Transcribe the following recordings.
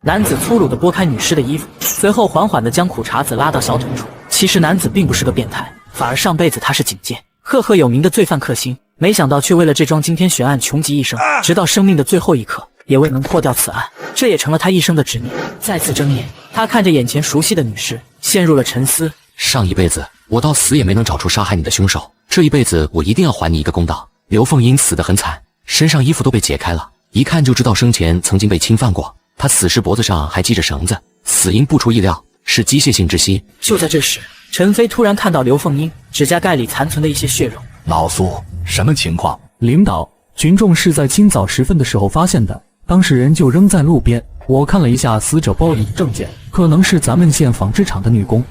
男子粗鲁地拨开女尸的衣服，随后缓缓地将苦茶子拉到小腿处。其实男子并不是个变态，反而上辈子他是警界赫赫有名的罪犯克星，没想到却为了这桩惊天悬案穷极一生，直到生命的最后一刻也未能破掉此案，这也成了他一生的执念。再次睁眼，他看着眼前熟悉的女尸，陷入了沉思。上一辈子我到死也没能找出杀害你的凶手，这一辈子我一定要还你一个公道。刘凤英死得很惨，身上衣服都被解开了，一看就知道生前曾经被侵犯过。她死时脖子上还系着绳子，死因不出意料是机械性窒息。就在这时，陈飞突然看到刘凤英指甲盖里残存的一些血肉。老苏，什么情况？领导，群众是在清早时分的时候发现的，当事人就扔在路边。我看了一下死者包里的证件，可能是咱们县纺织厂的女工。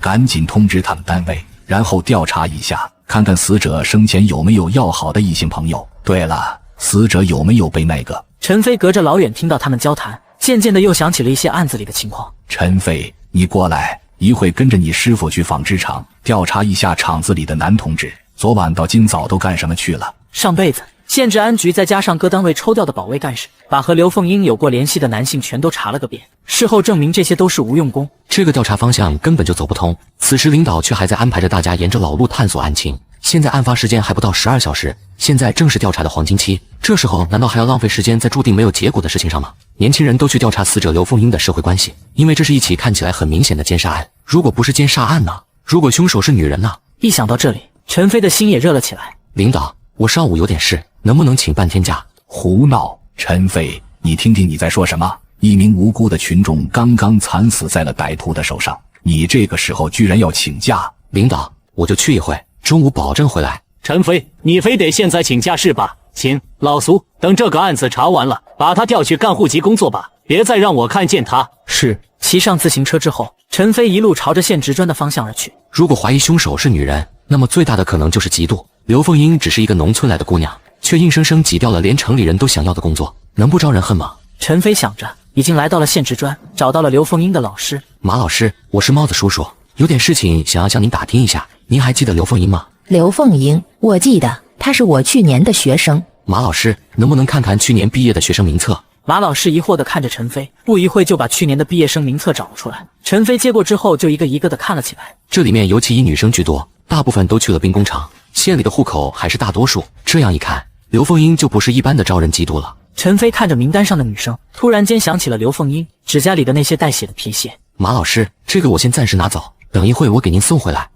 赶紧通知他们单位，然后调查一下，看看死者生前有没有要好的异性朋友。对了，死者有没有被那个……陈飞隔着老远听到他们交谈，渐渐的又想起了一些案子里的情况。陈飞，你过来，一会跟着你师傅去纺织厂调查一下厂子里的男同志，昨晚到今早都干什么去了？上辈子县治安局再加上各单位抽调的保卫干事，把和刘凤英有过联系的男性全都查了个遍。事后证明这些都是无用功，这个调查方向根本就走不通。此时领导却还在安排着大家沿着老路探索案情。现在案发时间还不到12小时，现在正是调查的黄金期，这时候难道还要浪费时间在注定没有结果的事情上吗？年轻人都去调查死者刘凤英的社会关系，因为这是一起看起来很明显的奸杀案。如果不是奸杀案呢？如果凶手是女人呢？一想到这里，陈飞的心也热了起来。领导，我上午有点事，能不能请半天假？胡闹！陈飞，你听听你在说什么？一名无辜的群众刚刚惨死在了歹徒的手上，你这个时候居然要请假？领导，我就去一会，中午保证回来。陈飞，你非得现在请假是吧？行，老苏，等这个案子查完了，把他调去干户籍工作吧，别再让我看见他。是。骑上自行车之后，陈飞一路朝着县职专的方向而去。如果怀疑凶手是女人，那么最大的可能就是嫉妒。刘凤英只是一个农村来的姑娘，却硬生生挤掉了连城里人都想要的工作，能不招人恨吗？陈飞想着，已经来到了县职专，找到了刘凤英的老师。马老师，我是帽子叔叔，有点事情想要向您打听一下，您还记得刘凤英吗？刘凤英，我记得，她是我去年的学生。马老师，能不能看看去年毕业的学生名册？马老师疑惑地看着陈飞，不一会就把去年的毕业生名册找了出来。陈飞接过之后，就一个一个地看了起来。这里面尤其以女生居多，大部分都去了兵工厂，县里的户口还是大多数。这样一看，刘凤英就不是一般的招人嫉妒了。陈飞看着名单上的女生，突然间想起了刘凤英指甲里的那些带血的皮屑。马老师，这个我先暂时拿走，等一会我给您送回来。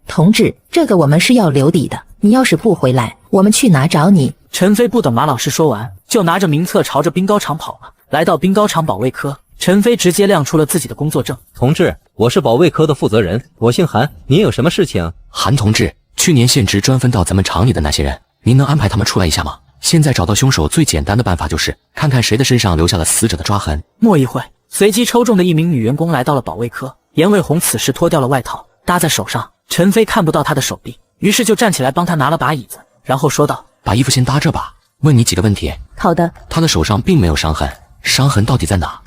同志，这个我们是要留底的，你要是不回来，我们去哪找你？陈飞不等马老师说完，就拿着名册朝着兵高厂跑了。来到兵高厂保卫科，陈飞直接亮出了自己的工作证。同志，我是保卫科的负责人，我姓韩，您有什么事情？韩同志，去年县职专分到咱们厂里的那些人，您能安排他们出来一下吗？现在找到凶手最简单的办法就是看看谁的身上留下了死者的抓痕。莫一会，随机抽中的一名女员工来到了保卫科。严卫红此时脱掉了外套，搭在手上，陈飞看不到她的手臂，于是就站起来帮她拿了把椅子，然后说道：把衣服先搭这吧，问你几个问题。好的。她的手上并没有伤痕，伤痕到底在哪？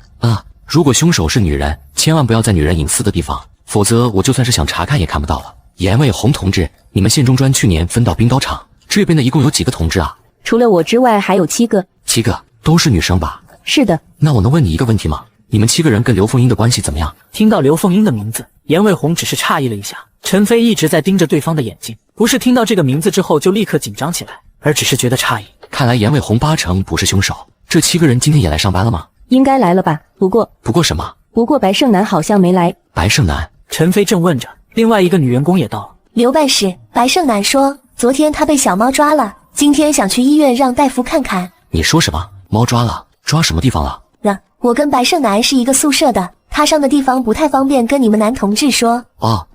如果凶手是女人，千万不要在女人隐私的地方，否则我就算是想查看也看不到了。严卫红同志，你们县中专去年分到兵高厂，这边的一共有几个同志啊？除了我之外还有7个。7个都是女生吧？是的。那我能问你一个问题吗？你们7个人跟刘凤英的关系怎么样？听到刘凤英的名字，严卫红只是诧异了一下。陈飞一直在盯着对方的眼睛，不是听到这个名字之后就立刻紧张起来，而只是觉得诧异。看来严卫红8成不是凶手。这7个人今天也来上班了吗？应该来了吧，不过什么？不过白胜男好像没来。白胜男？陈飞正问着，另外一个女员工也到了。刘办事，白胜男说昨天他被小猫抓了，今天想去医院让大夫看看。你说什么？猫抓了？抓什么地方了？我跟白胜男是一个宿舍的，他伤的地方不太方便跟你们男同志说。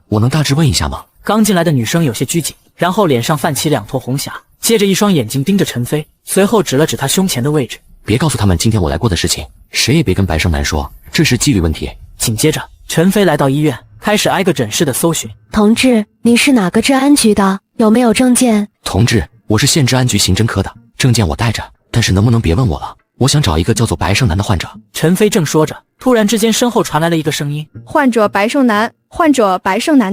我能大致问一下吗？刚进来的女生有些拘谨，然后脸上泛起2坨红霞，接着一双眼睛盯着陈飞，随后指了指他胸前的位置。别告诉他们今天我来过的事情，谁也别跟白胜男说，这是纪律问题。紧接着，陈飞来到医院，开始挨个诊室的搜寻。同志，你是哪个治安局的？有没有证件？同志，我是县治安局刑侦科的，证件我带着，但是能不能别问我了？我想找一个叫做白胜男的患者。陈飞正说着，突然之间身后传来了一个声音：患者白胜男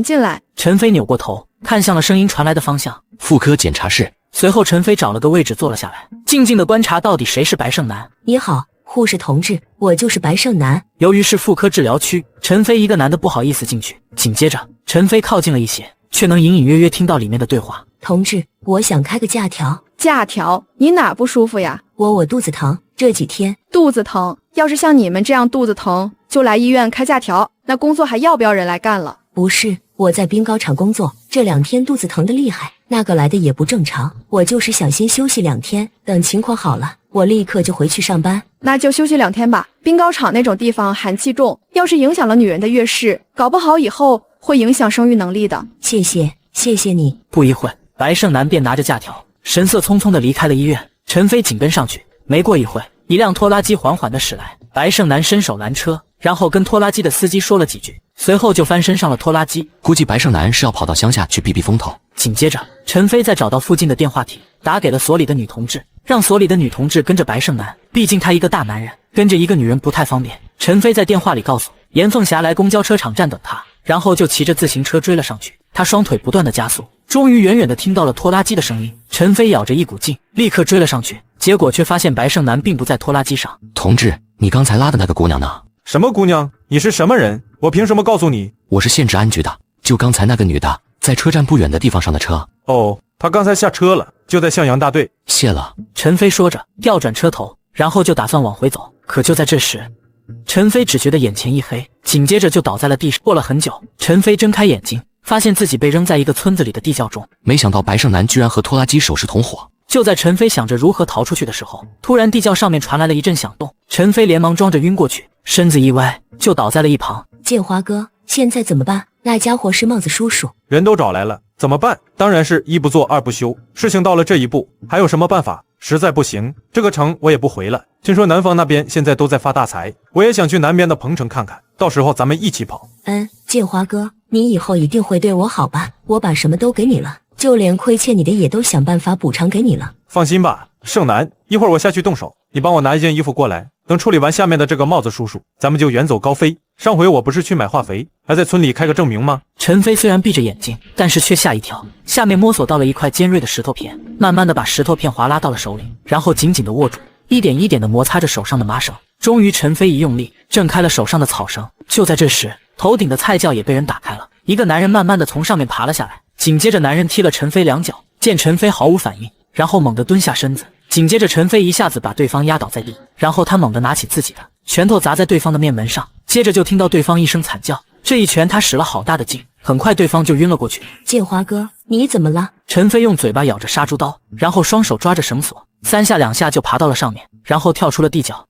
进来。陈飞扭过头，看向了声音传来的方向，妇科检查室。随后陈飞找了个位置坐了下来，静静地观察到底谁是白胜男。你好，护士同志，我就是白胜男。由于是妇科治疗区，陈飞一个男的不好意思进去。紧接着，陈飞靠近了一些，却能隐隐约约听到里面的对话。同志，我想开个假条。假条？你哪不舒服呀？我肚子疼，这几天肚子疼。要是像你们这样肚子疼就来医院开假条，那工作还要不要人来干了？不是，我在冰糕厂工作，这2天肚子疼得厉害，那个来的也不正常。我就是想先休息2天，等情况好了，我立刻就回去上班。那就休息2天吧。冰糕厂那种地方寒气重，要是影响了女人的月事，搞不好以后会影响生育能力的。谢谢你。不一会，白胜男便拿着假条，神色匆匆地离开了医院。陈飞紧跟上去。没过一会，一辆拖拉机缓缓地驶来，白胜男伸手拦车，然后跟拖拉机的司机说了几句，随后就翻身上了拖拉机。估计白胜男是要跑到乡下去避避风头。紧接着，陈飞再找到附近的电话亭，打给了所里的女同志，让所里的女同志跟着白胜男，毕竟他一个大男人，跟着一个女人不太方便。陈飞在电话里告诉严凤霞来公交车场站等他，然后就骑着自行车追了上去。他双腿不断的加速，终于远远的听到了拖拉机的声音。陈飞咬着一股劲，立刻追了上去，结果却发现白胜男并不在拖拉机上。同志，你刚才拉的那个姑娘呢？什么姑娘？你是什么人？我凭什么告诉你？我是县治安局的，就刚才那个女的，在车站不远的地方上的车。哦，她刚才下车了，就在向阳大队。谢了。陈飞说着，调转车头，然后就打算往回走。可就在这时，陈飞只觉得眼前一黑，紧接着就倒在了地上。过了很久，陈飞睁开眼睛，发现自己被扔在一个村子里的地窖中。没想到白胜男居然和拖拉机手势同伙。就在陈飞想着如何逃出去的时候，突然地窖上面传来了一阵响动，陈飞连忙装着晕过去，身子一歪就倒在了一旁。建华哥，现在怎么办？那家伙是帽子叔叔，人都找来了，怎么办？当然是一不做二不休，事情到了这一步，还有什么办法？实在不行，这个城我也不回了。听说南方那边现在都在发大财，我也想去南边的彭城看看，到时候咱们一起跑。建华哥，你以后一定会对我好吧？我把什么都给你了，就连亏欠你的也都想办法补偿给你了。放心吧，胜男，一会儿我下去动手，你帮我拿一件衣服过来，等处理完下面的这个帽子叔叔，咱们就远走高飞。上回我不是去买化肥，还在村里开个证明吗？陈飞虽然闭着眼睛，但是却吓一跳，下面摸索到了一块尖锐的石头片，慢慢的把石头片划拉到了手里，然后紧紧的握住，一点一点的摩擦着手上的麻绳。终于陈飞一用力，挣开了手上的草绳。就在这时，头顶的菜窖也被人打开了，一个男人慢慢的从上面爬了下来，紧接着男人踢了陈飞2脚，见陈飞毫无反应，然后猛地蹲下身子，紧接着陈飞一下子把对方压倒在地，然后他猛地拿起自己的拳头砸在对方的面门上，接着就听到对方一声惨叫，这一拳他使了好大的劲，很快对方就晕了过去。建华哥，你怎么了？陈飞用嘴巴咬着杀猪刀，然后双手抓着绳索，3下2下就爬到了上面，然后跳出了地窖。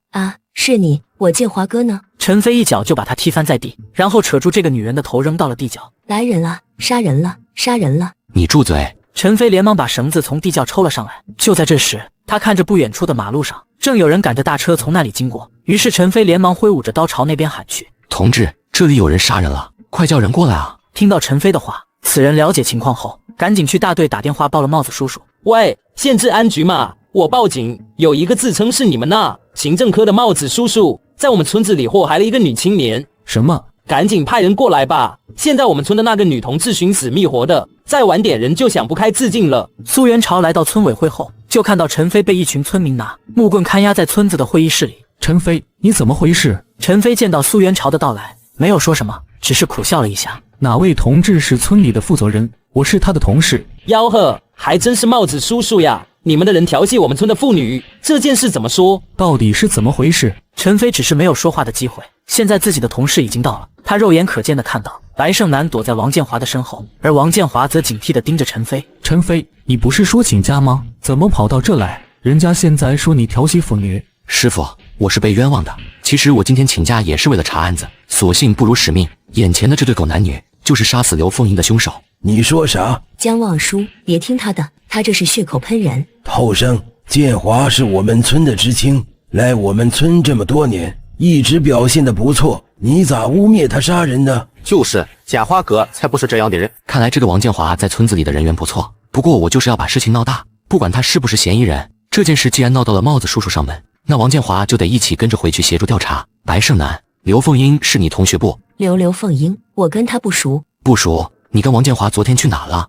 是你，我建华哥呢？陈飞一脚就把他踢翻在地，然后扯住这个女人的头扔到了地窖。来人了，杀人了，杀人了！你住嘴！陈飞连忙把绳子从地窖抽了上来。就在这时，他看着不远处的马路上，正有人赶着大车从那里经过，于是陈飞连忙挥舞着刀朝那边喊去：同志，这里有人杀人了，快叫人过来啊！听到陈飞的话，此人了解情况后，赶紧去大队打电话报了帽子叔叔。喂，县治安局嘛，我报警，有一个自称是你们那行政科的帽子叔叔，在我们村子里祸害了一个女青年。什么？赶紧派人过来吧！现在我们村的那个女同志寻死觅活的，再晚点人就想不开自尽了。苏元朝来到村委会后，就看到陈飞被一群村民拿木棍看押在村子的会议室里。陈飞，你怎么回事？陈飞见到苏元朝的到来，没有说什么，只是苦笑了一下。哪位同志是村里的负责人？我是他的同事。吆喝，还真是帽子叔叔呀！你们的人调戏我们村的妇女，这件事怎么说？到底是怎么回事？陈飞只是没有说话的机会。现在自己的同事已经到了，他肉眼可见的看到白胜男躲在王建华的身后，而王建华则警惕地盯着陈飞。陈飞，你不是说请假吗？怎么跑到这来？人家现在说你调戏妇女。师傅，我是被冤枉的。其实我今天请假也是为了查案子，所幸不辱使命。眼前的这对狗男女，就是杀死刘凤英的凶手。你说啥？江望舒，别听他的，他这是血口喷人。后生，建华是我们村的知青，来我们村这么多年，一直表现得不错，你咋污蔑他杀人呢？就是假花哥才不是这样的人。看来这个王建华在村子里的人缘不错，不过我就是要把事情闹大，不管他是不是嫌疑人，这件事既然闹到了帽子叔叔上门，那王建华就得一起跟着回去协助调查。白胜男，刘凤英是你同学不？刘凤英，我跟他不熟。不熟？你跟王建华昨天去哪了？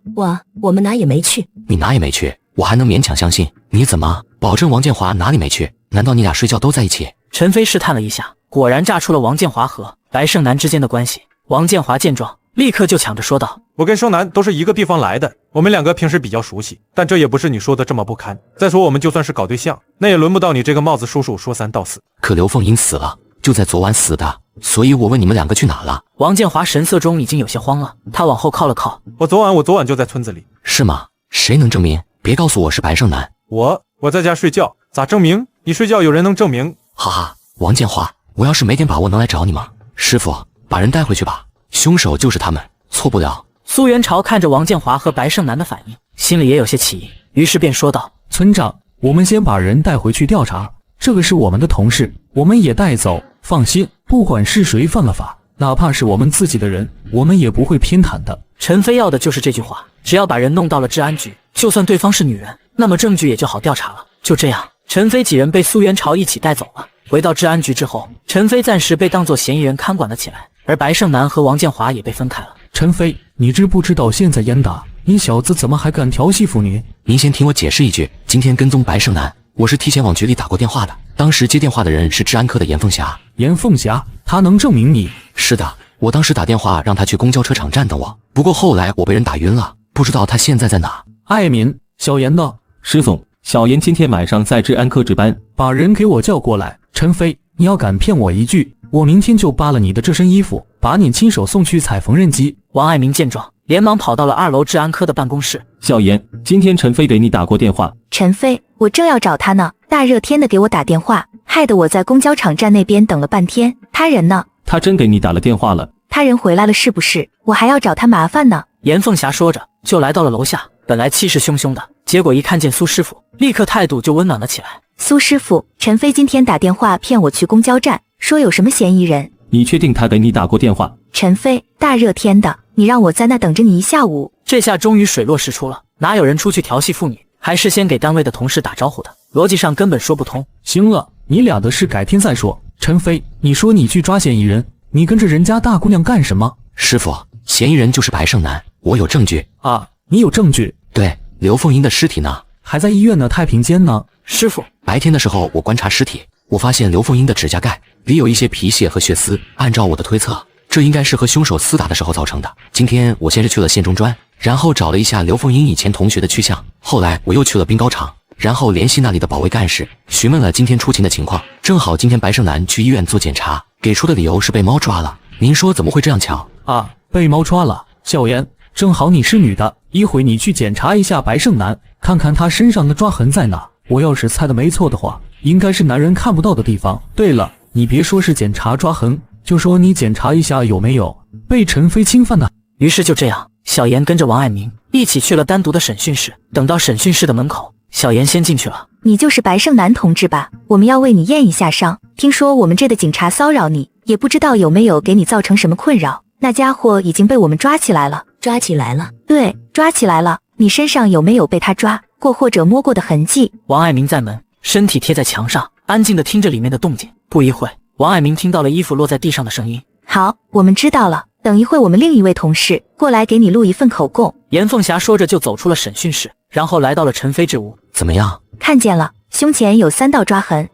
我们哪也没去。你哪也没去，我还能勉强相信。你怎么保证王建华哪里没去？难道你俩睡觉都在一起？陈飞试探了一下，果然炸出了王建华和白胜男之间的关系。王建华见状，立刻就抢着说道：“我跟胜男都是一个地方来的，我们两个平时比较熟悉，但这也不是你说的这么不堪。再说我们就算是搞对象，那也轮不到你这个帽子叔叔说三道四。”可刘凤英死了，就在昨晚死的，所以我问你们两个去哪了？王建华神色中已经有些慌了，他往后靠了靠：“我昨晚就在村子里。”是吗？谁能证明？别告诉我是白胜男。我在家睡觉，咋证明？你睡觉有人能证明？哈哈，王建华，我要是没点把握能来找你吗？师傅，把人带回去吧，凶手就是他们，错不了。苏元朝看着王建华和白胜男的反应，心里也有些起疑，于是便说道：“村长，我们先把人带回去调查，这个是我们的同事，我们也带走。放心，不管是谁犯了法，哪怕是我们自己的人，我们也不会偏袒的。”陈飞要的就是这句话，只要把人弄到了治安局，就算对方是女人，那么证据也就好调查了。就这样，陈飞几人被苏元朝一起带走了。回到治安局之后，陈飞暂时被当作嫌疑人看管了起来，而白胜男和王建华也被分开了。陈飞，你知不知道现在严打？你小子怎么还敢调戏妇女？您先听我解释一句，今天跟踪白胜男，我是提前往局里打过电话的，当时接电话的人是治安科的严凤霞。严凤霞，他能证明你？是的，我当时打电话让他去公交车场站等我，不过后来我被人打晕了，不知道他现在在哪。艾敏，小严呢？师傅，小严今天晚上在治安科值班，把人给我叫过来。陈飞，你要敢骗我一句，我明天就扒了你的这身衣服，把你亲手送去踩缝纫机。王爱民见状，连忙跑到了2楼治安科的办公室。小严，今天陈飞给你打过电话。陈飞，我正要找他呢，大热天的给我打电话，害得我在公交场站那边等了半天。他人呢？他真给你打了电话了。他人回来了是不是？我还要找他麻烦呢。严凤霞说着，就来到了楼下。本来气势汹汹的，结果一看见苏师傅，立刻态度就温暖了起来。苏师傅，陈飞今天打电话骗我去公交站，说有什么嫌疑人。你确定他给你打过电话？陈飞，大热天的，你让我在那等着你一下午。这下终于水落石出了，哪有人出去调戏妇女，还是先给单位的同事打招呼的？逻辑上根本说不通。行了，你俩的事改天再说。陈飞，你说你去抓嫌疑人，你跟着人家大姑娘干什么？师傅，嫌疑人就是白胜男，我有证据。啊，你有证据？对，刘凤英的尸体呢？还在医院呢，太平间呢。师傅，白天的时候我观察尸体，我发现刘凤英的指甲盖里有一些皮屑和血丝，按照我的推测，这应该是和凶手厮打的时候造成的。今天我先是去了县中专，然后找了一下刘凤英以前同学的去向，后来我又去了兵高厂，然后联系那里的保卫干事，询问了今天出勤的情况。正好今天白胜男去医院做检查，给出的理由是被猫抓了。您说怎么会这样巧？啊，被猫抓了。小妍，正好你是女的，一会你去检查一下白胜男，看看他身上的抓痕在哪。我要是猜的没错的话，应该是男人看不到的地方。对了，你别说是检查抓痕，就说你检查一下有没有被陈飞侵犯的。于是就这样，小妍跟着王爱民一起去了单独的审讯室。等到审讯室的门口，小妍先进去了。你就是白胜男同志吧？我们要为你验一下伤。听说我们这的警察骚扰你，也不知道有没有给你造成什么困扰。那家伙已经被我们抓起来了。抓起来了？对，抓起来了。你身上有没有被他抓过或者摸过的痕迹？王爱民在门，身体贴在墙上，安静地听着里面的动静。不一会，王爱民听到了衣服落在地上的声音。好，我们知道了。等一会我们另一位同事过来给你录一份口供。严凤霞说着就走出了审讯室，然后来到了陈飞之屋。怎么样？看见了，胸前有3道抓痕。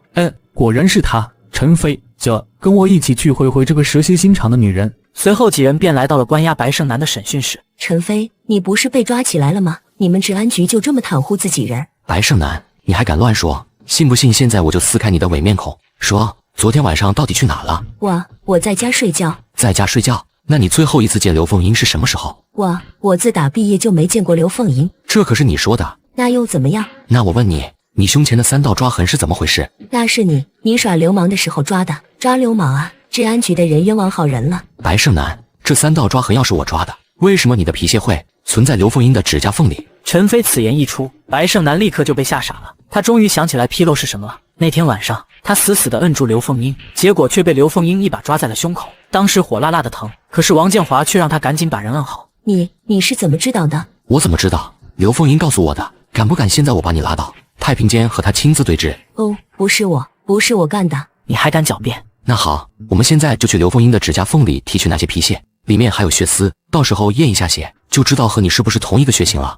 果然是他，陈飞。跟我一起去会会这个蛇蝎心肠的女人。随后几人便来到了关押白胜男的审讯室。陈飞，你不是被抓起来了吗？你们治安局就这么袒护自己人？白胜男，你还敢乱说？信不信现在我就撕开你的伪面孔？说，昨天晚上到底去哪了？我在家睡觉。在家睡觉？那你最后一次见刘凤英是什么时候？我自打毕业就没见过刘凤英。这可是你说的。那又怎么样？那我问你，你胸前的3道抓痕是怎么回事？那是你耍流氓的时候抓的。抓流氓啊！治安局的人冤枉好人了。白胜男，这3道抓痕要是我抓的，为什么你的皮屑会存在刘凤英的指甲缝里？陈飞此言一出，白胜男立刻就被吓傻了。他终于想起来纰漏是什么了。那天晚上，他死死地摁住刘凤英，结果却被刘凤英一把抓在了胸口，当时火辣辣的疼。可是王建华却让他赶紧把人摁好。你是怎么知道的？我怎么知道？刘凤英告诉我的。敢不敢现在我把你拉到太平间和他亲自对质？不是我干的。你还敢狡辩？那好，我们现在就去刘凤英的指甲缝里提取那些皮屑，里面还有血丝，到时候验一下血，就知道和你是不是同一个血型了。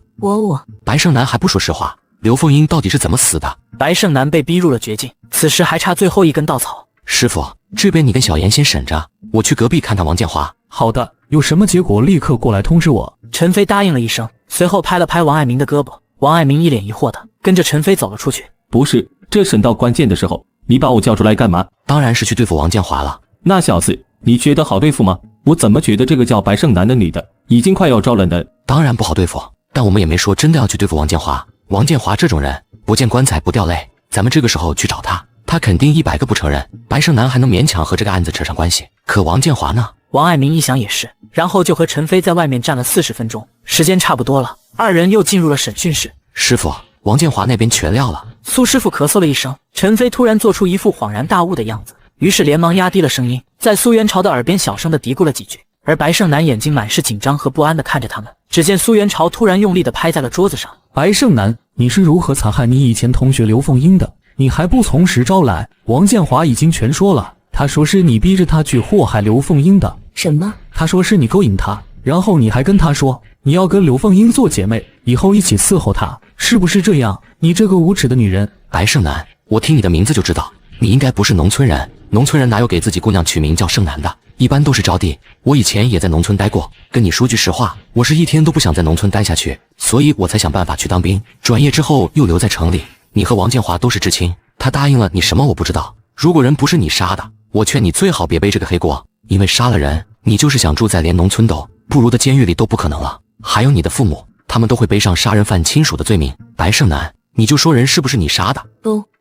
白胜男还不说实话，刘凤英到底是怎么死的？白胜男被逼入了绝境，此时还差最后一根稻草。师傅，这边你跟小妍先审着，我去隔壁看看王建华。好的，有什么结果立刻过来通知我。陈飞答应了一声，随后拍了拍王爱民的胳膊。王爱民一脸疑惑的跟着陈飞走了出去。不是，这审到关键的时候，你把我叫出来干嘛？当然是去对付王建华了。那小子，你觉得好对付吗？我怎么觉得这个叫白胜男的女的已经快要招了呢？当然不好对付，但我们也没说真的要去对付王建华。王建华这种人，不见棺材不掉泪，咱们这个时候去找他，他肯定100个不承认。白胜男还能勉强和这个案子扯上关系，可王建华呢？王爱民一想也是，然后就和陈飞在外面站了40分钟，时间差不多了，二人又进入了审讯室。师傅，王建华那边全撂了。苏师傅咳嗽了一声，陈飞突然做出一副恍然大悟的样子，于是连忙压低了声音，在苏元朝的耳边小声的嘀咕了几句。而白胜男眼睛满是紧张和不安的看着他们。只见苏元朝突然用力的拍在了桌子上。白胜男，你是如何残害你以前同学刘凤英的？你还不从实招来？王建华已经全说了，他说是你逼着他去祸害刘凤英的。什么？他说是你勾引他，然后你还跟他说你要跟刘凤英做姐妹，以后一起伺候她，是不是这样？你这个无耻的女人！白胜男，我听你的名字就知道你应该不是农村人，农村人哪有给自己姑娘取名叫胜男的，一般都是招娣。我以前也在农村待过，跟你说句实话，我是一天都不想在农村待下去，所以我才想办法去当兵，转业之后又留在城里。你和王建华都是至亲，他答应了你什么我不知道。如果人不是你杀的，我劝你最好别背这个黑锅，因为杀了人，你就是想住在连农村都不如的监狱里都不可能了。还有你的父母，他们都会背上杀人犯亲属的罪名。白胜男，你就说人是不是你杀的？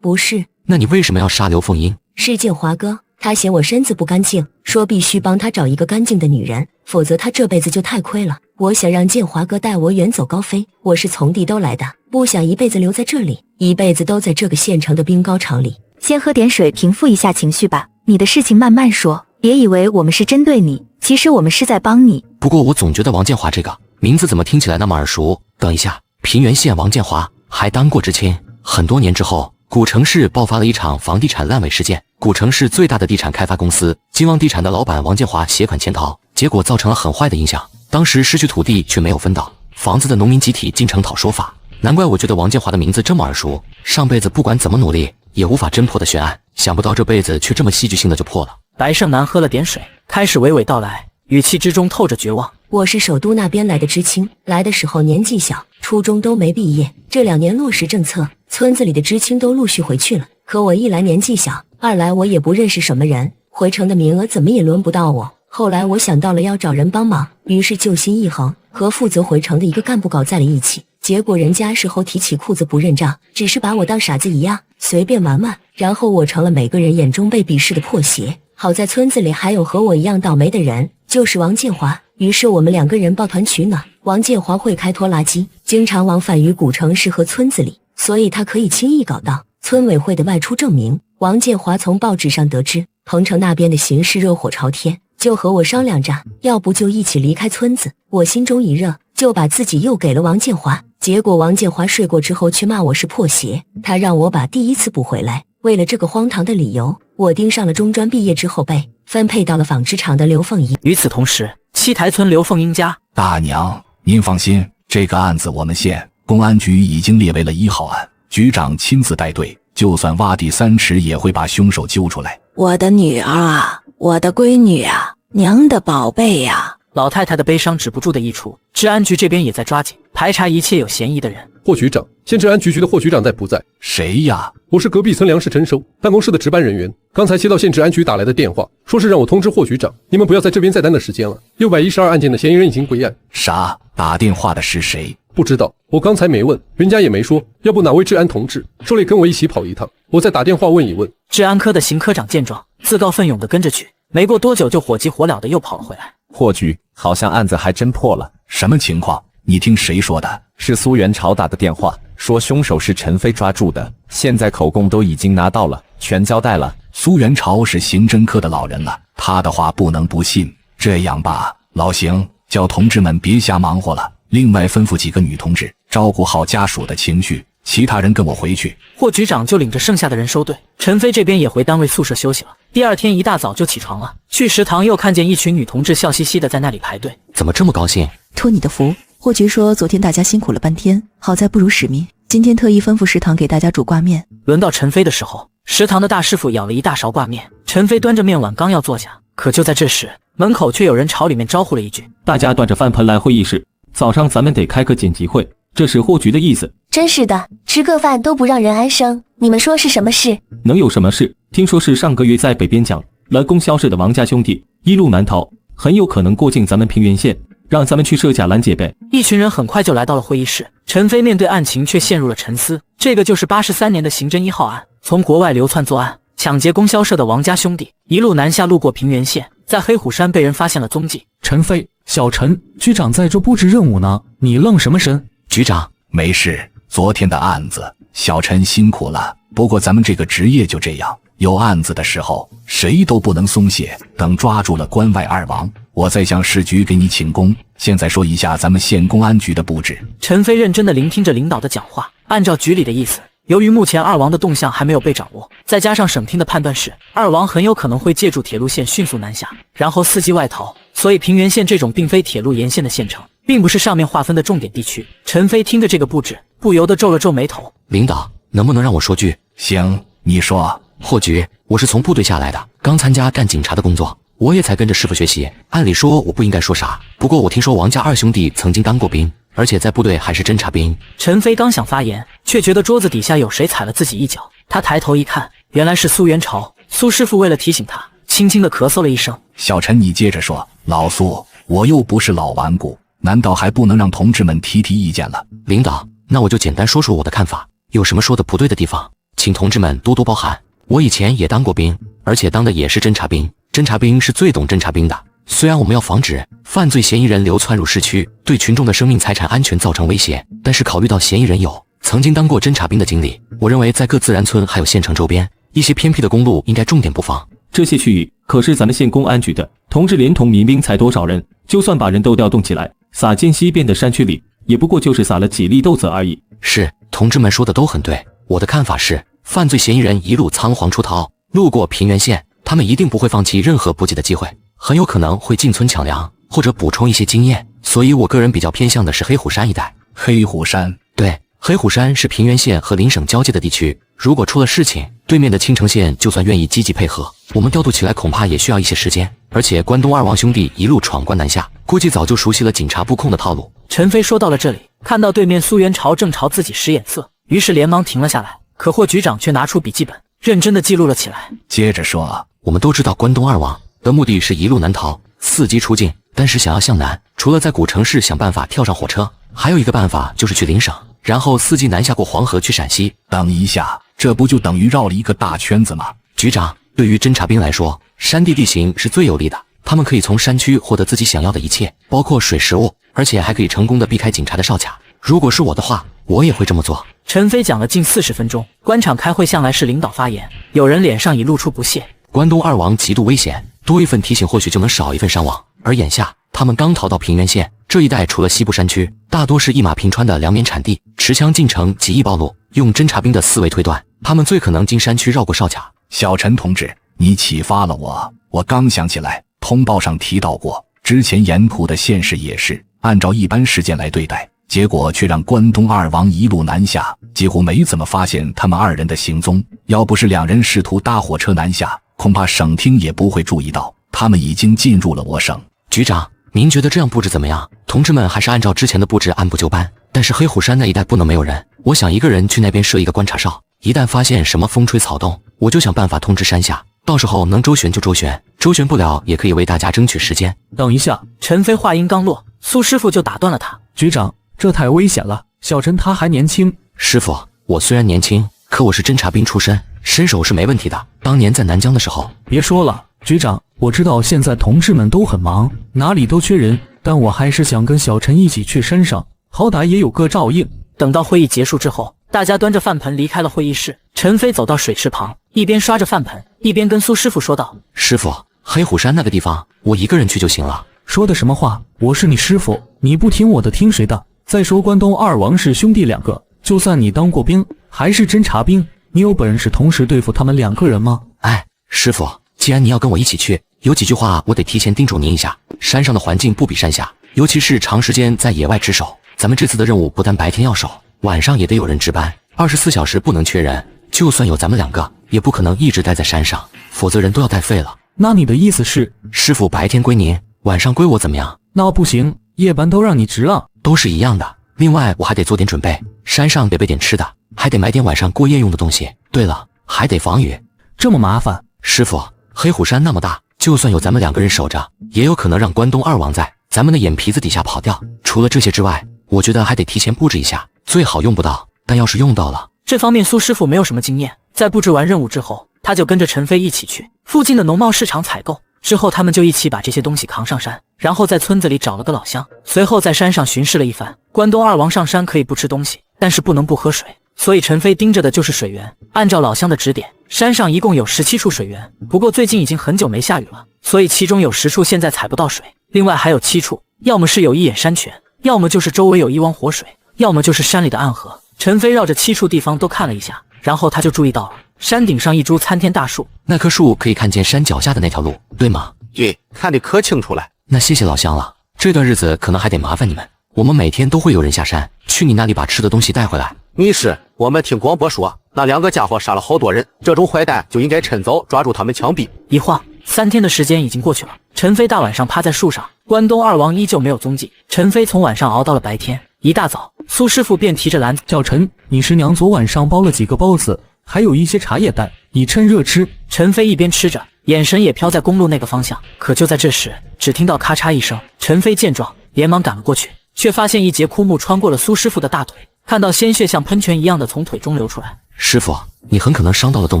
不是。那你为什么要杀刘凤英？是建华哥，他嫌我身子不干净，说必须帮他找一个干净的女人，否则他这辈子就太亏了。我想让建华哥带我远走高飞，我是从地都来的，不想一辈子留在这里，一辈子都在这个县城的兵高厂里。先喝点水平复一下情绪吧，你的事情慢慢说，别以为我们是针对你，其实我们是在帮你。不过我总觉得王建华这个名字怎么听起来那么耳熟？等一下，平原县王建华还当过知青。很多年之后，古城市爆发了一场房地产烂尾事件，古城市最大的地产开发公司金旺地产的老板王建华携款潜逃，结果造成了很坏的影响。当时失去土地却没有分到房子的农民集体进城讨说法，难怪我觉得王建华的名字这么耳熟。上辈子不管怎么努力也无法侦破的悬案，想不到这辈子却这么戏剧性的就破了。白胜男喝了点水，开始娓娓道来，语气之中透着绝望。我是首都那边来的知青，来的时候年纪小，初中都没毕业，这2年落实政策，村子里的知青都陆续回去了。可我一来年纪小，二来我也不认识什么人，回城的名额怎么也轮不到我。后来我想到了要找人帮忙，于是就心一横，和负责回城的一个干部搞在了一起。结果人家事后提起裤子不认账，只是把我当傻子一样随便玩玩，然后我成了每个人眼中被鄙视的破鞋。好在村子里还有和我一样倒霉的人，就是王建华。于是我们2个人抱团取暖。王建华会开拖拉机，经常往返于古城市和村子里，所以他可以轻易搞到村委会的外出证明。王建华从报纸上得知彭城那边的形势热火朝天，就和我商量着要不就一起离开村子。我心中一热，就把自己又给了王建华。结果王建华睡过之后却骂我是破鞋，他让我把第1次补回来。为了这个荒唐的理由，我盯上了中专毕业之后被分配到了纺织厂的刘凤仪。与此同时，七台村刘凤英家，大娘您放心，这个案子我们县公安局已经列为了1号案，局长亲自带队，就算挖地3尺也会把凶手揪出来。我的女儿啊，我的闺女啊，娘的宝贝呀！老太太的悲伤止不住的溢出，治安局这边也在抓紧排查一切有嫌疑的人。霍局长，县治安局的霍局长在不在？谁呀？我是隔壁村粮食征收办公室的值班人员，刚才接到县治安局打来的电话，说是让我通知霍局长，你们不要在这边再耽搁时间了。612案件的嫌疑人已经归案。啥？打电话的是谁？不知道，我刚才没问，人家也没说。要不哪位治安同志说了跟我一起跑一趟，我再打电话问一问。治安科的邢科长见状，自告奋勇的跟着去，没过多久就火急火燎的又跑了回来。霍局，好像案子还真破了。什么情况？你听谁说的？是苏元朝打的电话，说凶手是陈飞抓住的，现在口供都已经拿到了，全交代了。苏元朝是刑侦科的老人了，他的话不能不信。这样吧，老邢，叫同志们别瞎忙活了，另外吩咐几个女同志照顾好家属的情绪，其他人跟我回去。霍局长就领着剩下的人收队，陈飞这边也回单位宿舍休息了。第2天一大早就起床了，去食堂又看见一群女同志笑嘻嘻的在那里排队。怎么这么高兴？托你的福，霍局说昨天大家辛苦了半天，好在不辱使命，今天特意吩咐食堂给大家煮挂面。轮到陈飞的时候，食堂的大师傅舀了一大勺挂面，陈飞端着面碗刚要坐下，可就在这时，门口却有人朝里面招呼了一句：“大家端着饭盆来会议室，早上咱们得开个紧急会。”这是霍局的意思。真是的，吃个饭都不让人安生，你们说是什么事？能有什么事？听说是上个月在北边讲了供销社的王家兄弟一路难逃，很有可能过境咱们平原县，让咱们去设假拦截呗。一群人很快就来到了会议室，陈飞面对案情却陷入了沉思。这个就是83年的刑侦1号案，从国外流窜作案，抢劫供销社的王家兄弟，一路南下路过平原县，在黑虎山被人发现了踪迹。陈飞，小陈，局长在这布置任务呢，你愣什么神？局长，没事，昨天的案子，小陈辛苦了。不过咱们这个职业就这样，有案子的时候，谁都不能松懈。等抓住了关外二王，我再向市局给你请功。现在说一下咱们县公安局的布置。陈飞认真地聆听着领导的讲话，按照局里的意思，由于目前二王的动向还没有被掌握，再加上省厅的判断是二王很有可能会借助铁路线迅速南下，然后伺机外逃，所以平原县这种并非铁路沿线的县城，并不是上面划分的重点地区。陈飞听着这个布置，不由得皱了皱眉头。领导，能不能让我说句？行，你说。霍局，我是从部队下来的，刚参加干警察的工作，我也才跟着师傅学习。按理说我不应该说啥，不过我听说王家二兄弟曾经当过兵，而且在部队还是侦察兵。陈飞刚想发言，却觉得桌子底下有谁踩了自己一脚。他抬头一看，原来是苏元朝。苏师傅为了提醒他，轻轻地咳嗽了一声。小陈，你接着说。老苏，我又不是老顽固，难道还不能让同志们提意见了？领导，那我就简单说说我的看法，有什么说的不对的地方，请同志们多多包涵。我以前也当过兵，而且当的也是侦察兵。侦察兵是最懂侦察兵的。虽然我们要防止犯罪嫌疑人流窜入市区，对群众的生命财产安全造成威胁，但是考虑到嫌疑人有曾经当过侦察兵的经历，我认为在各自然村还有县城周边一些偏僻的公路应该重点布防。这些区域可是咱们县公安局的，同志连同民兵才多少人，就算把人都调动起来，撒进西边的山区里，也不过就是撒了几粒豆子而已。是，同志们说的都很对。我的看法是，犯罪嫌疑人一路仓皇出逃，路过平原县，他们一定不会放弃任何补给的机会，很有可能会进村抢粮或者补充一些经验。所以我个人比较偏向的是黑虎山一带。黑虎山？对，黑虎山是平原县和邻省交界的地区，如果出了事情，对面的青城县就算愿意积极配合，我们调度起来恐怕也需要一些时间。而且关东二王兄弟一路闯关南下，估计早就熟悉了警察布控的套路。陈飞说到了这里，看到对面苏元朝正朝自己使眼色，于是连忙停了下来。可霍局长却拿出笔记本，认真地记录了起来。接着说。我们都知道关东二王的目的是一路南逃，伺机出境，但是想要向南，除了在古城市想办法跳上火车，还有一个办法就是去邻省，然后伺机南下过黄河去陕西。等一下，这不就等于绕了一个大圈子吗？局长，对于侦察兵来说，山地地形是最有利的，他们可以从山区获得自己想要的一切，包括水食物，而且还可以成功的避开警察的哨卡。如果是我的话，我也会这么做。陈飞讲了近40分钟，官场开会向来是领导发言，有人脸上已露出不屑。关东二王极度危险，多一份提醒或许就能少一份伤亡。而眼下他们刚逃到平原县这一带，除了西部山区，大多是一马平川的粮棉产地，持枪进城极易暴露。用侦察兵的思维推断，他们最可能经山区绕过哨卡。小陈同志，你启发了我。我刚想起来，通报上提到过，之前沿途的县市也是按照一般事件来对待，结果却让关东二王一路南下，几乎没怎么发现他们二人的行踪。要不是两人试图搭火车南下，恐怕省厅也不会注意到他们已经进入了我省。局长，您觉得这样布置怎么样？同志们还是按照之前的布置按部就班，但是黑虎山那一带不能没有人。我想一个人去那边设一个观察哨，一旦发现什么风吹草动，我就想办法通知山下，到时候能周旋就周旋，周旋不了也可以为大家争取时间。等一下，陈飞话音刚落，苏师傅就打断了他。局长，这太危险了，小陈他还年轻。师傅，我虽然年轻，可我是侦察兵出身，身手是没问题的。当年在南疆的时候……别说了，局长，我知道现在同志们都很忙，哪里都缺人，但我还是想跟小陈一起去山上，好歹也有个照应。等到会议结束之后，大家端着饭盆离开了会议室。陈飞走到水池旁，一边刷着饭盆，一边跟苏师傅说道：“师傅，黑虎山那个地方，我一个人去就行了。”说的什么话？我是你师傅，你不听我的听谁的？再说关东二王是兄弟两个，就算你当过兵，还是侦察兵，你有本事同时对付他们2个人吗？哎，师傅，既然你要跟我一起去，有几句话我得提前叮嘱您一下。山上的环境不比山下，尤其是长时间在野外值守，咱们这次的任务不但白天要守，晚上也得有人值班，24小时不能缺人。就算有咱们2个，也不可能一直待在山上，否则人都要待废了。那你的意思是，师傅白天归您，晚上归我，怎么样？那不行，夜班都让你值了，都是一样的。另外我还得做点准备，山上得备点吃的，还得买点晚上过夜用的东西。对了，还得防雨。这么麻烦？师傅，黑虎山那么大，就算有咱们2个人守着，也有可能让关东二王在咱们的眼皮子底下跑掉。除了这些之外，我觉得还得提前布置一下，最好用不到，但要是用到了，这方面苏师傅没有什么经验。在布置完任务之后，他就跟着陈飞一起去附近的农贸市场采购。之后他们就一起把这些东西扛上山，然后在村子里找了个老乡，随后在山上巡视了一番。关东二王上山可以不吃东西，但是不能不喝水，所以陈飞盯着的就是水源。按照老乡的指点，山上一共有17处水源，不过最近已经很久没下雨了，所以其中有10处现在采不到水，另外还有7处，要么是有一眼山泉，要么就是周围有一汪活水，要么就是山里的暗河。陈飞绕着7处地方都看了一下，然后他就注意到了山顶上一株参天大树，那棵树可以看见山脚下的那条路，对吗？对，看得可清楚了。那谢谢老乡了，这段日子可能还得麻烦你们，我们每天都会有人下山去你那里把吃的东西带回来。没事，我们听广播说那2个家伙杀了好多人，这种坏蛋就应该趁早抓住他们枪毙。一晃3天的时间已经过去了，陈飞大晚上趴在树上，关东二王依旧没有踪迹。陈飞从晚上熬到了白天，一大早苏师傅便提着篮子叫陈，你师娘昨晚上包了几个包子，还有一些茶叶蛋，你趁热吃。陈飞一边吃着，眼神也飘在公路那个方向。可就在这时，只听到咔嚓一声，陈飞见状连忙赶了过去，却发现一节枯木穿过了苏师傅的大腿，看到鲜血像喷泉一样的从腿中流出来。师傅，你很可能伤到了动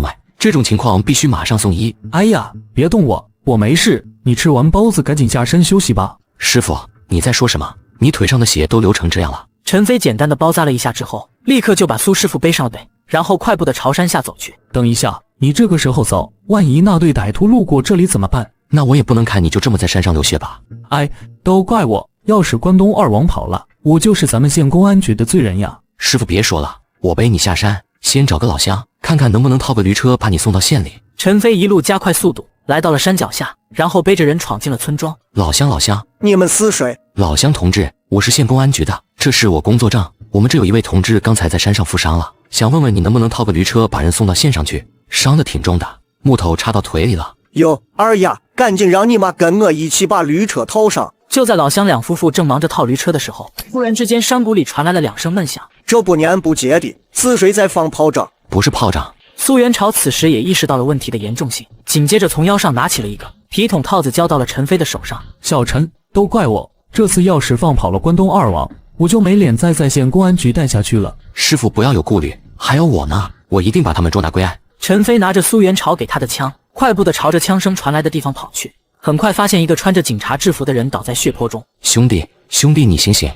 脉，这种情况必须马上送医。哎呀，别动我，我没事，你吃完包子赶紧下山休息吧。师傅，你在说什么？你腿上的血都流成这样了。陈飞简单的包扎了一下之后，立刻就把苏师傅背上了背，然后快步的朝山下走去。等一下，你这个时候走，万一那对歹徒路过这里怎么办？那我也不能看你就这么在山上流血吧。哎，都怪我，要是关东二王跑了，我就是咱们县公安局的罪人呀。师傅别说了，我背你下山，先找个老乡，看看能不能套个驴车把你送到县里。陈飞一路加快速度来到了山脚下，然后背着人闯进了村庄。老乡，你们是谁？老乡同志，我是县公安局的，这是我工作证。我们这有一位同志刚才在山上负伤了，想问问你能不能套个驴车把人送到县上去，伤得挺重的，木头插到腿里了。哟，二丫，赶紧让你妈跟我一起把驴车套上。就在老乡两夫妇正忙着套驴车的时候，忽然之间山谷里传来了2声闷响。这不年不节的，是谁在放炮仗？不是炮仗。苏元朝此时也意识到了问题的严重性，紧接着从腰上拿起了一个皮筒套子交到了陈飞的手上。小陈，都怪我，这次要是放跑了关东二王，我就没脸再在县公安局待下去了。师傅不要有顾虑，还有我呢，我一定把他们捉拿归案。陈飞拿着苏元朝给他的枪，快步的朝着枪声传来的地方跑去，很快发现一个穿着警察制服的人倒在血泊中。兄弟，你醒醒！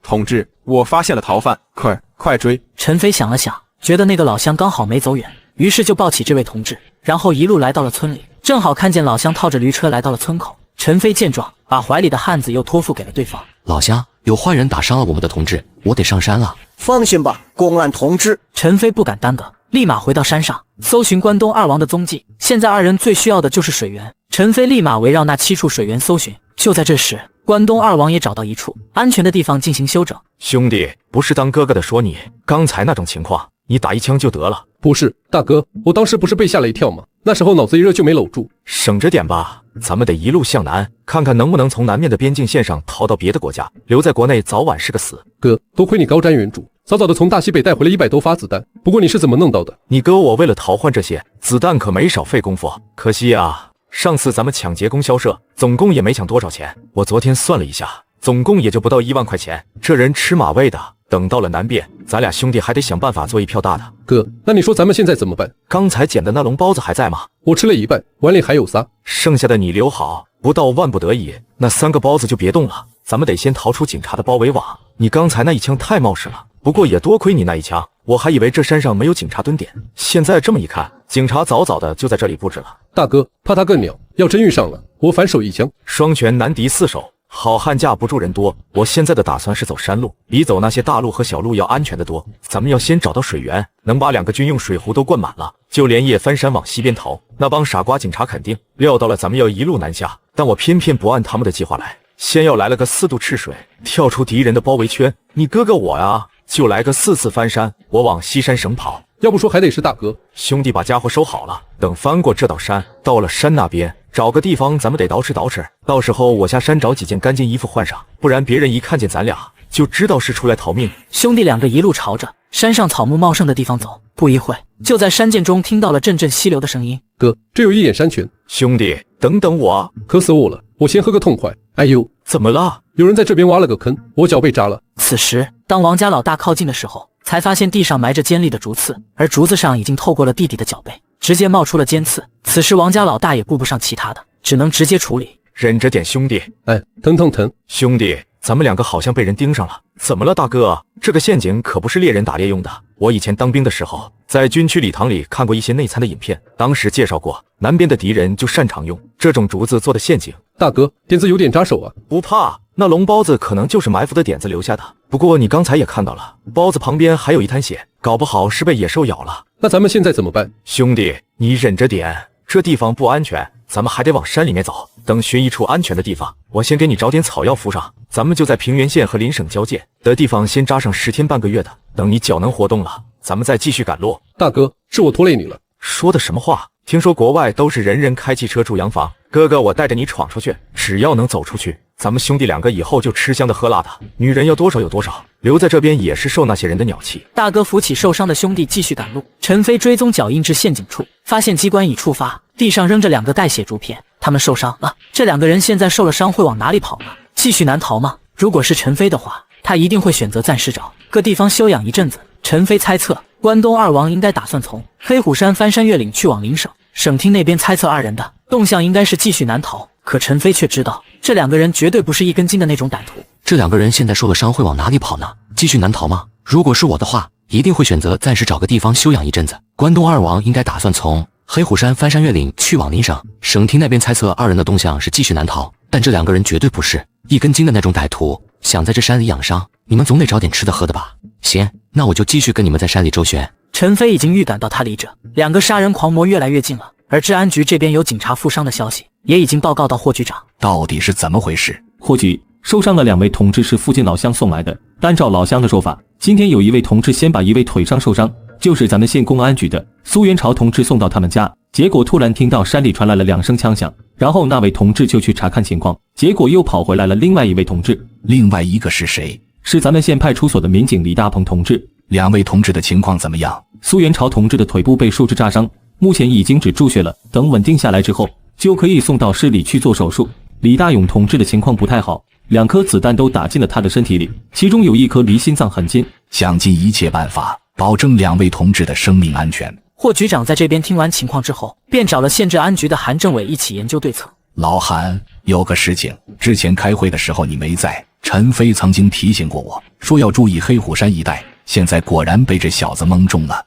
同志，我发现了逃犯，快追！陈飞想了想，觉得那个老乡刚好没走远，于是就抱起这位同志，然后一路来到了村里，正好看见老乡套着驴车来到了村口。陈飞见状，把怀里的汉子又托付给了对方。老乡，有坏人打伤了我们的同志，我得上山了。放心吧，公安同志。陈飞不敢耽搁，立马回到山上搜寻关东二王的踪迹。现在2人最需要的就是水源，陈飞立马围绕那7处水源搜寻。就在这时，关东二王也找到一处安全的地方进行休整。兄弟，不是当哥哥的说你，刚才那种情况，你打1枪就得了。不是，大哥，我当时不是被吓了一跳吗？那时候脑子一热就没搂住。省着点吧，咱们得一路向南，看看能不能从南面的边境线上逃到别的国家，留在国内早晚是个死。哥，多亏你高瞻远瞩，早早的从大西北带回了100多发子弹。不过你是怎么弄到的？你哥我为了淘换这些子弹可没少费功夫，可惜啊，上次咱们抢劫供销社，总共也没抢多少钱。我昨天算了一下，总共也就不到1万块钱。这人吃马喂的，等到了南边，咱俩兄弟还得想办法做一票大的。哥，那你说咱们现在怎么办？刚才捡的那笼包子还在吗？我吃了一半，碗里还有仨，剩下的你留好，不到万不得已，那3个包子就别动了。咱们得先逃出警察的包围网。你刚才那1枪太冒失了，不过也多亏你那1枪，我还以为这山上没有警察蹲点，现在这么一看，警察早早的就在这里布置了。大哥，怕他个鸟，要真遇上了，我反手1枪。双拳难敌4手，好汉架不住人多。我现在的打算是走山路，比走那些大路和小路要安全得多。咱们要先找到水源，能把2个军用水壶都灌满了，就连夜翻山往西边逃。那帮傻瓜警察肯定料到了咱们要一路南下，但我偏偏不按他们的计划来，先要来了个4渡赤水，跳出敌人的包围圈。你哥哥我呀，就来个4次翻山，我往西山省跑，要不说还得是大哥。兄弟把家伙收好了，等翻过这道山，到了山那边找个地方，咱们得捯饬，到时候我下山找几件干净衣服换上，不然别人一看见咱俩就知道是出来逃命。兄弟两个一路朝着山上草木茂盛的地方走，不一会就在山涧中听到了阵阵溪流的声音。哥，这有一眼山泉。兄弟，等等我，渴死我了，我先喝个痛快。哎呦，怎么了？有人在这边挖了个坑，我脚被扎了。此时，当王家老大靠近的时候，才发现地上埋着尖利的竹刺，而竹子上已经透过了弟弟的脚背，直接冒出了尖刺。此时王家老大也顾不上其他的，只能直接处理。忍着点，兄弟。哎，疼。兄弟，咱们两个好像被人盯上了。怎么了，大哥？这个陷阱可不是猎人打猎用的。我以前当兵的时候，在军区礼堂里看过一些内参的影片，当时介绍过，南边的敌人就擅长用这种竹子做的陷阱。大哥，点子有点扎手啊。不怕，那龙包子可能就是埋伏的点子留下的。不过你刚才也看到了，包子旁边还有一滩血，搞不好是被野兽咬了。那咱们现在怎么办？兄弟，你忍着点，这地方不安全，咱们还得往山里面走。等寻一处安全的地方，我先给你找点草药敷上。咱们就在平原县和邻省交界的地方先扎上10天半个月的，等你脚能活动了，咱们再继续赶路。大哥，是我拖累你了。说的什么话？听说国外都是人人开汽车住洋房，哥哥我带着你闯出去，只要能走出去，咱们兄弟两个以后就吃香的喝辣的，女人要多少有多少，留在这边也是受那些人的鸟气。大哥扶起受伤的兄弟继续赶路，陈飞追踪脚印至陷阱处，发现机关已触发，地上扔着2个带血竹片，他们受伤了。这2个人现在受了伤会往哪里跑呢？继续南逃吗？如果是陈飞的话，他一定会选择暂时找个地方休养一阵子。陈飞猜测关东二王应该打算从黑虎山翻山越岭去往邻省，省厅那边猜测2人的动向应该是继续南逃，可陈飞却知道这2个人绝对不是一根筋的那种歹徒。这2个人现在受了伤会往哪里跑呢？继续南逃吗？如果是我的话，一定会选择暂时找个地方休养一阵子。关东二王应该打算从黑虎山翻山越岭去往邻省，省厅那边猜测2人的动向是继续南逃，但这2个人绝对不是一根筋的那种歹徒，想在这山里养伤，你们总得找点吃的喝的吧。行，那我就继续跟你们在山里周旋。陈飞已经预感到他离这2个杀人狂魔越来越近了，而治安局这边有警察负伤的消息，也已经报告到霍局长。到底是怎么回事？霍局，受伤的2位同志是附近老乡送来的。按照老乡的说法，今天有一位同志先把一位腿上受伤，就是咱们县公安局的苏元朝同志送到他们家，结果突然听到山里传来了2声枪响，然后那位同志就去查看情况，结果又跑回来了另外一位同志。另外一个是谁？是咱们县派出所的民警李大鹏同志。2位同志的情况怎么样？苏元朝同志的腿部被树枝扎伤，目前已经止注血了，等稳定下来之后就可以送到市里去做手术。李大勇同志的情况不太好，2颗子弹都打进了他的身体里，其中有1颗离心脏很近，想尽一切办法保证2位同志的生命安全。霍局长在这边听完情况之后，便找了县治安局的韩政委一起研究对策。老韩，有个事情，之前开会的时候你没在，陈飞曾经提醒过我，说要注意黑虎山一带，现在果然被这小子蒙中了。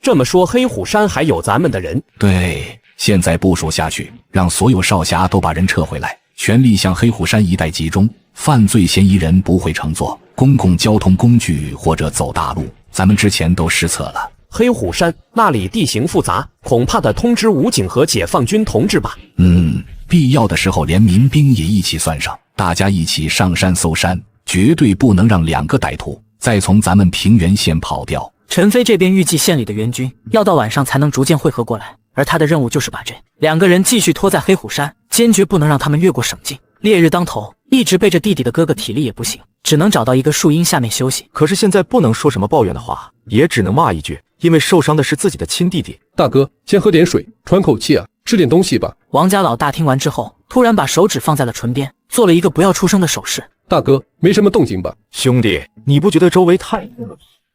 这么说黑虎山还有咱们的人？对，现在部署下去，让所有少侠都把人撤回来，全力向黑虎山一带集中，犯罪嫌疑人不会乘坐公共交通工具或者走大路，咱们之前都失策了。黑虎山那里地形复杂，恐怕得通知武警和解放军同志吧。必要的时候连民兵也一起算上，大家一起上山搜山，绝对不能让2个歹徒再从咱们平原县跑掉。陈飞这边预计县里的援军要到晚上才能逐渐汇合过来，而他的任务就是把这2个人继续拖在黑虎山，坚决不能让他们越过省境。烈日当头，一直背着弟弟的哥哥体力也不行，只能找到一个树荫下面休息。可是现在不能说什么抱怨的话，也只能骂一句，因为受伤的是自己的亲弟弟。大哥，先喝点水，喘口气啊，吃点东西吧。王家老大听完之后，突然把手指放在了唇边，做了一个不要出声的手势。大哥，没什么动静吧？兄弟，你不觉得周围太……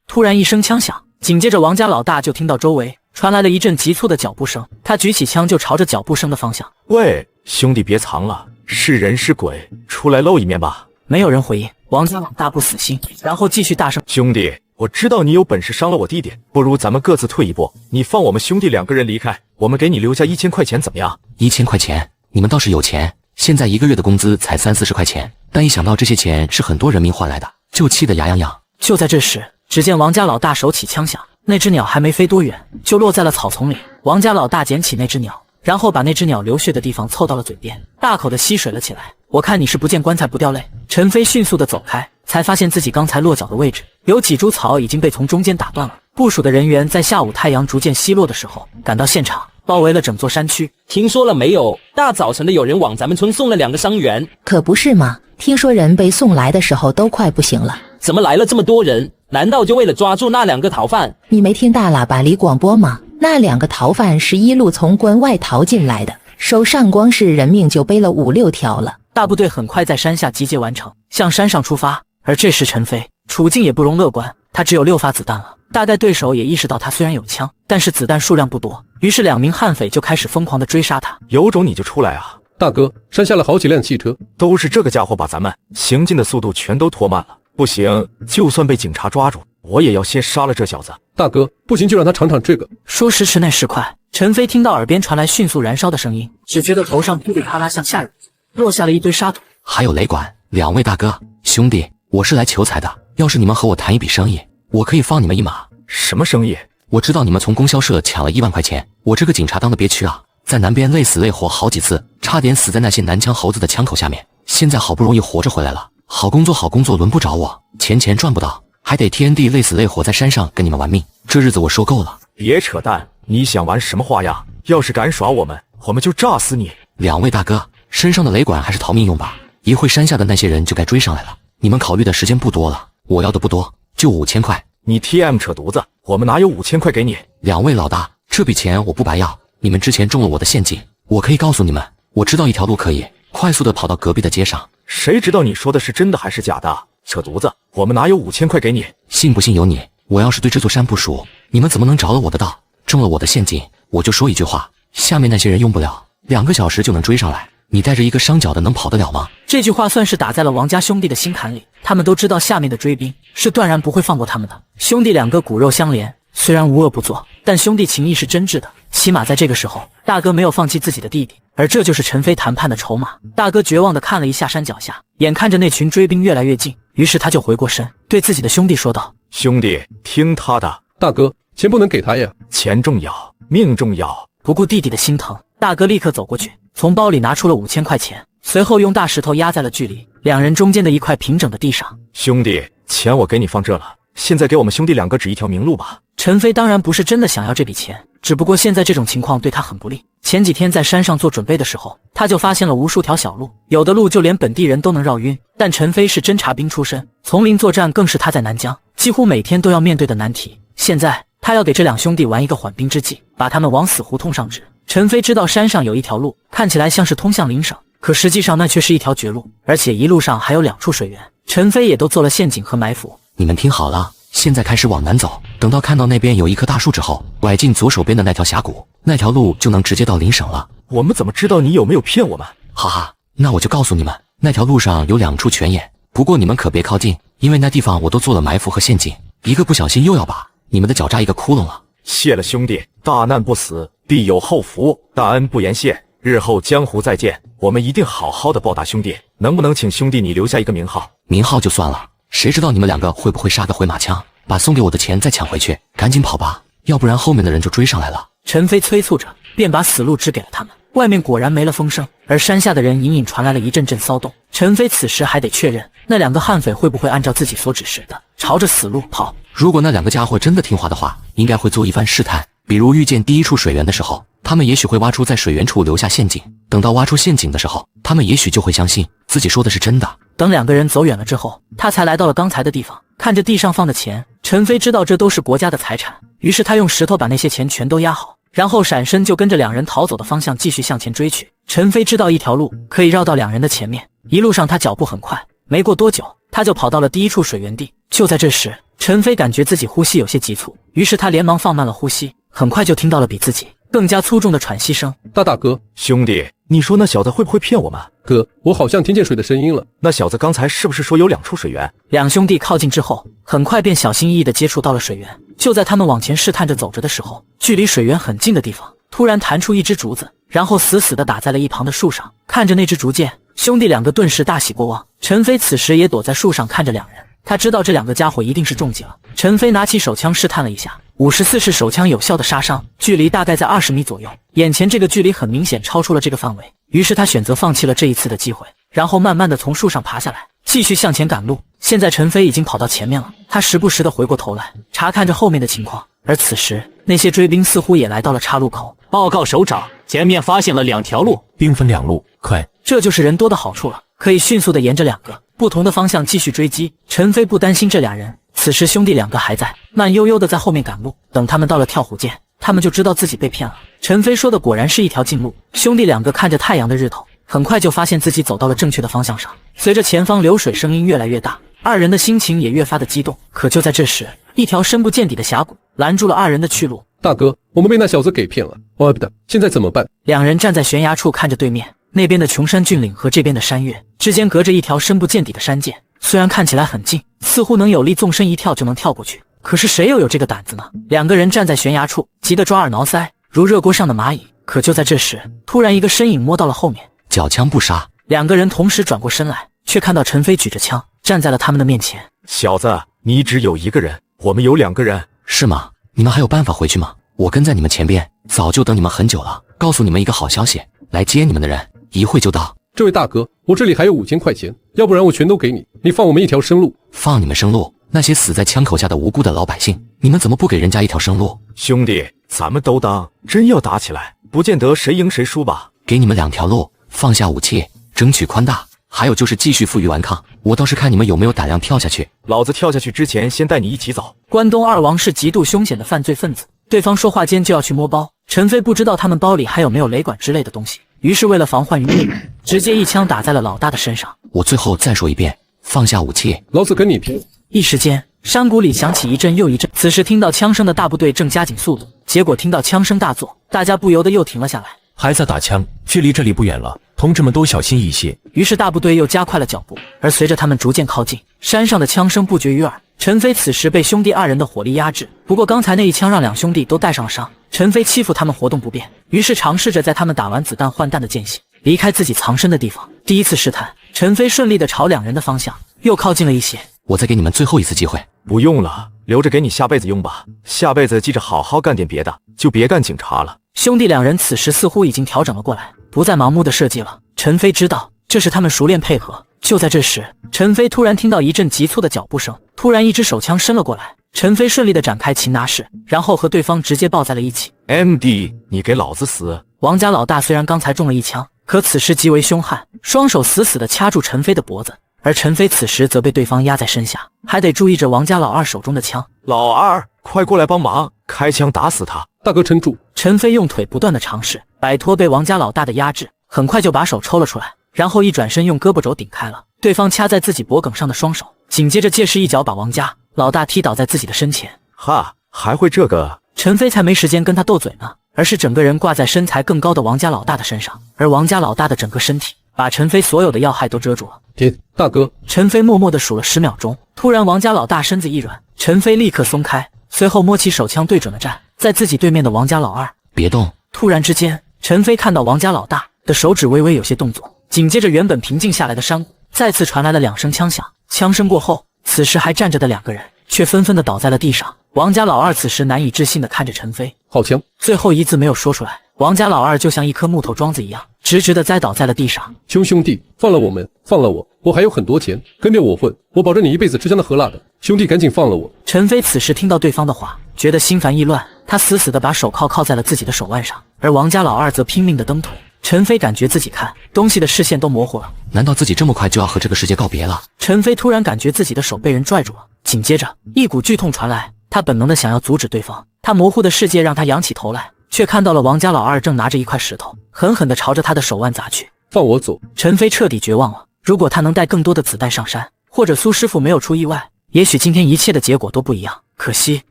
突然一声枪响，紧接着王家老大就听到周围传来了一阵急促的脚步声，他举起枪就朝着脚步声的方向。喂，兄弟别藏了，是人是鬼，出来露一面吧。没有人回应，王家老大不死心，然后继续大声：兄弟，我知道你有本事伤了我弟弟，不如咱们各自退一步，你放我们兄弟2个人离开，我们给你留下1000块钱怎么样？1000块钱？你们倒是有钱，现在1个月的工资才30-40块钱，但一想到这些钱是很多人民换来的，就气得牙痒痒。就在这时，只见王家老大手起枪响，那只鸟还没飞多远，就落在了草丛里。王家老大捡起那只鸟，然后把那只鸟流血的地方凑到了嘴边，大口的吸水了起来。我看你是不见棺材不掉泪。陈飞迅速的走开，才发现自己刚才落脚的位置有几株草已经被从中间打断了，部署的人员在下午太阳逐渐西落的时候赶到现场，包围了整座山区。听说了没有？大早晨的有人往咱们村送了2个伤员。可不是嘛，听说人被送来的时候都快不行了。怎么来了这么多人？难道就为了抓住那2个逃犯？你没听大喇叭里广播吗？那2个逃犯是一路从关外逃进来的，手上光是人命就背了5、6条了。大部队很快在山下集结完成，向山上出发。而这时陈飞处境也不容乐观，他只有6发子弹了。大概对手也意识到他虽然有枪，但是子弹数量不多，于是2名悍匪就开始疯狂地追杀他。有种你就出来啊！大哥，山下了好几辆汽车，都是这个家伙把咱们行进的速度全都拖慢了。不行，就算被警察抓住，我也要先杀了这小子。大哥，不行就让他尝尝这个。说时迟那时快，陈飞听到耳边传来迅速燃烧的声音，只觉得头上噼里啪啦像下雨，落下了一堆沙土。还有雷管，2位大哥兄弟，我是来求财的，要是你们和我谈一笔生意，我可以放你们一马。什么生意？我知道你们从供销社抢了1万块钱，我这个警察当的憋屈啊，在南边累死累活好几次，差点死在那些南枪猴子的枪口下面，现在好不容易活着回来了，好工作轮不着我，钱赚不到，还得天地累死累活在山上跟你们玩命，这日子我受够了。别扯淡，你想玩什么花样？要是敢耍我们就炸死你。2位大哥，身上的雷管还是逃命用吧，一会山下的那些人就该追上来了，你们考虑的时间不多了，我要的不多，就5000块。你 TM 扯犊子，我们哪有5000块给你？2位老大，这笔钱我不白要，你们之前中了我的陷阱，我可以告诉你们，我知道一条路可以快速的跑到隔壁的街上。谁知道你说的是真的还是假的？扯犊子，我们哪有5000块给你？信不信由你，我要是对这座山不熟，你们怎么能着了我的道，中了我的陷阱？我就说一句话，下面那些人用不了2个小时就能追上来，你带着一个伤脚的能跑得了吗？这句话算是打在了王家兄弟的心坎里，他们都知道下面的追兵是断然不会放过他们的。兄弟2个骨肉相连，虽然无恶不作，但兄弟情谊是真挚的，起码在这个时候，大哥没有放弃自己的弟弟，而这就是陈飞谈判的筹码。大哥绝望地看了一下山脚下，眼看着那群追兵越来越近，于是他就回过身，对自己的兄弟说道：兄弟，听他的。大哥，钱不能给他呀，钱重要，命重要。不顾弟弟的心疼，大哥立刻走过去，从包里拿出了5000块钱，随后用大石头压在了距离2人中间的一块平整的地上。兄弟，钱我给你放这了，现在给我们兄弟2个指一条明路吧。陈飞当然不是真的想要这笔钱，只不过现在这种情况对他很不利。前几天在山上做准备的时候，他就发现了无数条小路，有的路就连本地人都能绕晕。但陈飞是侦察兵出身，丛林作战更是他在南疆几乎每天都要面对的难题。现在他要给这2兄弟玩一个缓兵之计，把他们往死胡同上指。陈飞知道山上有一条路，看起来像是通向邻省，可实际上那却是一条绝路，而且一路上还有2处水源。陈飞也都做了陷阱和埋伏。你们听好了，现在开始往南走，等到看到那边有一棵大树之后，拐进左手边的那条峡谷，那条路就能直接到邻省了。我们怎么知道你有没有骗我们？哈哈，那我就告诉你们，那条路上有2处泉眼，不过你们可别靠近，因为那地方我都做了埋伏和陷阱，一个不小心又要把你们的脚扎一个窟窿了。谢了兄弟，大难不死，必有后福，大恩不言谢，日后江湖再见，我们一定好好的报答兄弟。能不能请兄弟你留下一个名号？名号就算了，谁知道你们2个会不会杀个回马枪，把送给我的钱再抢回去？赶紧跑吧，要不然后面的人就追上来了。陈飞催促着，便把死路指给了他们。外面果然没了风声，而山下的人隐隐传来了一阵阵骚动。陈飞此时还得确认那2个悍匪会不会按照自己所指示的朝着死路跑。如果那2个家伙真的听话的话，应该会做一番试探，比如遇见第1处水源的时候，他们也许会挖出在水源处留下陷阱，等到挖出陷阱的时候，他们也许就会相信自己说的是真的。等2个人走远了之后，他才来到了刚才的地方，看着地上放的钱，陈飞知道这都是国家的财产，于是他用石头把那些钱全都压好，然后闪身就跟着2人逃走的方向继续向前追去。陈飞知道一条路可以绕到2人的前面，一路上他脚步很快，没过多久他就跑到了第1处水源地。就在这时，陈飞感觉自己呼吸有些急促，于是他连忙放慢了呼吸，很快就听到了比自己更加粗重的喘息声。大哥，兄弟，你说那小子会不会骗我们？哥，我好像听见水的声音了。那小子刚才是不是说有2处水源？2兄弟靠近之后，很快便小心翼翼地接触到了水源。就在他们往前试探着走着的时候，距离水源很近的地方突然弹出一只竹子，然后死死地打在了一旁的树上。看着那支竹箭，兄弟2个顿时大喜过望。陈飞此时也躲在树上看着2人，他知道这2个家伙一定是中计了。陈飞拿起手枪试探了一下，54是手枪有效的杀伤，距离大概在20米左右，眼前这个距离很明显超出了这个范围，于是他选择放弃了这一次的机会，然后慢慢的从树上爬下来，继续向前赶路。现在陈飞已经跑到前面了，他时不时的回过头来查看着后面的情况。而此时，那些追兵似乎也来到了岔路口。报告首长，前面发现了2条路，兵分2路，快！这就是人多的好处了，可以迅速的沿着2个不同的方向继续追击。陈飞不担心这俩人，此时兄弟2个还在慢悠悠的在后面赶路。等他们到了跳虎涧，他们就知道自己被骗了。陈飞说的果然是一条近路。兄弟2个看着太阳的日头，很快就发现自己走到了正确的方向上。随着前方流水声音越来越大，二人的心情也越发的激动。可就在这时，一条深不见底的峡谷拦住了二人的去路。大哥，我们被那小子给骗了，不的，现在怎么办？2人站在悬崖处看着对面，那边的穷山峻岭和这边的山岳之间隔着一条深不见底的山涧，虽然看起来很近，似乎能有力纵身一跳就能跳过去，可是谁又有这个胆子呢？2个人站在悬崖处，急得抓耳挠腮，如热锅上的蚂蚁。可就在这时，突然一个身影摸到了后面，缴枪不杀。2个人同时转过身来，却看到陈飞举着枪站在了他们的面前。小子，你只有1个人，我们有2个人，是吗？你们还有办法回去吗？我跟在你们前边，早就等你们很久了。告诉你们一个好消息，来接你们的人一会就到。这位大哥，我这里还有5000块钱，要不然我全都给你，你放我们一条生路。放你们生路？那些死在枪口下的无辜的老百姓，你们怎么不给人家一条生路？兄弟，咱们都当真要打起来，不见得谁赢谁输吧。给你们2条路，放下武器，争取宽大，还有就是继续负隅顽抗。我倒是看你们有没有胆量跳下去。老子跳下去之前，先带你一起走。关东2王是极度凶险的犯罪分子，对方说话间就要去摸包。陈飞不知道他们包里还有没有雷管之类的东西，于是为了防患于未然，直接一枪打在了老大的身上。我最后再说一遍，放下武器，老子跟你拼！一时间，山谷里响起一阵又一阵。此时听到枪声的大部队正加紧速度，结果听到枪声大作，大家不由得又停了下来。还在打枪，距离这里不远了，同志们都小心一些。于是大部队又加快了脚步，而随着他们逐渐靠近，山上的枪声不绝于耳。陈飞此时被兄弟2人的火力压制，不过刚才那一枪让2兄弟都带上了伤。陈飞欺负他们活动不便，于是尝试着在他们打完子弹换弹的间隙离开自己藏身的地方。第一次试探，陈飞顺利的朝2人的方向又靠近了一些。我再给你们最后一次机会。不用了，留着给你下辈子用吧。下辈子记着好好干点别的，就别干警察了。兄弟2人此时似乎已经调整了过来，不再盲目的射击了。陈飞知道这是他们熟练配合。就在这时，陈飞突然听到一阵急促的脚步声，突然一支手枪伸了过来。陈飞顺利的展开擒拿式，然后和对方直接抱在了一起。MD， 你给老子死！王家老大虽然刚才中了一枪，可此时极为凶悍，双手死死的掐住陈飞的脖子，而陈飞此时则被对方压在身下，还得注意着王家老二手中的枪。老二，快过来帮忙，开枪打死他！大哥撑住！陈飞用腿不断的尝试摆脱被王家老大的压制，很快就把手抽了出来，然后一转身用胳膊肘顶开了对方掐在自己脖颈上的双手，紧接着借势一脚把王家老大踢倒在自己的身前。哈，还会这个？陈飞才没时间跟他斗嘴呢，而是整个人挂在身材更高的王家老大的身上，而王家老大的整个身体把陈飞所有的要害都遮住了。天，大哥！陈飞默默地数了10秒钟，突然王家老大身子一软，陈飞立刻松开，随后摸起手枪对准了站在自己对面的王家老二。别动！突然之间，陈飞看到王家老大的手指微微有些动作，紧接着原本平静下来的山谷再次传来了2声枪响。枪声过后，此时还站着的2个人却纷纷地倒在了地上。王家老二此时难以置信地看着陈飞，好枪！最后一字没有说出来。王家老二就像一颗木头桩子一样，直直地栽倒在了地上。兄弟，放了我们，放了我，我还有很多钱，跟着我混，我保证你一辈子吃香的喝辣的。兄弟，赶紧放了我！陈飞此时听到对方的话，觉得心烦意乱，他死死地把手铐在了自己的手腕上，而王家老二则拼命地蹬腿。陈飞感觉自己看东西的视线都模糊了，难道自己这么快就要和这个世界告别了？陈飞突然感觉自己的手被人拽住了，紧接着一股剧痛传来，他本能的想要阻止对方。他模糊的世界让他仰起头来，却看到了王家老二正拿着一块石头狠狠地朝着他的手腕砸去。放我走！陈飞彻底绝望了。如果他能带更多的子弹上山，或者苏师傅没有出意外，也许今天一切的结果都不一样。可惜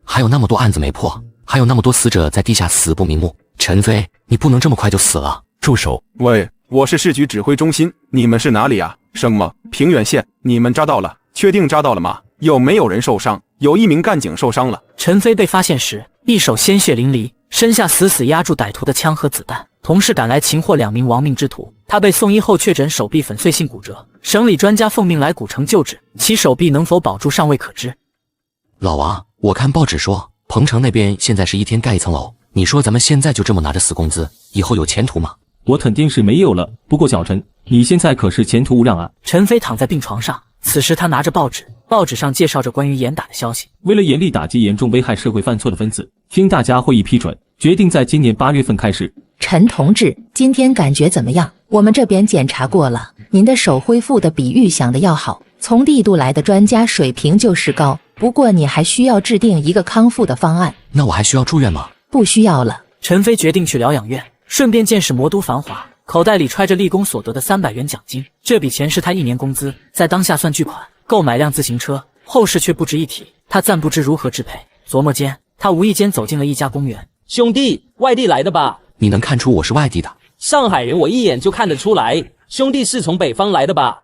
还有那么多案子没破，还有那么多死者在地下死不瞑目。陈飞，你不能这么快就死了！住手！喂，我是市局指挥中心，你们是哪里啊？什么平远县？你们抓到了？确定抓到了吗？有没有人受伤？有1名干警受伤了。陈飞被发现时，一手鲜血淋漓，身下死死压住歹徒的枪和子弹，同时赶来擒获2名亡命之徒。他被送医后确诊手臂粉碎性骨折，省里专家奉命来古城救治，其手臂能否保住尚未可知。老王，我看报纸说彭城那边现在是1天盖1层楼，你说咱们现在就这么拿着死工资，以后有前途吗？我肯定是没有了。不过小陈，你现在可是前途无量啊！陈飞躺在病床上，此时他拿着报纸，报纸上介绍着关于严打的消息。为了严厉打击严重危害社会犯错的分子，经大家会议批准，决定在今年8月份开始。陈同志，今天感觉怎么样？我们这边检查过了，您的手恢复的比预想的要好，从帝都来的专家水平就是高。不过你还需要制定一个康复的方案。那我还需要住院吗？不需要了。陈飞决定去疗养院，顺便见识魔都繁华，口袋里揣着立功所得的300元奖金，这笔钱是他1年工资，在当下算巨款，购买辆自行车，后事却不值一提。他暂不知如何支配，琢磨间，他无意间走进了一家公园。兄弟，外地来的吧？你能看出我是外地的？上海人我一眼就看得出来。兄弟是从北方来的吧？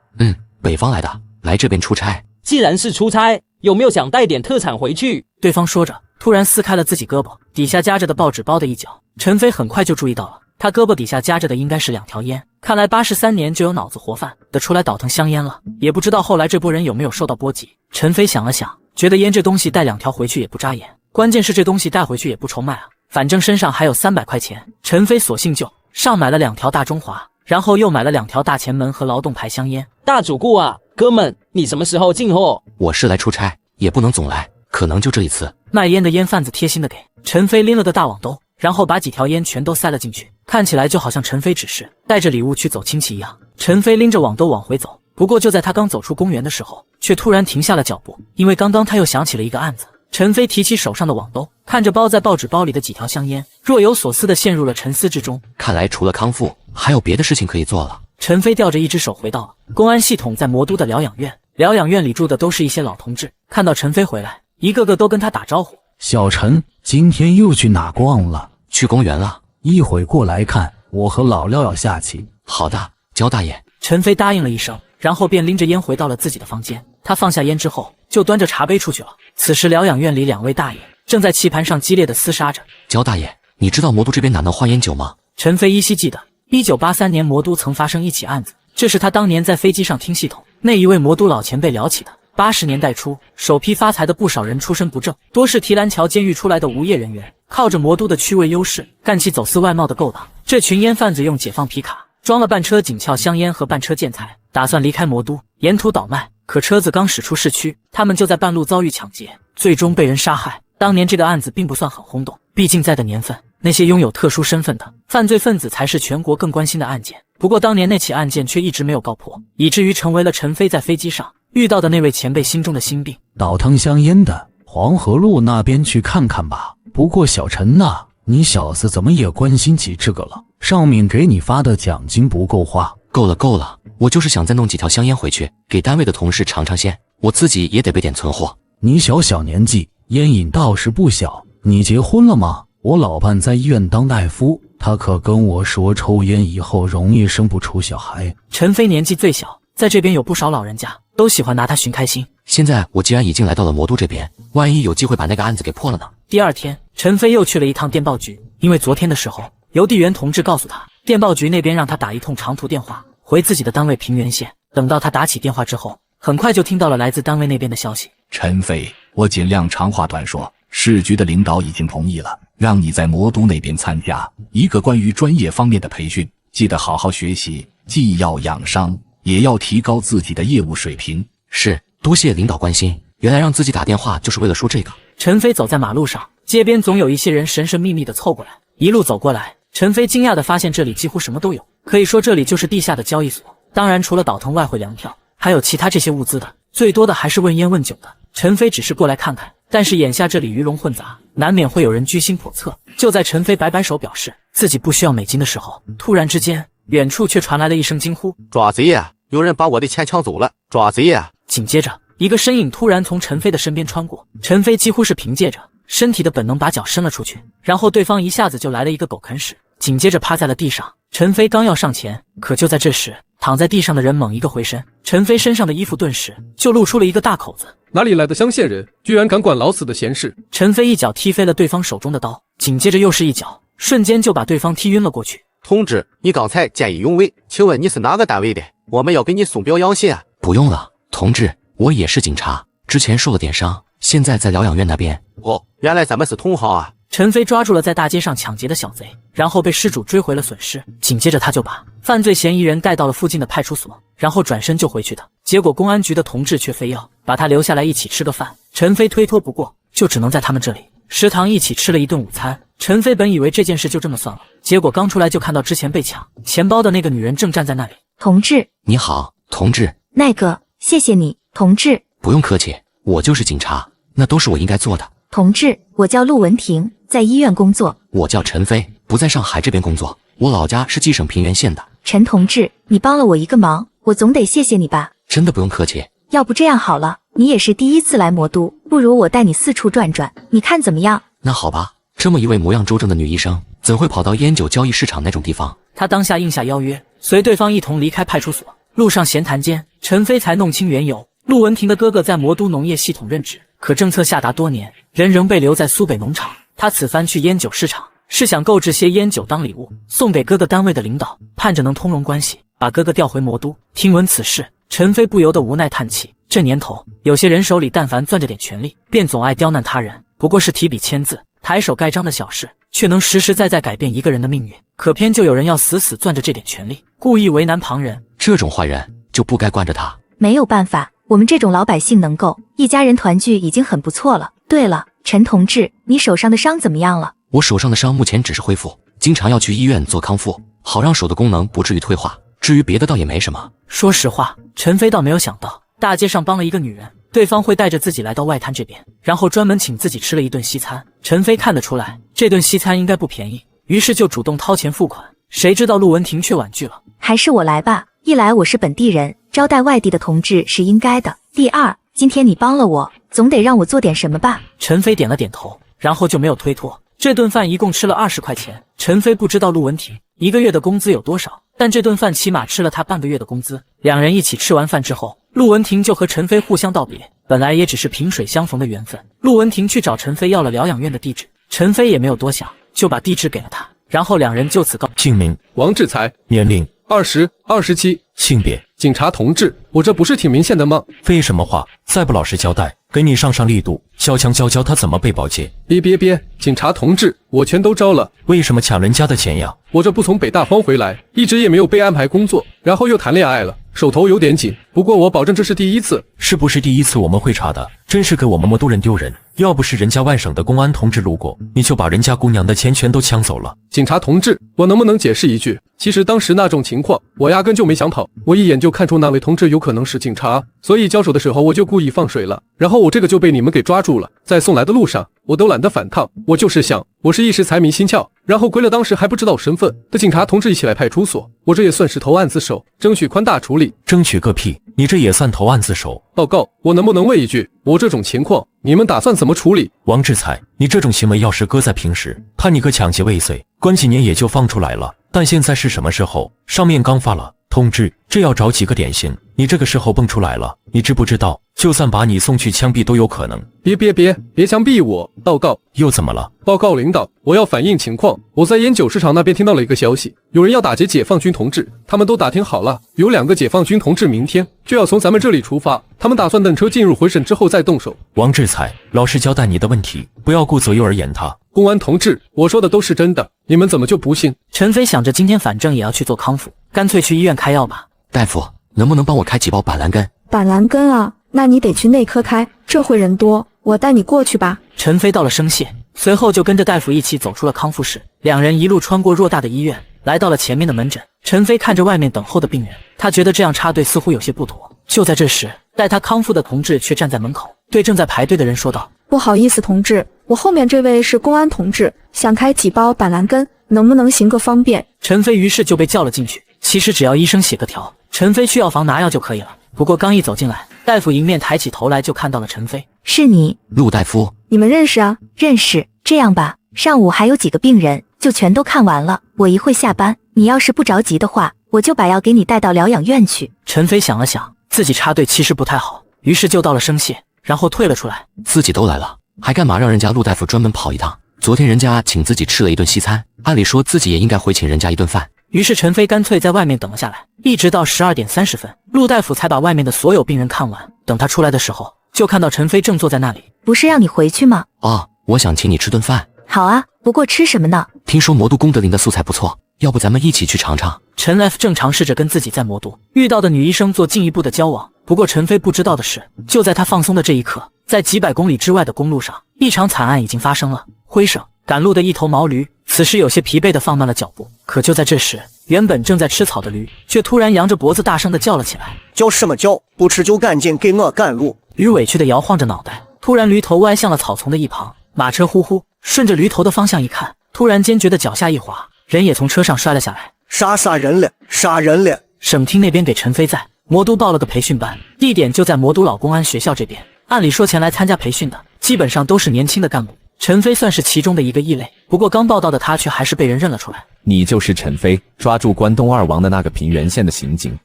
北方来的，来这边出差。既然是出差，有没有想带点特产回去？对方说着，突然撕开了自己胳膊底下夹着的报纸包的一角。陈飞很快就注意到了，他胳膊底下夹着的应该是2条烟。看来83年就有脑子活泛的出来倒腾香烟了，也不知道后来这波人有没有受到波及。陈飞想了想，觉得烟这东西带2条回去也不扎眼，关键是这东西带回去也不愁卖啊，反正身上还有300块钱。陈飞索性就上买了2条大中华，然后又买了2条大前门和劳动牌香烟。大主顾啊，哥们，你什么时候进货？我是来出差，也不能总来，可能就这一次。卖烟的烟贩子贴心的给陈飞拎了个大网兜，然后把几条烟全都塞了进去，看起来就好像陈飞只是带着礼物去走亲戚一样。陈飞拎着网兜往回走，不过就在他刚走出公园的时候，却突然停下了脚步，因为刚刚他又想起了一个案子。陈飞提起手上的网兜，看着包在报纸包里的几条香烟，若有所思地陷入了沉思之中。看来除了康复，还有别的事情可以做了。陈飞吊着一只手回到了公安系统在魔都的疗养院，疗养院里住的都是一些老同志，看到陈飞回来，一个个都跟他打招呼。小陈，今天又去哪逛了？去公园了，一会过来看，我和老廖要下棋。好的，焦大爷。陈飞答应了一声，然后便拎着烟回到了自己的房间。他放下烟之后，就端着茶杯出去了。此时疗养院里2位大爷正在棋盘上激烈的厮杀着。焦大爷，你知道魔都这边哪能换烟酒吗？陈飞依稀记得1983年魔都曾发生一起案子，这是他当年在飞机上听系统那一位魔都老前辈聊起的。80年代初，首批发财的不少人出身不正，多是提篮桥监狱出来的无业人员，靠着魔都的区位优势，干起走私外贸的勾当。这群烟贩子用解放皮卡装了半车紧俏香烟和半车建材，打算离开魔都，沿途倒卖。可车子刚驶出市区，他们就在半路遭遇抢劫，最终被人杀害。当年这个案子并不算很轰动，毕竟在的年份，那些拥有特殊身份的犯罪分子才是全国更关心的案件。不过当年那起案件却一直没有告破，以至于成为了陈飞在飞机上遇到的那位前辈心中的心病。倒腾香烟的，黄河路那边去看看吧。不过小陈呐，你小子怎么也关心起这个了？上面给你发的奖金不够花。够了，我就是想再弄几条香烟回去，给单位的同事尝尝鲜，我自己也得备点存货。你小年纪，烟瘾倒是不小。你结婚了吗？我老伴在医院当大夫，他可跟我说抽烟以后容易生不出小孩。陈飞年纪最小，在这边有不少老人家都喜欢拿他寻开心。现在我既然已经来到了魔都这边，万一有机会把那个案子给破了呢？第二天，陈飞又去了一趟电报局，因为昨天的时候，邮递员同志告诉他，电报局那边让他打一通长途电话回自己的单位平原县。等到他打起电话之后，很快就听到了来自单位那边的消息。陈飞，我尽量长话短说，市局的领导已经同意了，让你在魔都那边参加一个关于专业方面的培训，记得好好学习，既要养伤，也要提高自己的业务水平。是，多谢领导关心，原来让自己打电话就是为了说这个。陈飞走在马路上，街边总有一些人神神秘秘地凑过来，一路走过来，陈飞惊讶地发现这里几乎什么都有，可以说这里就是地下的交易所。当然除了倒腾外汇粮票，还有其他这些物资的，最多的还是问烟问酒的。陈飞只是过来看看，但是眼下这里鱼龙混杂，难免会有人居心叵测。就在陈飞摆摆手表示自己不需要美金的时候，突然之间，远处却传来了一声惊呼：抓贼呀！有人把我的钱抢走了！抓贼呀！紧接着，一个身影突然从陈飞的身边穿过，陈飞几乎是凭借着身体的本能把脚伸了出去，然后对方一下子就来了一个狗啃屎，紧接着趴在了地上。陈飞刚要上前，可就在这时，躺在地上的人猛一个回身，陈飞身上的衣服顿时就露出了一个大口子。哪里来的乡县人，居然敢管老死的闲事？陈飞一脚踢飞了对方手中的刀，紧接着又是一脚，瞬间就把对方踢晕了过去。同志，你刚才见义勇为，请问你是哪个单位的？我们要给你送表扬信啊。不用了，同志，我也是警察，之前受了点伤，现在在疗养院那边。哦，原来咱们是同行啊。陈飞抓住了在大街上抢劫的小贼，然后被失主追回了损失。紧接着他就把犯罪嫌疑人带到了附近的派出所，然后转身就回去的。结果公安局的同志却非要把他留下来一起吃个饭。陈飞推脱不过，就只能在他们这里食堂一起吃了一顿午餐。陈飞本以为这件事就这么算了，结果刚出来就看到之前被抢钱包的那个女人正站在那里。同志，你好，同志。那个，谢谢你，同志。不用客气，我就是警察，那都是我应该做的。同志，我叫陆文婷，在医院工作。我叫陈飞，不在上海这边工作，我老家是吉省平原县的。陈同志，你帮了我一个忙，我总得谢谢你吧。真的不用客气。要不这样好了，你也是第一次来魔都，不如我带你四处转转，你看怎么样？那好吧，这么一位模样周正的女医生，怎会跑到烟酒交易市场那种地方？他当下应下邀约，随对方一同离开派出所。路上闲谈间，陈飞才弄清缘由。陆文婷的哥哥在魔都农业系统任职，可政策下达多年，人仍被留在苏北农场。他此番去烟酒市场，是想购置些烟酒当礼物送给哥哥单位的领导，盼着能通融关系，把哥哥调回魔都。听闻此事，陈飞不由得无奈叹气。这年头，有些人手里但凡攥着点权力，便总爱刁难他人，不过是提笔签字、抬手盖章的小事，却能实实在在改变一个人的命运。可偏就有人要死死攥着这点权力，故意为难旁人。这种坏人就不该惯着他。没有办法，我们这种老百姓能够一家人团聚已经很不错了。对了，陈同志，你手上的伤怎么样了？我手上的伤目前只是恢复，经常要去医院做康复，好让手的功能不至于退化。至于别的倒也没什么。说实话，陈飞倒没有想到大街上帮了一个女人，对方会带着自己来到外滩这边，然后专门请自己吃了一顿西餐。陈飞看得出来，这顿西餐应该不便宜，于是就主动掏钱付款。谁知道陆文婷却婉拒了。还是我来吧，一来我是本地人，招待外地的同志是应该的。第二，今天你帮了我，总得让我做点什么吧。陈飞点了点头，然后就没有推脱。这顿饭一共吃了20块钱。陈飞不知道陆文婷一个月的工资有多少，但这顿饭起码吃了他半个月的工资。两人一起吃完饭之后，陆文婷就和陈飞互相道别。本来也只是萍水相逢的缘分，陆文婷去找陈飞要了疗养院的地址，陈飞也没有多想，就把地址给了他，然后两人就此告。姓名：王志才，年龄20、27，性别：警察同志。我这不是挺明显的吗？废什么话，再不老实交代，给你上力度。小强教他怎么被保洁。别，警察同志，我全都招了。为什么抢人家的钱呀？我这不从北大荒回来，一直也没有被安排工作，然后又谈恋爱了，手头有点紧。不过我保证这是第一次。是不是第一次我们会查的？真是给我们魔都人丢人。要不是人家外省的公安同志路过，你就把人家姑娘的钱全都抢走了。警察同志，我能不能解释一句？其实当时那种情况，我压根就没想跑，我一眼就看出那位同志有可能是警察，所以交手的时候我就故意放水了，然后我这个就被你们给抓住了。在送来的路上，我都懒得反抗，我就是想，我是一时财迷心窍，然后归了当时还不知道身份的警察同志一起来派出所，我这也算是投案自首，争取宽大处理。争取个屁！你这也算投案自首？报告，我能不能问一句，我这种情况你们打算怎么处理？王志才，你这种行为要是搁在平时，判你个抢劫未遂，关几年也就放出来了。但现在是什么时候？上面刚发了通知，这要找几个典型，你这个时候蹦出来了，你知不知道？就算把你送去枪毙都有可能。别枪毙我！报告，又怎么了？报告领导，我要反映情况。我在烟酒市场那边听到了一个消息，有人要打劫解放军同志，他们都打听好了，有2个解放军同志明天就要从咱们这里出发，他们打算等车进入回省之后再动手。王志才，老实交代你的问题，不要顾左右而言他。公安同志，我说的都是真的，你们怎么就不信？陈飞想着今天反正也要去做康复，干脆去医院开药吧。大夫，能不能帮我开几包板蓝根？板蓝根啊，那你得去内科开，这会人多，我带你过去吧。陈飞到了生蟹，随后就跟着大夫一起走出了康复室。两人一路穿过偌大的医院，来到了前面的门诊。陈飞看着外面等候的病人，他觉得这样插队似乎有些不妥。就在这时，待他康复的同志却站在门口，对正在排队的人说道：不好意思同志，我后面这位是公安同志，想开几包板蓝根，能不能行个方便？陈飞于是就被叫了进去。其实只要医生写个条，陈飞去药房拿药就可以了。不过刚一走进来，大夫迎面抬起头来就看到了陈飞。是你？陆大夫。你们认识啊？认识。这样吧，上午还有几个病人，就全都看完了，我一会下班，你要是不着急的话，我就把药给你带到疗养院去。陈飞想了想，自己插队其实不太好，于是就到了生蟹，然后退了出来。自己都来了，还干嘛让人家陆大夫专门跑一趟？昨天人家请自己吃了一顿西餐，按理说自己也应该回请人家一顿饭。于是陈飞干脆在外面等了下来，一直到12点30分，陆大夫才把外面的所有病人看完。等他出来的时候，就看到陈飞正坐在那里。不是让你回去吗？哦，我想请你吃顿饭。好啊，不过吃什么呢？听说魔都功德林的素菜不错，要不咱们一起去尝尝？陈 F 正尝试着跟自己在魔都遇到的女医生做进一步的交往，不过陈飞不知道的是，就在他放松的这一刻，在几百公里之外的公路上，一场惨案已经发生了。灰省赶路的一头毛驴，此时有些疲惫地放慢了脚步。可就在这时，原本正在吃草的驴，却突然扬着脖子大声地叫了起来：“叫什么叫？不吃就赶紧给我赶路！”驴委屈地摇晃着脑袋，突然驴头歪向了草丛的一旁。马车呼呼顺着驴头的方向一看，突然间觉得脚下一滑，人也从车上摔了下来。杀人了！杀人了！省厅那边给陈飞在魔都报了个培训班，地点就在魔都老公安学校这边。按理说前来参加培训的基本上都是年轻的干部，陈飞算是其中的一个异类。不过刚报道的他却还是被人认了出来。你就是陈飞，抓住关东二王的那个平原县的刑警。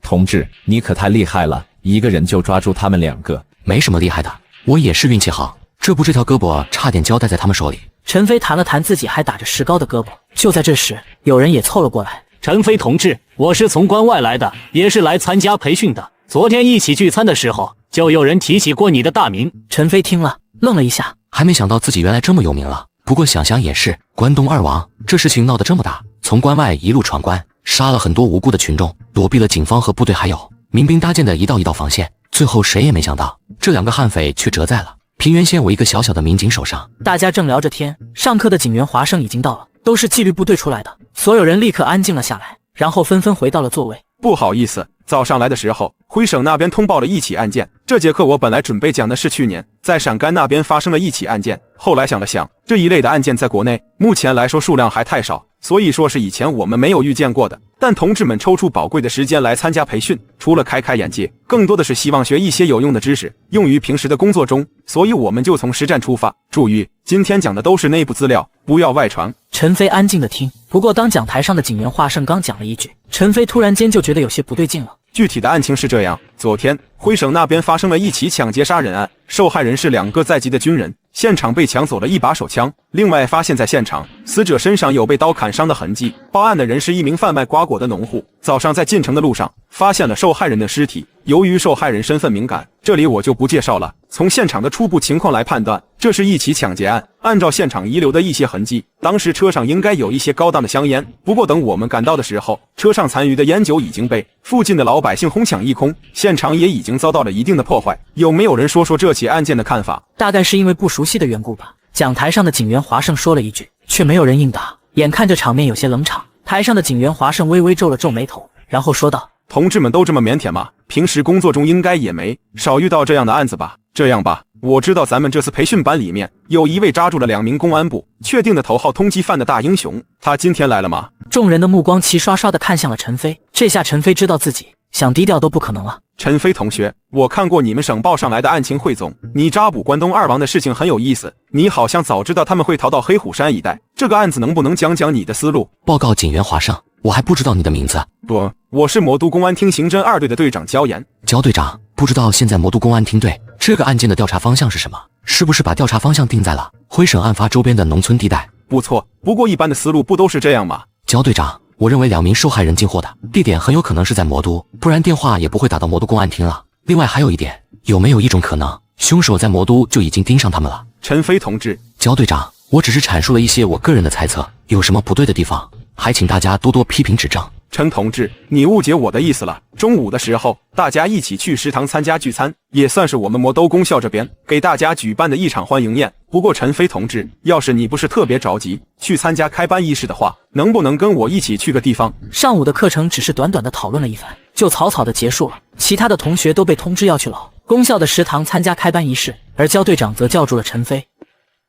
同志，你可太厉害了，一个人就抓住他们2个。没什么厉害的，我也是运气好，这条胳膊差点交代在他们手里。陈飞弹了弹自己还打着石膏的胳膊。就在这时，有人也凑了过来。陈飞同志，我是从关外来的，也是来参加培训的。昨天一起聚餐的时候，就有人提起过你的大名。陈飞听了，愣了一下，还没想到自己原来这么有名了。不过想想也是，关东二王这事情闹得这么大，从关外一路闯关，杀了很多无辜的群众，躲避了警方和部队还有民兵搭建的一道防线，最后谁也没想到，这2个悍匪却折在了平原县我一个小小的民警手上。大家正聊着天，上课的警员华生已经到了，都是纪律部队出来的。所有人立刻安静了下来，然后纷纷回到了座位。不好意思，早上来的时候，灰省那边通报了一起案件。这节课我本来准备讲的是去年在陕甘那边发生了一起案件，后来想了想，这一类的案件在国内目前来说数量还太少，所以说是以前我们没有遇见过的。但同志们抽出宝贵的时间来参加培训，除了开眼界，更多的是希望学一些有用的知识，用于平时的工作中，所以我们就从实战出发。注意，今天讲的都是内部资料，不要外传。陈飞安静地听，不过当讲台上的警员华胜刚讲了一句，陈飞突然间就觉得有些不对劲了。具体的案情是这样，昨天灰省那边发生了一起抢劫杀人案，受害人是2个在籍的军人，现场被抢走了一把手枪，另外发现在现场死者身上有被刀砍伤的痕迹。报案的人是一名贩卖瓜果的农户，早上在进城的路上发现了受害人的尸体，由于受害人身份敏感，这里我就不介绍了。从现场的初步情况来判断，这是一起抢劫案。按照现场遗留的一些痕迹，当时车上应该有一些高档的香烟，不过等我们赶到的时候，车上残余的烟酒已经被附近的老百姓哄抢一空，现场也已经遭到了一定的破坏。有没有人说这起案件的看法？大概是因为不熟悉的缘故吧。讲台上的警员华胜说了一句，却没有人应答。眼看着场面有些冷场，台上的警员华胜微微皱了皱眉头，然后说道：“同志们都这么腼腆吗？平时工作中应该也没少遇到这样的案子吧？这样吧，我知道咱们这次培训班里面有一位抓住了2名公安部确定的头号通缉犯的大英雄，他今天来了吗？”众人的目光齐刷刷地看向了陈飞，这下陈飞知道自己想低调都不可能了。陈飞同学，我看过你们省报上来的案情汇总，你抓捕关东二王的事情很有意思，你好像早知道他们会逃到黑虎山一带，这个案子能不能讲讲你的思路？报告警员华胜，我还不知道你的名字。不，我是魔都公安厅刑侦2队的队长焦岩。焦队长，不知道现在魔都公安厅队这个案件的调查方向是什么？是不是把调查方向定在了灰省案发周边的农村地带？不错，不过一般的思路不都是这样吗？焦队长，我认为2名受害人进货的地点很有可能是在魔都，不然电话也不会打到魔都公安厅了。另外还有一点，有没有一种可能，凶手在魔都就已经盯上他们了？陈飞同志，焦队长，我只是阐述了一些我个人的猜测，有什么不对的地方，还请大家多多批评指正。陈同志，你误解我的意思了。中午的时候，大家一起去食堂参加聚餐，也算是我们魔都公校这边给大家举办的一场欢迎宴。不过陈飞同志，要是你不是特别着急去参加开班仪式的话，能不能跟我一起去个地方？上午的课程只是短短的讨论了一番，就草草的结束了。其他的同学都被通知要去老公校的食堂参加开班仪式，而焦队长则叫住了陈飞。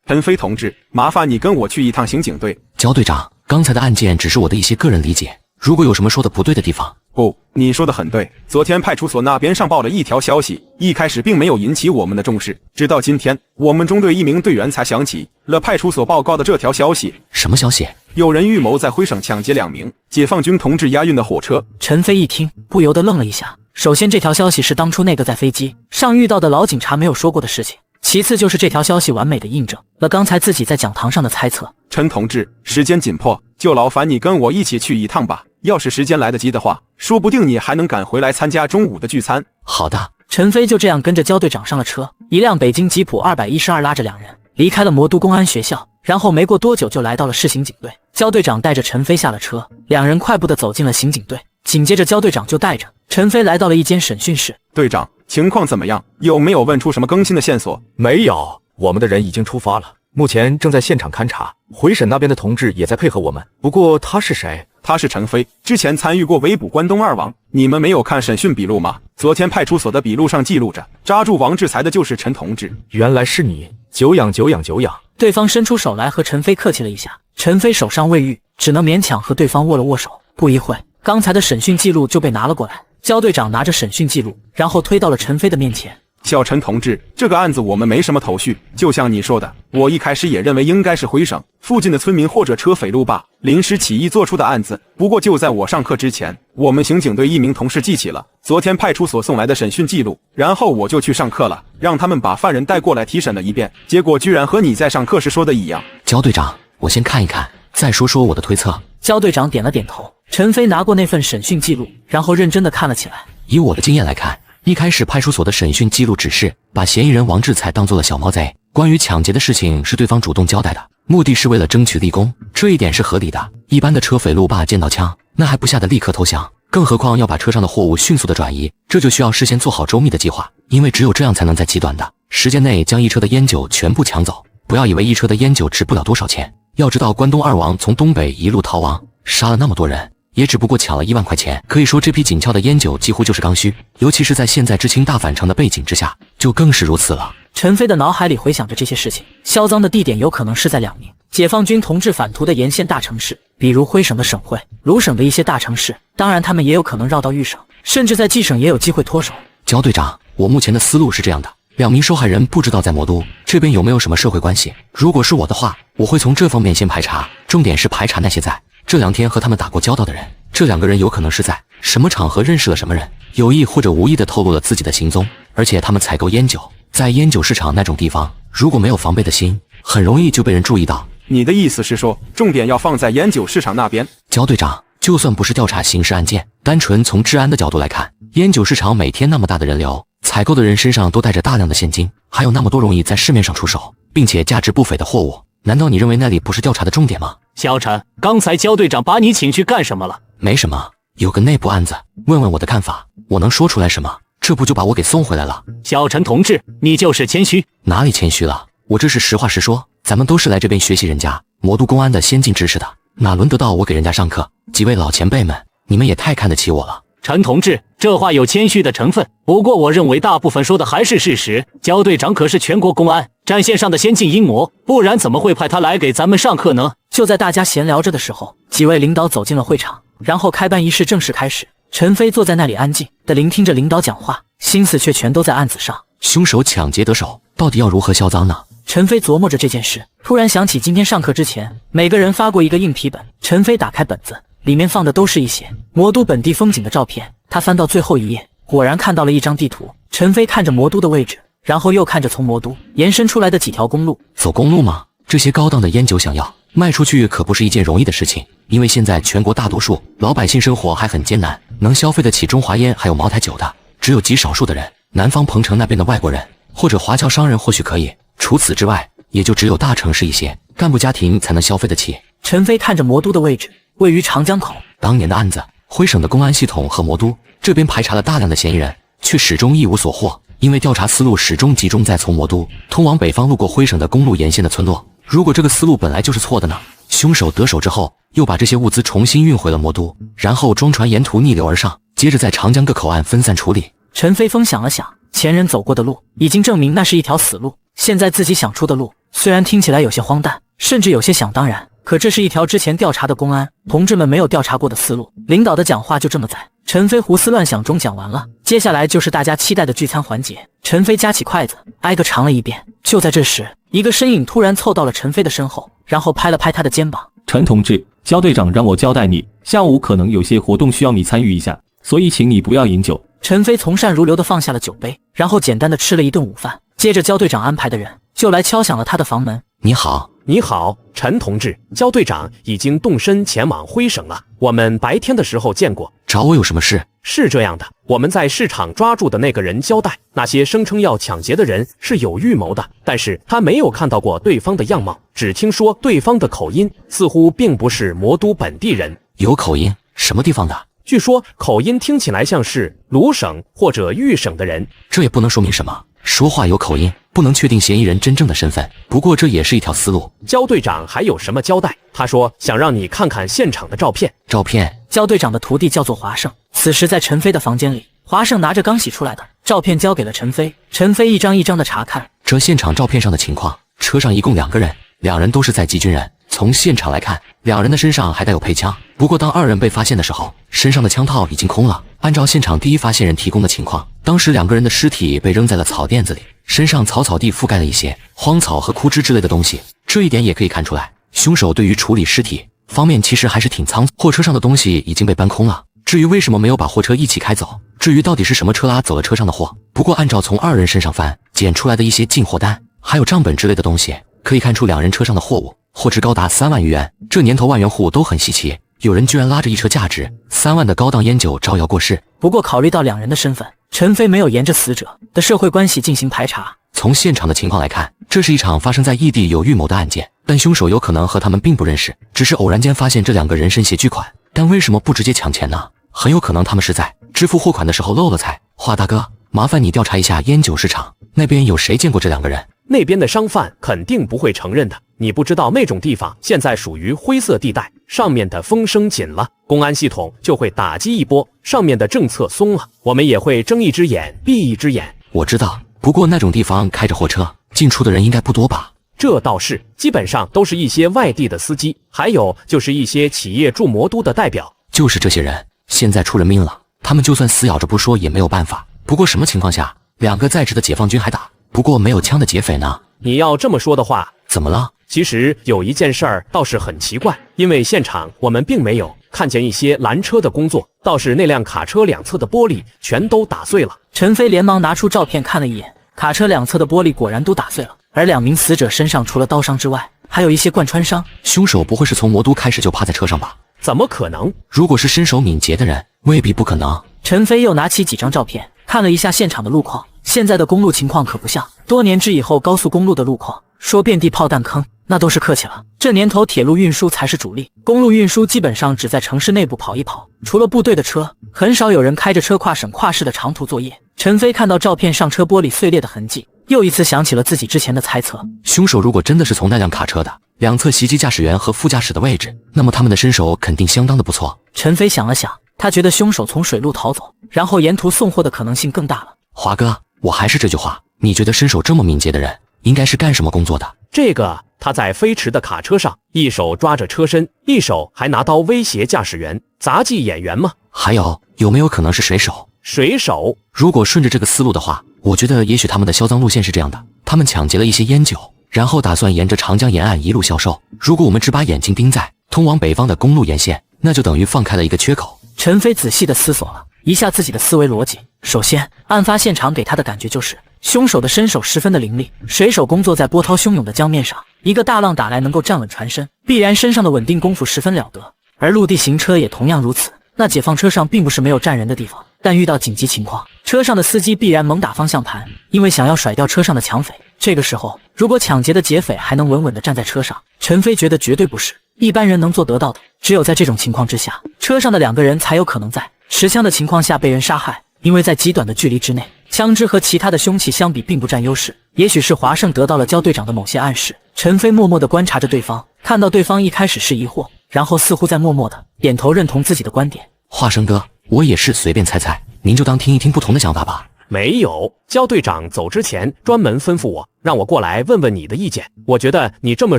陈飞同志，麻烦你跟我去一趟刑警队。焦队长，刚才的案件只是我的一些个人理解，如果有什么说的不对的地方。不，你说的很对。昨天派出所那边上报了一条消息，一开始并没有引起我们的重视，直到今天我们中队一名队员才想起了派出所报告的这条消息。什么消息？有人预谋在灰省抢劫2名解放军同志押运的火车。陈飞一听，不由得愣了一下。首先，这条消息是当初那个在飞机上遇到的老警察没有说过的事情。其次就是这条消息完美的印证了刚才自己在讲堂上的猜测。陈同志，时间紧迫，就劳烦你跟我一起去一趟吧。要是时间来得及的话，说不定你还能赶回来参加中午的聚餐。好的。陈飞就这样跟着焦队长上了车，一辆北京吉普212拉着2人，离开了魔都公安学校，然后没过多久就来到了市刑警队。焦队长带着陈飞下了车，两人快步地走进了刑警队。紧接着，焦队长就带着陈飞来到了一间审讯室。队长，情况怎么样？有没有问出什么更新的线索？没有，我们的人已经出发了，目前正在现场勘查。回审那边的同志也在配合我们。不过他是谁？他是陈飞，之前参与过围捕关东二王。你们没有看审讯笔录吗？昨天派出所的笔录上记录着，抓住王志才的就是陈同志。原来是你，久仰久仰久仰。对方伸出手来和陈飞客气了一下，陈飞手上未愈，只能勉强和对方握了握手。不一会，刚才的审讯记录就被拿了过来。焦队长拿着审讯记录，然后推到了陈飞的面前。小陈同志，这个案子我们没什么头绪，就像你说的，我一开始也认为应该是回省附近的村民或者车匪路霸临时起意做出的案子。不过就在我上课之前，我们刑警队一名同事记起了昨天派出所送来的审讯记录，然后我就去上课了，让他们把犯人带过来提审了一遍，结果居然和你在上课时说的一样。焦队长，我先看一看，再说说我的推测。焦队长点了点头。陈飞拿过那份审讯记录，然后认真地看了起来。以我的经验来看，一开始派出所的审讯记录只是把嫌疑人王志才当做了小毛贼，关于抢劫的事情是对方主动交代的，目的是为了争取立功，这一点是合理的。一般的车匪路霸见到枪，那还不吓得立刻投降，更何况要把车上的货物迅速的转移，这就需要事先做好周密的计划，因为只有这样才能在极短的时间内将一车的烟酒全部抢走。不要以为一车的烟酒值不了多少钱，要知道关东二王从东北一路逃亡，杀了那么多人，也只不过抢了1万块钱，可以说这批紧俏的烟酒几乎就是刚需，尤其是在现在知青大返城的背景之下，就更是如此了。陈飞的脑海里回想着这些事情，销赃的地点有可能是在2名解放军同志反图的沿线大城市，比如徽省的省会、鲁省的一些大城市，当然他们也有可能绕到豫省，甚至在冀省也有机会脱手。焦队长，我目前的思路是这样的，2名受害人不知道在魔都这边有没有什么社会关系，如果是我的话，我会从这方面先排查，重点是排查那些在这2天和他们打过交道的人，这2个人有可能是在什么场合认识了什么人，有意或者无意的透露了自己的行踪，而且他们采购烟酒，在烟酒市场那种地方，如果没有防备的心，很容易就被人注意到。你的意思是说，重点要放在烟酒市场那边？焦队长，就算不是调查刑事案件，单纯从治安的角度来看，烟酒市场每天那么大的人流，采购的人身上都带着大量的现金，还有那么多容易在市面上出手，并且价值不菲的货物，难道你认为那里不是调查的重点吗？小陈，刚才焦队长把你请去干什么了？没什么，有个内部案子，问问我的看法，我能说出来什么？这不就把我给送回来了？小陈同志，你就是谦虚。哪里谦虚了？我这是实话实说，咱们都是来这边学习人家魔都公安的先进知识的，哪轮得到我给人家上课？几位老前辈们，你们也太看得起我了。陈同志，这话有谦虚的成分，不过我认为大部分说的还是事实。焦队长可是全国公安战线上的先进英模，不然怎么会派他来给咱们上课呢？就在大家闲聊着的时候，几位领导走进了会场，然后开办仪式正式开始。陈飞坐在那里安静地聆听着领导讲话，心思却全都在案子上。凶手抢劫得手，到底要如何销赃呢？陈飞琢磨着这件事，突然想起今天上课之前，每个人发过一个硬皮本。陈飞打开本子，里面放的都是一些魔都本地风景的照片。他翻到最后一页，果然看到了一张地图。陈飞看着魔都的位置，然后又看着从魔都延伸出来的几条公路。走公路吗？这些高档的烟酒想要卖出去可不是一件容易的事情，因为现在全国大多数老百姓生活还很艰难，能消费得起中华烟还有茅台酒的只有极少数的人，南方彭城那边的外国人或者华侨商人或许可以，除此之外也就只有大城市一些干部家庭才能消费得起。陈飞看着魔都的位置，位于长江口。当年的案子，徽省的公安系统和魔都这边排查了大量的嫌疑人，却始终一无所获，因为调查思路始终集中在从魔都通往北方路过徽省的公路沿线的村落。如果这个思路本来就是错的呢？凶手得手之后，又把这些物资重新运回了魔都，然后装船沿途逆流而上，接着在长江各口岸分散处理。陈飞风想了想，前人走过的路已经证明那是一条死路，现在自己想出的路虽然听起来有些荒诞，甚至有些想当然，可这是一条之前调查的公安同志们没有调查过的思路。领导的讲话就这么在陈飞胡思乱想中讲完了，接下来就是大家期待的聚餐环节。陈飞夹起筷子，挨个尝了一遍。就在这时，一个身影突然凑到了陈飞的身后，然后拍了拍他的肩膀。陈同志，焦队长让我交代你，下午可能有些活动需要你参与一下，所以请你不要饮酒。陈飞从善如流地放下了酒杯，然后简单地吃了一顿午饭。接着焦队长安排的人就来敲响了他的房门。你好。你好，陈同志，焦队长已经动身前往徽省了。我们白天的时候见过。找我有什么事？是这样的，我们在市场抓住的那个人交代，那些声称要抢劫的人是有预谋的，但是他没有看到过对方的样貌，只听说对方的口音似乎并不是魔都本地人。有口音？什么地方的？据说口音听起来像是鲁省或者豫省的人。这也不能说明什么，说话有口音不能确定嫌疑人真正的身份，不过这也是一条思路。焦队长还有什么交代？他说想让你看看现场的照片。照片？焦队长的徒弟叫做华胜，此时在陈飞的房间里，华胜拿着刚洗出来的照片交给了陈飞，陈飞一张一张的查看。这现场照片上的情况，车上一共2个人，2人都是在籍军人。从现场来看，2人的身上还带有配枪，不过当2人被发现的时候，身上的枪套已经空了。按照现场第一发现人提供的情况，当时2个人的尸体被扔在了草甸子里，身上草地覆盖了一些荒草和枯枝之类的东西。这一点也可以看出来，凶手对于处理尸体方面其实还是挺仓促。货车上的东西已经被搬空了，至于为什么没有把货车一起开走，至于到底是什么车拉走了车上的货，不过按照从2人身上捡出来的一些进货单还有账本之类的东西，可以看出2人车上的货物货值高达3万余元。这年头万元户都很稀奇，有人居然拉着一车价值3万的高档烟酒招摇过市。不过考虑到2人的身份，陈飞没有沿着死者的社会关系进行排查。从现场的情况来看，这是一场发生在异地有预谋的案件，但凶手有可能和他们并不认识，只是偶然间发现这2个人身携巨款。但为什么不直接抢钱呢？很有可能他们是在支付货款的时候漏了财。华大哥，麻烦你调查一下烟酒市场那边有谁见过这2个人？那边的商贩肯定不会承认的，你不知道那种地方现在属于灰色地带，上面的风声紧了，公安系统就会打击一波，上面的政策松了，我们也会睁一只眼闭一只眼。我知道，不过那种地方开着货车进出的人应该不多吧？这倒是，基本上都是一些外地的司机，还有就是一些企业驻魔都的代表。就是这些人现在出人命了，他们就算死咬着不说也没有办法。不过什么情况下2个在职的解放军还打？不过没有枪的劫匪呢？你要这么说的话，怎么了？其实有一件事儿倒是很奇怪，因为现场我们并没有看见一些拦车的工作，倒是那辆卡车2侧的玻璃全都打碎了。陈飞连忙拿出照片看了一眼，卡车2侧的玻璃果然都打碎了，而2名死者身上除了刀伤之外，还有一些贯穿伤。凶手不会是从魔都开始就趴在车上吧？怎么可能？如果是身手敏捷的人，未必不可能。陈飞又拿起几张照片看了一下现场的路况，现在的公路情况可不像多年之以后高速公路的路况，说遍地炮弹坑那都是客气了。这年头铁路运输才是主力，公路运输基本上只在城市内部跑一跑，除了部队的车，很少有人开着车跨省跨市的长途作业。陈飞看到照片上车玻璃碎裂的痕迹，又一次想起了自己之前的猜测。凶手如果真的是从那辆卡车的2侧袭击驾驶员和副驾驶的位置，那么他们的身手肯定相当的不错。陈飞想了想，他觉得凶手从水路逃走，然后沿途送货的可能性更大了。华哥，我还是这句话，你觉得身手这么敏捷的人应该是干什么工作的？这个他在飞驰的卡车上，一手抓着车身，一手还拿刀威胁驾驶员。杂技演员吗？还有没有可能是水手？水手？如果顺着这个思路的话，我觉得也许他们的销赃路线是这样的，他们抢劫了一些烟酒，然后打算沿着长江沿岸一路销售。如果我们只把眼睛盯在通往北方的公路沿线，那就等于放开了一个缺口。陈飞仔细地思索了一下自己的思维逻辑。首先，案发现场给他的感觉就是凶手的身手十分的凌厉，水手工作在波涛汹涌的江面上，一个大浪打来能够站稳船身，必然身上的稳定功夫十分了得。而陆地行车也同样如此。那解放车上并不是没有站人的地方，但遇到紧急情况，车上的司机必然猛打方向盘，因为想要甩掉车上的抢匪。这个时候，如果抢劫的劫匪还能稳稳地站在车上，陈飞觉得绝对不是一般人能做得到的。只有在这种情况之下，车上的2个人才有可能在持枪的情况下被人杀害，因为在极短的距离之内，枪支和其他的凶器相比并不占优势。也许是华胜得到了焦队长的某些暗示，陈飞默默地观察着对方，看到对方一开始是疑惑，然后似乎在默默地点头认同自己的观点。华生哥，我也是随便猜猜，您就当听一听不同的想法吧。没有，焦队长走之前专门吩咐我，让我过来问问你的意见。我觉得你这么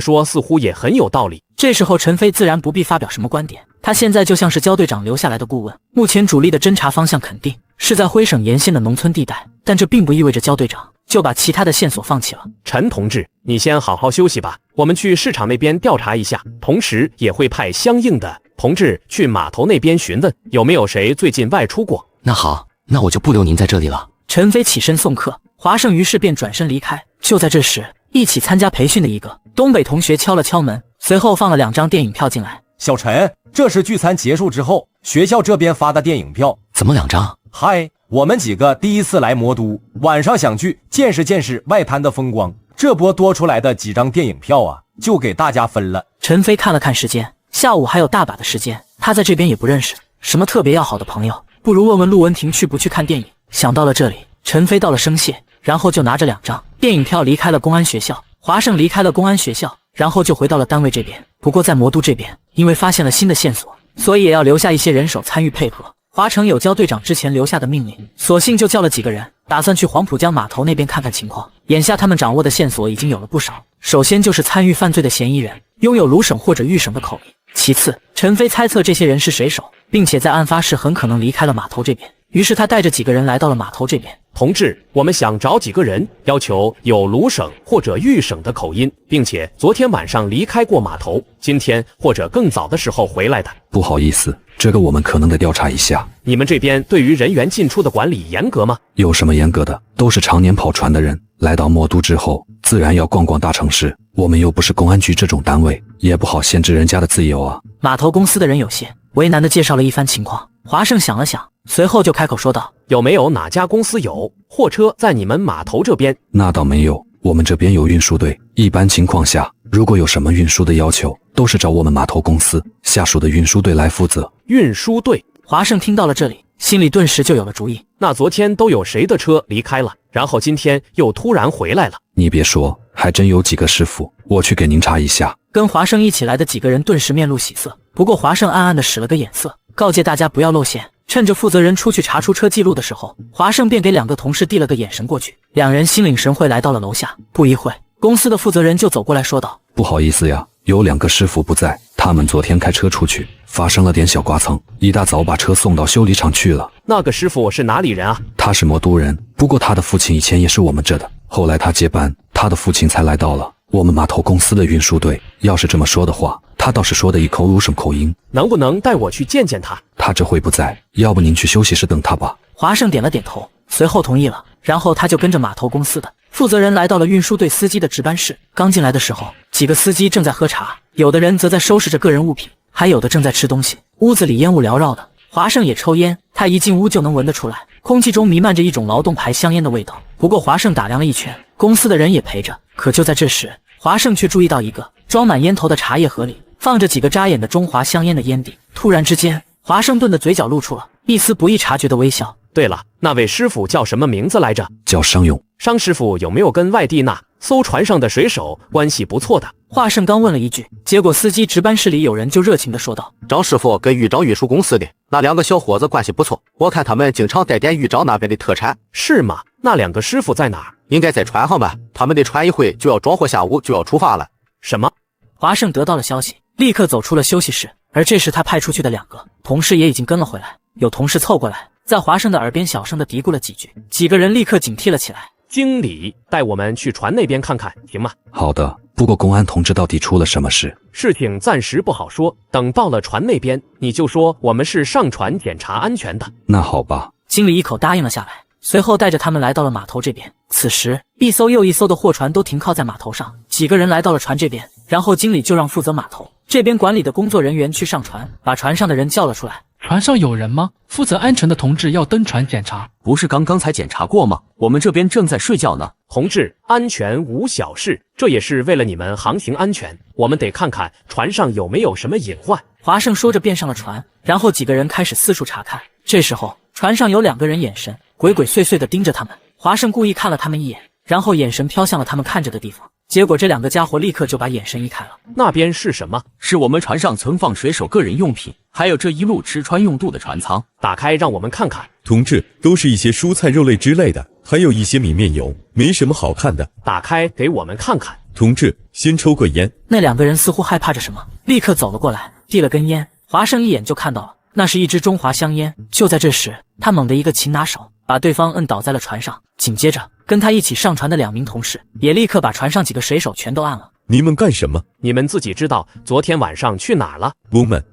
说似乎也很有道理。这时候陈飞自然不必发表什么观点，他现在就像是焦队长留下来的顾问。目前主力的侦查方向肯定是在徽省沿线的农村地带，但这并不意味着焦队长就把其他的线索放弃了。陈同志，你先好好休息吧，我们去市场那边调查一下，同时也会派相应的同志去码头那边询问有没有谁最近外出过。那好，那我就不留您在这里了。陈飞起身送客，华胜于是便转身离开。就在这时，一起参加培训的一个东北同学敲了敲门，随后放了2张电影票进来。小陈，这是聚餐结束之后学校这边发的电影票。怎么2张？嗨，我们几个第一次来魔都，晚上想去见识见识外滩的风光，这波多出来的几张电影票啊，就给大家分了。陈飞看了看时间，下午还有大把的时间，他在这边也不认识什么特别要好的朋友，不如问问陆文婷去不去看电影。想到了这里，陈飞到了生谢，然后就拿着2张电影票离开了公安学校。华胜离开了公安学校，然后就回到了单位这边。不过在魔都这边，因为发现了新的线索，所以也要留下一些人手参与配合。华城有交队长之前留下的命令，索性就叫了几个人，打算去黄浦江码头那边看看情况。眼下他们掌握的线索已经有了不少，首先就是参与犯罪的嫌疑人拥有鲁省或者豫省的口音，其次陈飞猜测这些人是水手，并且在案发时很可能离开了码头这边，于是他带着几个人来到了码头这边。同志，我们想找几个人，要求有鲁省或者豫省的口音，并且昨天晚上离开过码头，今天或者更早的时候回来的。不好意思，这个我们可能得调查一下。你们这边对于人员进出的管理严格吗？有什么严格的？都是常年跑船的人，来到魔都之后，自然要逛逛大城市。我们又不是公安局这种单位，也不好限制人家的自由啊。码头公司的人有些为难地介绍了一番情况。华胜想了想，随后就开口说道：有没有哪家公司有货车在你们码头这边？那倒没有，我们这边有运输队，一般情况下，如果有什么运输的要求，都是找我们码头公司下属的运输队来负责。运输队？华胜听到了这里，心里顿时就有了主意。那昨天都有谁的车离开了，然后今天又突然回来了？你别说，还真有几个师傅，我去给您查一下。跟华胜一起来的几个人顿时面露喜色，不过华胜暗暗地使了个眼色，告诫大家不要露馅。趁着负责人出去查出车记录的时候，华胜便给2个同事递了个眼神过去，两人心领神会来到了楼下。不一会，公司的负责人就走过来说道：不好意思呀，有2个师傅不在，他们昨天开车出去，发生了点小刮蹭，一大早把车送到修理厂去了。那个师傅是哪里人啊？他是魔都人，不过他的父亲以前也是我们这的，后来他接班，他的父亲才来到了我们码头公司的运输队。要是这么说的话，他倒是说的一口鲁省口音。能不能带我去见见他？他这会不在，要不您去休息室等他吧。华胜点了点头，随后同意了，然后他就跟着码头公司的负责人来到了运输队司机的值班室。刚进来的时候，几个司机正在喝茶，有的人则在收拾着个人物品，还有的正在吃东西。屋子里烟雾缭绕的，华胜也抽烟，他一进屋就能闻得出来，空气中弥漫着一种劳动牌香烟的味道。不过华胜打量了一圈，公司的人也陪着，可就在这时，华胜却注意到一个装满烟头的茶叶盒里放着几个扎眼的中华香烟的烟蒂。突然之间，华盛顿的嘴角露出了一丝不易察觉的微笑。对了，那位师傅叫什么名字来着？叫商勇。商师傅有没有跟外地那艘船上的水手关系不错的？华胜刚问了一句，结果司机值班室里有人就热情地说道：张师傅跟豫章运输公司的那2个小伙子关系不错，我看他们经常带点豫章那边的特产。是吗？那2个师傅在哪儿？应该在船上吧，他们的船一会就要装货，下午就要出发了。什么？华胜得到了消息，立刻走出了休息室，而这时他派出去的2个同事也已经跟了回来。有同事凑过来，在华胜的耳边小声地嘀咕了几句，几个人立刻警惕了起来。经理，带我们去船那边看看，行吗？好的，不过公安同志到底出了什么事？事情暂时不好说，等到了船那边，你就说我们是上船检查安全的。那好吧。经理一口答应了下来，随后带着他们来到了码头这边。此时，一艘又一艘的货船都停靠在码头上，几个人来到了船这边，然后经理就让负责码头这边管理的工作人员去上船，把船上的人叫了出来。船上有人吗？负责安全的同志要登船检查。不是刚才检查过吗？我们这边正在睡觉呢。同志，安全无小事，这也是为了你们航行安全，我们得看看船上有没有什么隐患。华胜说着便上了船，然后几个人开始四处查看。这时候，船上有2个人眼神鬼鬼祟祟地盯着他们。华胜故意看了他们一眼，然后眼神飘向了他们看着的地方。结果这2个家伙立刻就把眼神移开了。那边是什么？是我们船上存放水手个人用品，还有这一路吃穿用度的船舱。打开让我们看看。同志，都是一些蔬菜肉类之类的，还有一些米面油，没什么好看的。打开给我们看看。同志，先抽个烟。那2个人似乎害怕着什么，立刻走了过来，递了根烟。华胜一眼就看到了，那是一支中华香烟。就在这时，他猛地一个擒拿手，把对方摁倒在了船上。紧接着，跟他一起上船的2名同事也立刻把船上几个水手全都按了。你们干什么？你们自己知道昨天晚上去哪儿了？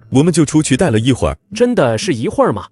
我们就出去待了一会儿。真的是一会儿吗？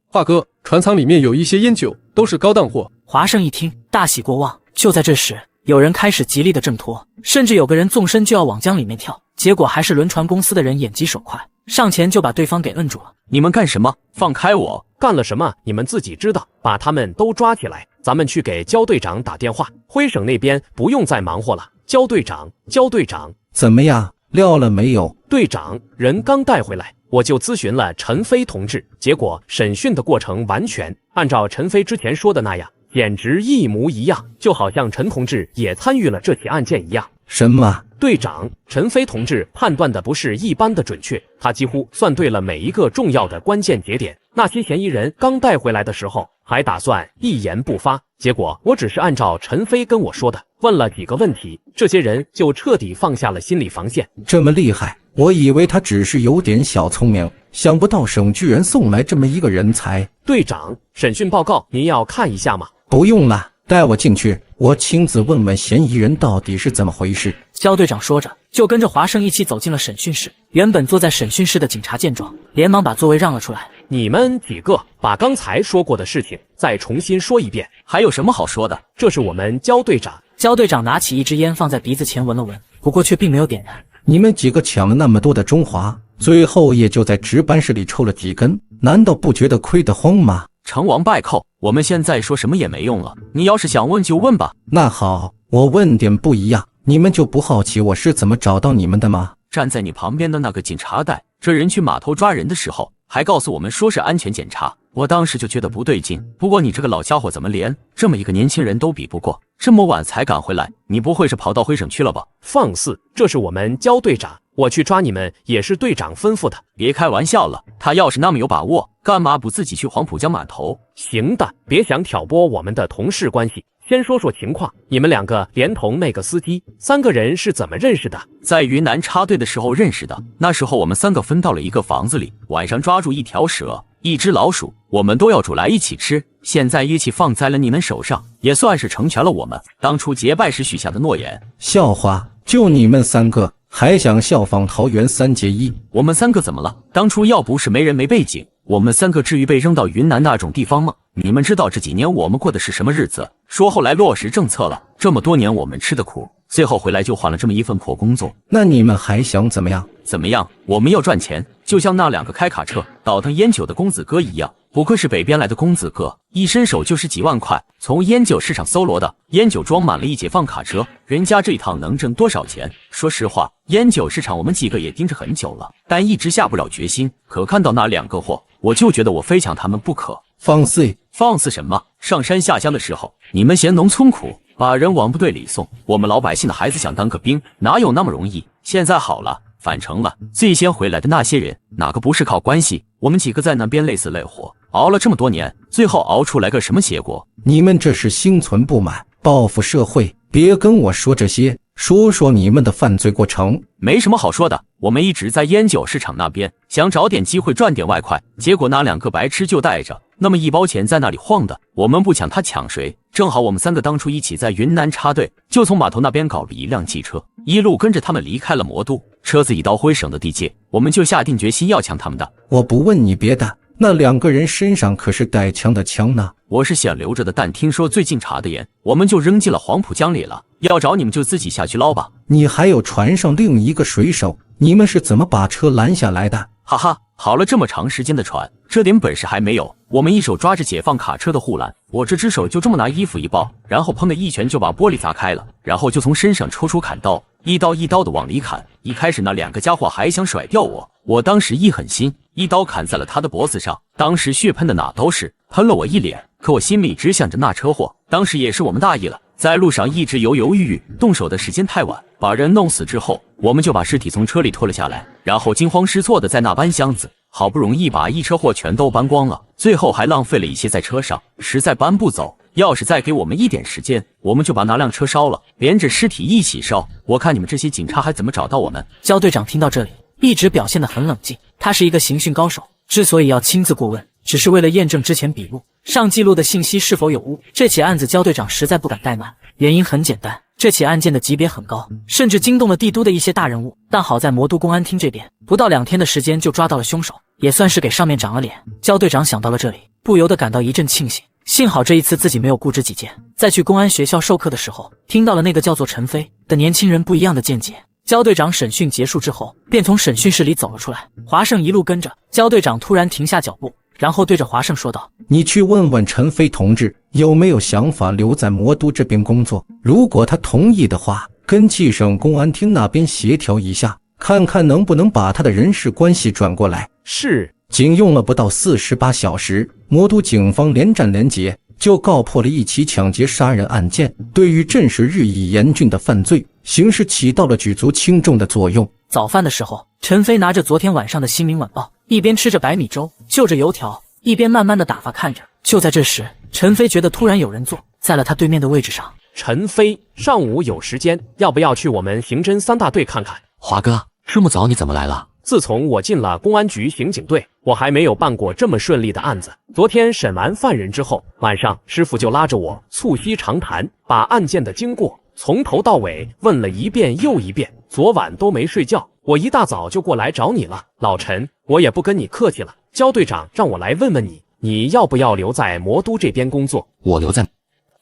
华哥，船舱里面有一些烟酒，都是高档货。华胜一听，大喜过望。就在这时，有人开始极力的挣脱，甚至有个人纵身就要往江里面跳。结果还是轮船公司的人眼疾手快，上前就把对方给摁住了。你们干什么？放开我！干了什么？你们自己知道，把他们都抓起来，咱们去给焦队长打电话。灰省那边不用再忙活了。焦队长，焦队长，怎么样？料了没有？队长，人刚带回来，我就咨询了陈飞同志，结果审讯的过程完全按照陈飞之前说的那样，简直一模一样，就好像陈同志也参与了这起案件一样。什么？队长，陈飞同志判断的不是一般的准确，他几乎算对了每一个重要的关键节点。那些嫌疑人刚带回来的时候，还打算一言不发，结果我只是按照陈飞跟我说的，问了几个问题，这些人就彻底放下了心理防线。这么厉害，我以为他只是有点小聪明，想不到省居然送来这么一个人才。队长，审讯报告您要看一下吗？不用了，带我进去，我亲自问问嫌疑人到底是怎么回事。焦队长说着，就跟着华生一起走进了审讯室。原本坐在审讯室的警察见状，连忙把座位让了出来。你们几个把刚才说过的事情再重新说一遍。还有什么好说的？这是我们焦队长。焦队长拿起一支烟放在鼻子前闻了闻，不过却并没有点燃。你们几个抢了那么多的中华，最后也就在值班室里抽了几根，难道不觉得亏得慌吗？成王败寇，我们现在说什么也没用了。你要是想问就问吧。那好，我问点不一样，你们就不好奇我是怎么找到你们的吗？站在你旁边的那个警察带这人去码头抓人的时候，还告诉我们说是安全检查，我当时就觉得不对劲。不过你这个老家伙怎么连这么一个年轻人都比不过，这么晚才赶回来，你不会是跑到灰省去了吧？放肆，这是我们焦队长，我去抓你们也是队长吩咐的。别开玩笑了，他要是那么有把握，干嘛不自己去黄浦江码头？行的，别想挑拨我们的同事关系。先说说情况，你们两个连同那个司机3个人是怎么认识的？在云南插队的时候认识的。那时候我们3个分到了一个房子里，晚上抓住一条蛇、一只老鼠，我们都要煮来一起吃。现在乐器放在了你们手上，也算是成全了我们当初结拜时许下的诺言。笑话，就你们3个还想效仿桃园3结1？我们3个怎么了？当初要不是没人没背景，我们3个至于被扔到云南那种地方吗？你们知道这几年我们过的是什么日子？说后来落实政策了，这么多年我们吃的苦，最后回来就换了这么一份破工作。那你们还想怎么样？怎么样？我们要赚钱，就像那2个开卡车倒腾烟酒的公子哥一样。不愧是北边来的公子哥，一伸手就是几万块，从烟酒市场搜罗的烟酒装满了一解放卡车，人家这一趟能挣多少钱？说实话，烟酒市场我们几个也盯着很久了，但一直下不了决心。可看到那2个货，我就觉得我非抢他们不可。放肆！放肆什么？上山下乡的时候，你们嫌农村苦，把人往部队里送，我们老百姓的孩子想当个兵，哪有那么容易？现在好了，返程了，最先回来的那些人，哪个不是靠关系？我们几个在那边累死累活，熬了这么多年，最后熬出来个什么结果？你们这是心存不满，报复社会。别跟我说这些，说说你们的犯罪过程。没什么好说的，我们一直在烟酒市场那边想找点机会赚点外快，结果那2个白痴就带着那么1包钱在那里晃的，我们不抢他抢谁？正好我们3个当初一起在云南插队，就从码头那边搞了一辆汽车，一路跟着他们离开了魔都。车子一到灰省的地界，我们就下定决心要抢他们的。我不问你别的，那2个人身上可是带枪的枪呢？我是想留着的，但听说最近查的严，我们就扔进了黄浦江里了。要找你们就自己下去捞吧。你还有船上另一个水手，你们是怎么把车拦下来的？哈哈，好了这么长时间的船，这点本事还没有。我们一手抓着解放卡车的护栏，我这只手就这么拿衣服一抱，然后砰的一拳就把玻璃砸开了，然后就从身上抽出砍刀，一刀一刀的往里砍。一开始那2个家伙还想甩掉我当时一狠心，一刀砍在了他的脖子上，当时血喷的哪都是，喷了我一脸。可我心里只想着那车祸，当时也是我们大意了，在路上一直犹犹豫豫，动手的时间太晚，把人弄死之后，我们就把尸体从车里拖了下来，然后惊慌失措的在那搬箱子，好不容易把一车货全都搬光了，最后还浪费了一些在车上，实在搬不走。要是再给我们一点时间，我们就把那辆车烧了，连着尸体一起烧。我看你们这些警察还怎么找到我们？焦队长听到这里，一直表现得很冷静。他是一个刑讯高手，之所以要亲自过问，只是为了验证之前笔录上记录的信息是否有误。这起案子焦队长实在不敢怠慢，原因很简单，这起案件的级别很高，甚至惊动了帝都的一些大人物。但好在魔都公安厅这边不到2天的时间就抓到了凶手，也算是给上面长了脸。焦队长想到了这里，不由得感到一阵庆幸，幸好这一次自己没有固执己见。在去公安学校授课的时候，听到了那个叫做陈飞的年轻人不一样的见解。焦队长审讯结束之后，便从审讯室里走了出来。华胜一路跟着，焦队长突然停下脚步，然后对着华胜说道：“你去问问陈飞同志有没有想法留在魔都这边工作，如果他同意的话，跟冀省公安厅那边协调一下，看看能不能把他的人事关系转过来。”是。仅用了不到48小时，魔都警方连战连捷，就告破了一起抢劫杀人案件，对于震慑日益严峻的犯罪形势起到了举足轻重的作用。早饭的时候，陈飞拿着昨天晚上的《新民晚报》，一边吃着白米粥，就着油条，一边慢慢的打发看着。就在这时，陈飞觉得突然有人坐在了他对面的位置上。陈飞，上午有时间，要不要去我们刑侦3大队看看？华哥，这么早你怎么来了？自从我进了公安局刑警队，我还没有办过这么顺利的案子。昨天审完犯人之后，晚上师傅就拉着我促膝长谈，把案件的经过从头到尾问了一遍又一遍，昨晚都没睡觉。我一大早就过来找你了，老陈，我也不跟你客气了。焦队长让我来问问你，你要不要留在魔都这边工作？我留在。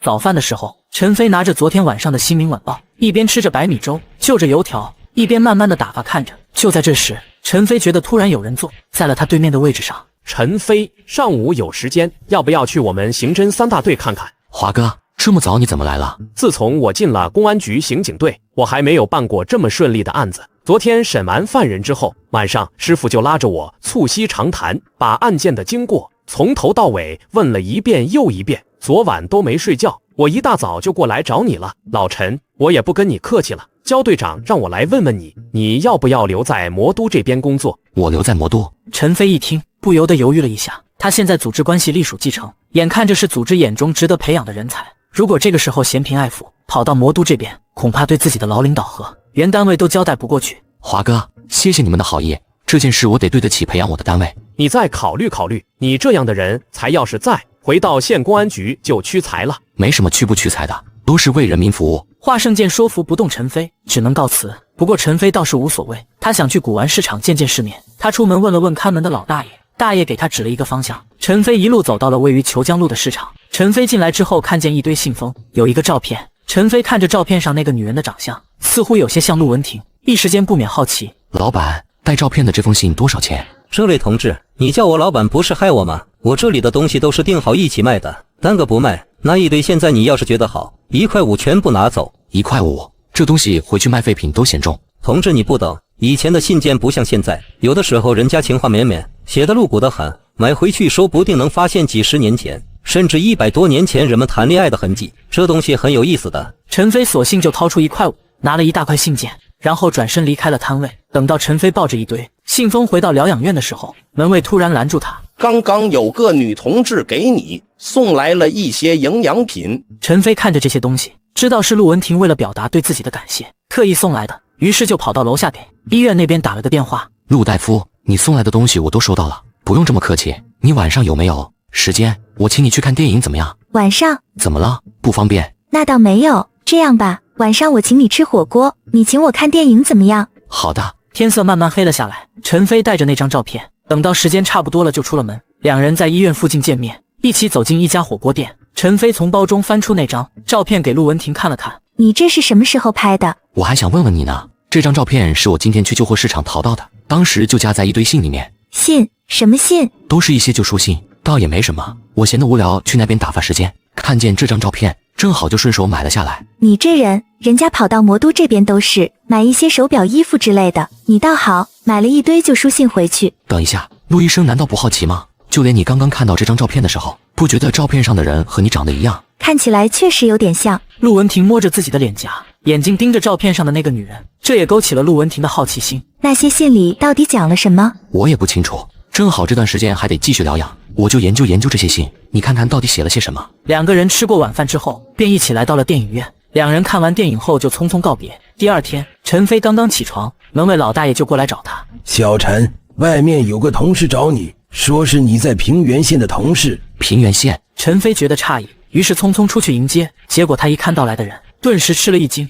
早饭的时候，陈飞拿着昨天晚上的《新民晚报》，一边吃着白米粥，就着油条，一边慢慢的打发看着。就在这时，陈飞觉得突然有人坐在了他对面的位置上。陈飞，上午有时间，要不要去我们刑侦3大队看看？华哥，这么早你怎么来了？自从我进了公安局刑警队，我还没有办过这么顺利的案子。昨天审完犯人之后，晚上师傅就拉着我促膝长谈，把案件的经过从头到尾问了一遍又一遍，昨晚都没睡觉。我一大早就过来找你了，老陈，我也不跟你客气了。焦队长让我来问问你，你要不要留在魔都这边工作？我留在魔都。陈飞一听，不由得犹豫了一下。他现在组织关系隶属继承，眼看着是组织眼中值得培养的人才。如果这个时候嫌贫爱富，跑到魔都这边，恐怕对自己的老领导和原单位都交代不过去。华哥，谢谢你们的好意，这件事我得对得起培养我的单位。你再考虑考虑，你这样的人才要是再回到县公安局就屈才了。没什么屈不屈才的，都是为人民服务。华胜见说服不动陈飞，只能告辞。不过陈飞倒是无所谓，他想去古玩市场见见世面。他出门问了问看门的老大爷，大爷给他指了一个方向。陈飞一路走到了位于虬江路的市场。陈飞进来之后，看见一堆信封，有一个照片。陈飞看着照片上那个女人的长相，似乎有些像陆文婷，一时间不免好奇。老板，带照片的这封信多少钱？这位同志，你叫我老板不是害我吗？我这里的东西都是订好一起卖的，单个不卖。那一堆现在你要是觉得好，1块5全部拿走。1块5，这东西回去卖废品都嫌重。同志你不懂，以前的信件不像现在，有的时候人家情话绵绵，写的露骨的很，买回去说不定能发现几10年前甚至100多年前人们谈恋爱的痕迹，这东西很有意思的。陈飞索性就掏出1块5，拿了一大块信件，然后转身离开了摊位。等到陈飞抱着一堆信封回到疗养院的时候，门卫突然拦住他。刚刚有个女同志给你送来了一些营养品。陈飞看着这些东西，知道是陆文婷为了表达对自己的感谢特意送来的，于是就跑到楼下给医院那边打了个电话。陆大夫，你送来的东西我都收到了，不用这么客气。你晚上有没有时间？我请你去看电影怎么样？晚上？怎么了？不方便？那倒没有。这样吧，晚上我请你吃火锅，你请我看电影怎么样？好的。天色慢慢黑了下来，陈飞带着那张照片，等到时间差不多了就出了门。两人在医院附近见面，一起走进一家火锅店。陈飞从包中翻出那张照片给陆文婷看了看。你这是什么时候拍的？我还想问问你呢，这张照片是我今天去旧货市场淘到的，当时就夹在一堆信里面。信？什么信？都是一些旧书信，倒也没什么。我闲得无聊，去那边打发时间，看见这张照片，正好就顺手买了下来。你这人，人家跑到魔都这边都是买一些手表、衣服之类的，你倒好，买了一堆旧书信回去。等一下，陆医生难道不好奇吗？就连你刚刚看到这张照片的时候，不觉得照片上的人和你长得一样？看起来确实有点像。陆文婷摸着自己的脸颊，眼睛盯着照片上的那个女人，这也勾起了陆文婷的好奇心。那些信里到底讲了什么？我也不清楚，正好这段时间还得继续疗养，我就研究研究这些信，你看看到底写了些什么。两个人吃过晚饭之后，便一起来到了电影院。两人看完电影后就匆匆告别。第二天，陈飞刚刚起床，门卫老大爷就过来找他。小陈，外面有个同事找你，说是你在平原县的同事。平原县？陈飞觉得诧异，于是匆匆出去迎接。结果他一看到来的人，顿时吃了一惊。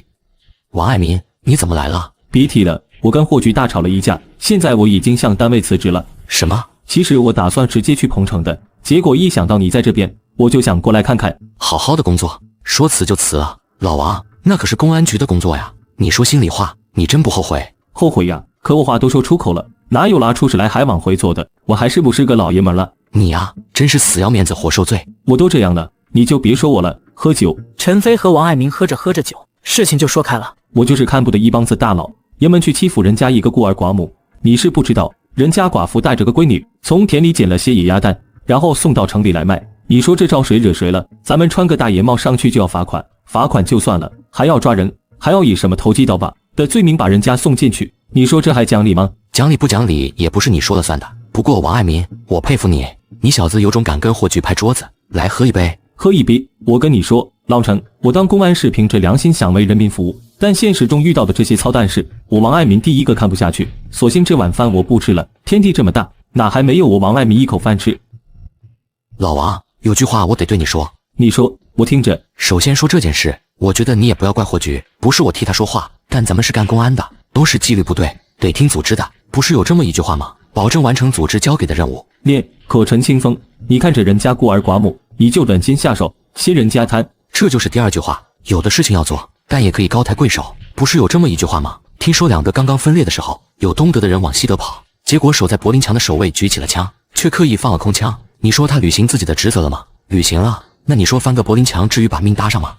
王爱民，你怎么来了？别提了，我跟霍局大吵了一架，现在我已经向单位辞职了。什么？其实我打算直接去彭城的，结果一想到你在这边，我就想过来看看。好好的工作，说辞就辞了。老王，那可是公安局的工作呀，你说心里话，你真不后悔？后悔呀，可我话都说出口了，哪有拿出事来还往回做的？我还是不是个老爷们了？你呀，真是死要面子活受罪。我都这样了，你就别说我了。喝酒。陈飞和王爱民喝着喝着酒，事情就说开了。我就是看不得一帮子大佬爷们去欺负人家一个孤儿寡母。你是不知道，人家寡妇带着个闺女从田里捡了些野鸭蛋，然后送到城里来卖。你说这招谁惹谁了？咱们穿个大檐帽上去就要罚款，罚款就算了，还要抓人，还要以什么投机倒把的罪名把人家送进去。你说这还讲理吗？讲理不讲理也不是你说了算的。不过王爱民，我佩服你，你小子有种敢跟霍炬拍桌子。来喝一杯。喝一杯。我跟你说，老陈，我当公安是凭着良心想为人民服务，但现实中遇到的这些操蛋事，我王爱民第一个看不下去。索性这碗饭我不吃了。天地这么大，哪还没有我王爱民一口饭吃？老王，有句话我得对你说。你说，我听着。首先说这件事，我觉得你也不要怪霍炬，不是我替他说话，但咱们是干公安的，都是纪律部队，得听组织的。不是有这么一句话吗？保证完成组织交给的任务。烈口陈清风，你看着人家孤儿寡母，你就忍心下手，新人家贪。这就是第二句话，有的事情要做，但也可以高抬贵手。不是有这么一句话吗？听说两个刚刚分裂的时候，有东德的人往西德跑，结果守在柏林墙的守卫举起了枪，却刻意放了空枪。你说他履行自己的职责了吗？履行了。那你说翻个柏林墙至于把命搭上吗？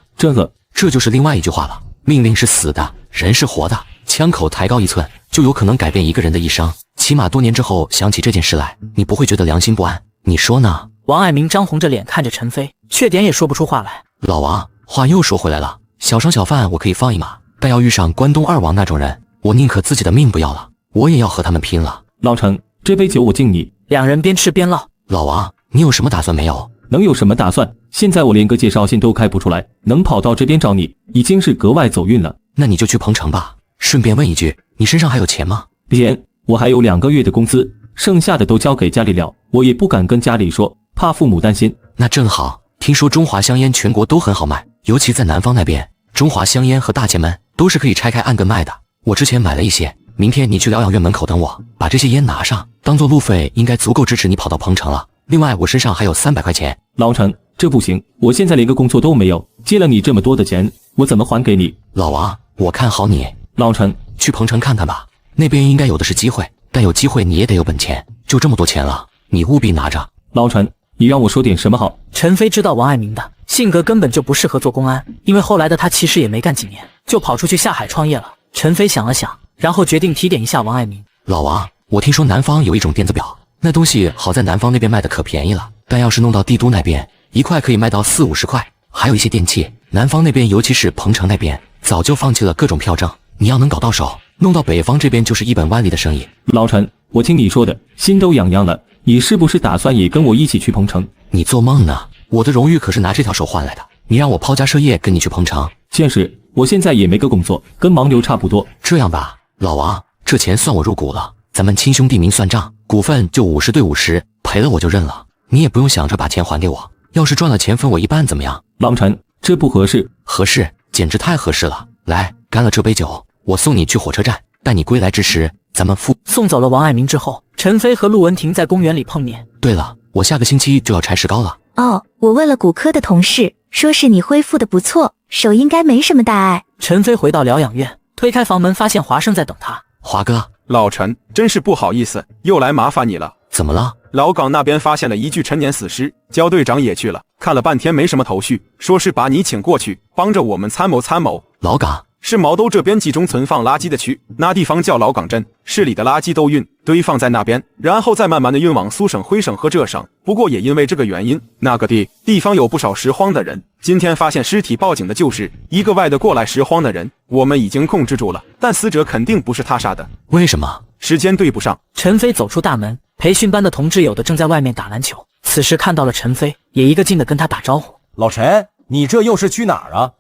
这就是另外一句话了。命令是死的，人是活的，枪口抬高1寸，就有可能改变一个人的一生。起码多年之后想起这件事来，你不会觉得良心不安，你说呢？王爱民张红着脸看着陈飞，却点也说不出话来。老王，话又说回来了，小商小贩我可以放一马，但要遇上关东二王那种人，我宁可自己的命不要了，我也要和他们拼了。老陈，这杯酒我敬你。两人边吃边唠。老王，你有什么打算没有？能有什么打算？现在我连个介绍信都开不出来，能跑到这边找你，已经是格外走运了。那你就去彭城吧。顺便问一句，你身上还有钱吗？钱，我还有2个月的工资，剩下的都交给家里了，我也不敢跟家里说，怕父母担心。那正好，听说中华香烟全国都很好卖，尤其在南方那边，中华香烟和大前门都是可以拆开按个卖的。我之前买了一些，明天你去疗养院门口等我，把这些烟拿上，当做路费，应该足够支持你跑到彭城了。另外，我身上还有300块钱。老陈，这不行，我现在连个工作都没有，借了你这么多的钱，我怎么还给你？老王，我看好你。老陈，去彭城看看吧，那边应该有的是机会，但有机会你也得有本钱，就这么多钱了，你务必拿着。老陈，你让我说点什么好？陈飞知道王爱民的性格根本就不适合做公安，因为后来的他其实也没干几年，就跑出去下海创业了。陈飞想了想，然后决定提点一下王爱民。老王，我听说南方有一种电子表，那东西好在南方那边卖的可便宜了，但要是弄到帝都那边，一块可以卖到40-50块。还有一些电器，南方那边尤其是彭城那边早就放弃了各种票证，你要能搞到手，弄到北方这边就是一本万利的生意。老陈，我听你说的心都痒痒了，你是不是打算也跟我一起去彭城？你做梦呢，我的荣誉可是拿这条手换来的，你让我抛家舍业跟你去彭城？现实，我现在也没个工作，跟盲流差不多。这样吧，老王，这钱算我入股了，咱们亲兄弟明算账，股份就50对50，赔了我就认了，你也不用想着把钱还给我，要是赚了钱分我一半怎么样？老陈，这不合适。合适，简直太合适了。来，干了这杯酒，我送你去火车站，待你归来之时，咱们送走了王爱民之后，陈飞和陆文婷在公园里碰面。对了，我下个星期就要拆石膏了。哦，我问了骨科的同事，说是你恢复的不错，手应该没什么大碍。陈飞回到疗养院，推开房门，发现华生在等他。华哥，老陈，真是不好意思，又来麻烦你了。怎么了？老港那边发现了一具陈年死尸，焦队长也去了，看了半天没什么头绪，说是把你请过去，帮着我们参谋参谋。老港是毛兜这边集中存放垃圾的区，那地方叫老港镇，市里的垃圾都堆放在那边，然后再慢慢的运往苏省、徽省和浙省。不过也因为这个原因，那个地方有不少拾荒的人。今天发现尸体报警的就是一个外的过来拾荒的人，我们已经控制住了，但死者肯定不是他杀的。为什么？时间对不上。陈飞走出大门，培训班的同志有的正在外面打篮球，此时看到了陈飞，也一个劲的跟他打招呼。老陈，你这又是去哪儿啊？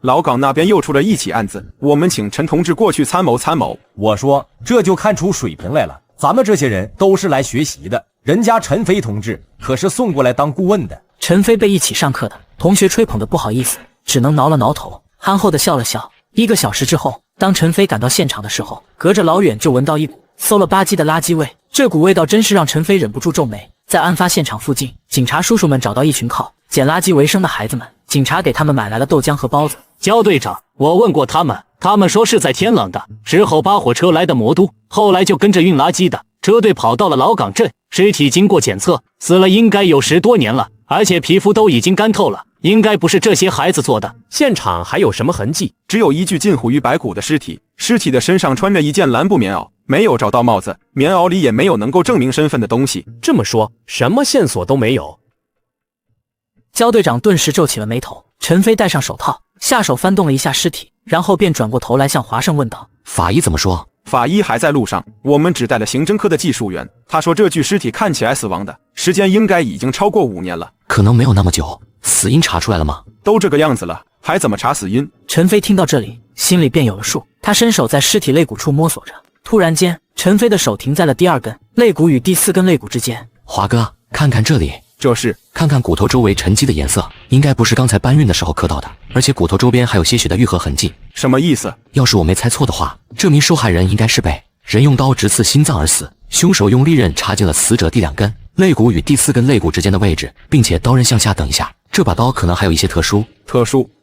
老港那边又出了一起案子，我们请陈同志过去参谋参谋。我说这就看出水平来了，咱们这些人都是来学习的，人家陈飞同志可是送过来当顾问的。陈飞被一起上课的同学吹捧的不好意思，只能挠了挠头，憨厚的笑了笑。1个小时之后，当陈飞赶到现场的时候，隔着老远就闻到一股馊了吧唧的垃圾味，这股味道真是让陈飞忍不住皱眉。在案发现场附近，警察叔叔们找到一群靠捡垃圾为生的孩子们，警察给他们买来了豆浆和包子。焦队长，我问过他们，他们说是在天冷的时候扒火车来的魔都，后来就跟着运垃圾的车队跑到了老岗镇。尸体经过检测，死了应该有10多年了，而且皮肤都已经干透了，应该不是这些孩子做的。现场还有什么痕迹？只有一具近乎于白骨的尸体，尸体的身上穿着一件蓝布棉袄，没有找到帽子，棉袄里也没有能够证明身份的东西。这么说，什么线索都没有。焦队长顿时皱起了眉头。陈飞戴上手套，下手翻动了一下尸体，然后便转过头来向华胜问道：法医怎么说？法医还在路上，我们只带了刑侦科的技术员。他说这具尸体看起来死亡的时间应该已经超过5年了。可能没有那么久。死因查出来了吗？都这个样子了，还怎么查死因？陈飞听到这里，心里便有了数。他伸手在尸体肋骨处摸索着，突然间，陈飞的手停在了第2根肋骨与第4根肋骨之间。华哥，看看这里。这是看看骨头周围沉积的颜色，应该不是刚才搬运的时候磕到的，而且骨头周边还有些许的愈合痕迹。什么意思？要是我没猜错的话，这名受害人应该是被人用刀直刺心脏而死，凶手用利刃插进了死者第2根肋骨与第4根肋骨之间的位置，并且刀刃向下。等一下，这把刀可能还有一些特殊，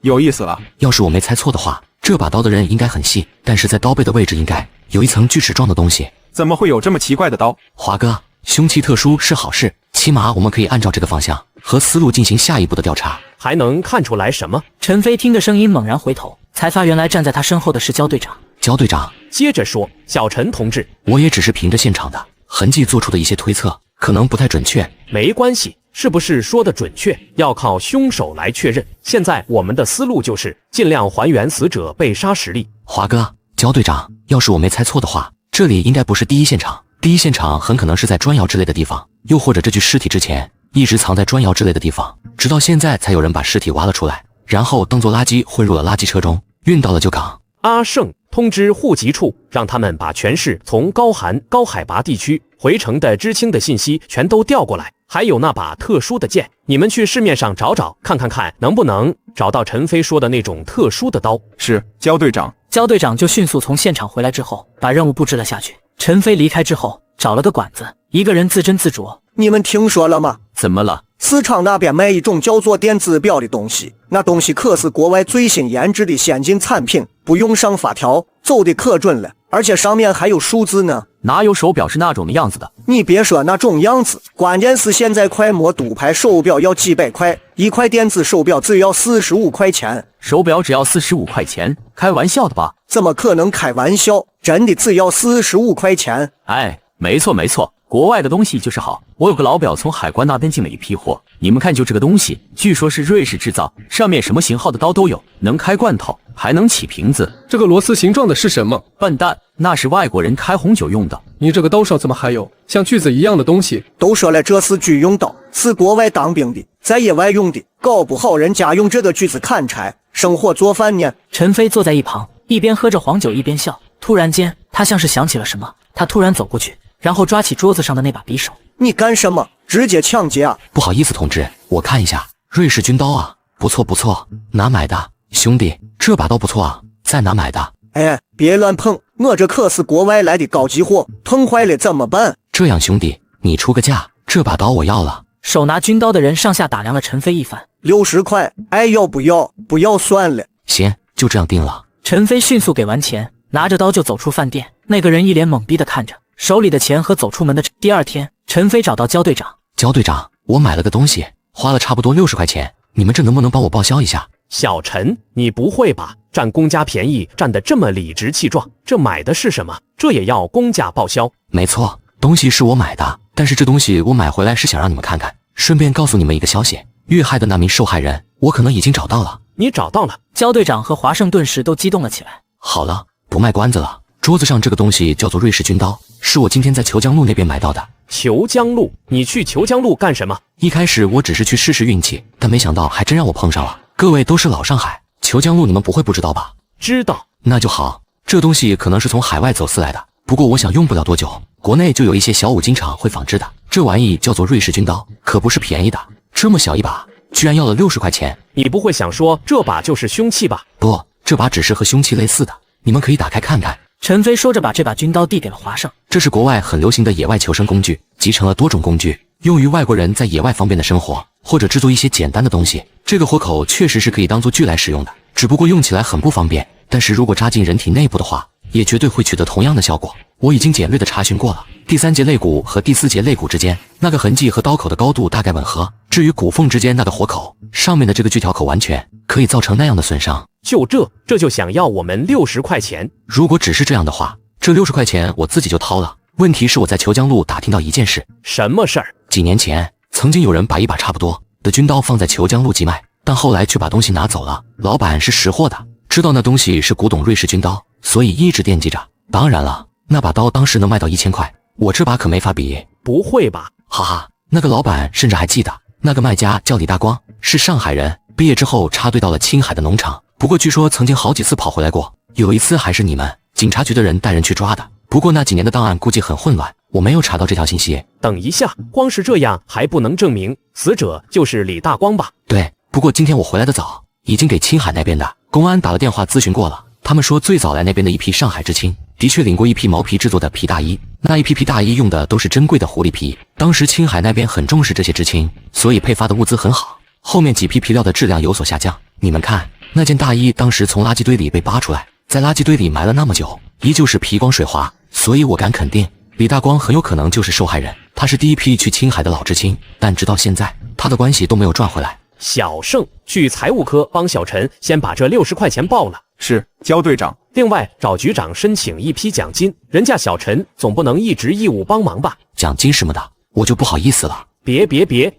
有意思了。要是我没猜错的话，这把刀的刃应该很细，但是在刀背的位置应该有一层锯齿状的东西。怎么会有这么奇怪的刀？华哥，凶器特殊是好事，起码我们可以按照这个方向和思路进行下一步的调查。还能看出来什么？陈飞听着声音猛然回头，才发原来站在他身后的是焦队长。焦队长接着说：小陈同志，我也只是凭着现场的痕迹做出的一些推测，可能不太准确。没关系，是不是说的准确，要靠凶手来确认。现在我们的思路就是尽量还原死者被杀实例。华哥，焦队长，要是我没猜错的话，这里应该不是第一现场，第一现场很可能是在砖窑之类的地方，又或者这具尸体之前一直藏在砖窑之类的地方，直到现在才有人把尸体挖了出来，然后当作垃圾混入了垃圾车中，运到了旧港。阿胜，通知户籍处，让他们把全市从高寒高海拔地区回城的知青的信息全都调过来，还有那把特殊的剑，你们去市面上找找，看能不能找到陈飞说的那种特殊的刀。是，焦队长。焦队长就迅速从现场回来之后，把任务布置了下去。陈飞离开之后，找了个馆子，一个人自斟自酌。你们听说了吗？怎么了？市场那边卖一种叫做电子表的东西，那东西可是国外最新研制的先进产品，不用上发条，走的可准了，而且上面还有数字呢。哪有手表是那种的样子的？你别说那种样子，关键是现在快磨独牌手表要几百块，一块电子手表只要45块钱。手表只要45块钱？开玩笑的吧？怎么可能开玩笑？真的只要45块钱。哎，没错没错，国外的东西就是好。我有个老表从海关那边进了一批货，你们看就这个东西，据说是瑞士制造，上面什么型号的刀都有，能开罐头，还能起瓶子。这个螺丝形状的是什么？笨蛋，那是外国人开红酒用的。你这个刀上怎么还有像锯子一样的东西？都说了这是军用刀，是国外当兵的，在野外用的，搞不好人家用这个锯子砍柴生火做饭呢。陈飞坐在一旁，一边喝着黄酒一边笑。突然间，他像是想起了什么，他突然走过去，然后抓起桌子上的那把匕首。你干什么？直接抢劫啊！不好意思，同志，我看一下，瑞士军刀啊，不错不错，哪买的？兄弟，这把刀不错啊，在哪买的？哎，别乱碰，我这可是国外来的高级货，碰坏了怎么办？这样，兄弟，你出个价，这把刀我要了。手拿军刀的人上下打量了陈飞一番，60块，爱要不要？不要算了。行，就这样定了。陈飞迅速给完钱，拿着刀就走出饭店。那个人一脸懵逼的看着手里的钱和走出门的。第二天，陈飞找到焦队长。焦队长，我买了个东西，花了差不多60块钱，你们这能不能帮我报销一下？小陈，你不会吧？占公家便宜占得这么理直气壮，这买的是什么？这也要公价报销？没错，东西是我买的，但是这东西我买回来是想让你们看看，顺便告诉你们一个消息，遇害的那名受害人，我可能已经找到了。你找到了？焦队长和华盛顿时都激动了起来。好了，不卖关子了，桌子上这个东西叫做瑞士军刀，是我今天在虬江路那边买到的。虬江路？你去虬江路干什么？一开始我只是去试试运气，但没想到还真让我碰上了。各位都是老上海，虬江路你们不会不知道吧？知道。那就好，这东西可能是从海外走私来的，不过我想用不了多久，国内就有一些小五金厂会仿制的。这玩意叫做瑞士军刀，可不是便宜的，这么小一把居然要了60块钱。你不会想说这把就是凶器吧？不，这把只是和凶器类似的，你们可以打开看看。陈飞说着把这把军刀递给了华胜。这是国外很流行的野外求生工具，集成了多种工具，用于外国人在野外方便的生活，或者制作一些简单的东西。这个活口确实是可以当做锯来使用的，只不过用起来很不方便，但是如果扎进人体内部的话，也绝对会取得同样的效果。我已经简略的查询过了，第3节肋骨和第4节肋骨之间那个痕迹和刀口的高度大概吻合，至于骨缝之间那个活口上面的这个锯条口，完全可以造成那样的损伤。就这就想要我们60块钱？如果只是这样的话，这60块钱我自己就掏了。问题是我在虬江路打听到一件事。什么事儿？几年前曾经有人把一把差不多的军刀放在虬江路寄卖，但后来却把东西拿走了。老板是识货的，知道那东西是古董瑞士军刀，所以一直惦记着。当然了，那把刀当时能卖到1000块，我这把可没法比。不会吧？哈哈，那个老板甚至还记得，那个卖家叫李大光，是上海人，毕业之后插队到了青海的农场，不过据说曾经好几次跑回来过，有一次还是你们警察局的人带人去抓的。不过那几年的档案估计很混乱，我没有查到这条信息。等一下，光是这样还不能证明死者就是李大光吧？对，不过今天我回来的早，已经给青海那边的公安打了电话咨询过了，他们说最早来那边的一批上海知青的确领过一批毛皮制作的皮大衣，那一批皮大衣用的都是珍贵的狐狸皮，当时青海那边很重视这些知青，所以配发的物资很好。后面几批皮料的质量有所下降，你们看那件大衣当时从垃圾堆里被扒出来，在垃圾堆里埋了那么久，依旧是皮光水滑，所以我敢肯定李大光很有可能就是受害人。他是第一批去青海的老知青，但直到现在他的关系都没有赚回来。小盛，去财务科帮小陈先把这60块钱报了。是，焦队长。另外找局长申请一批奖金，人家小陈总不能一直义务帮忙吧？奖金什么的我就不好意思了。别，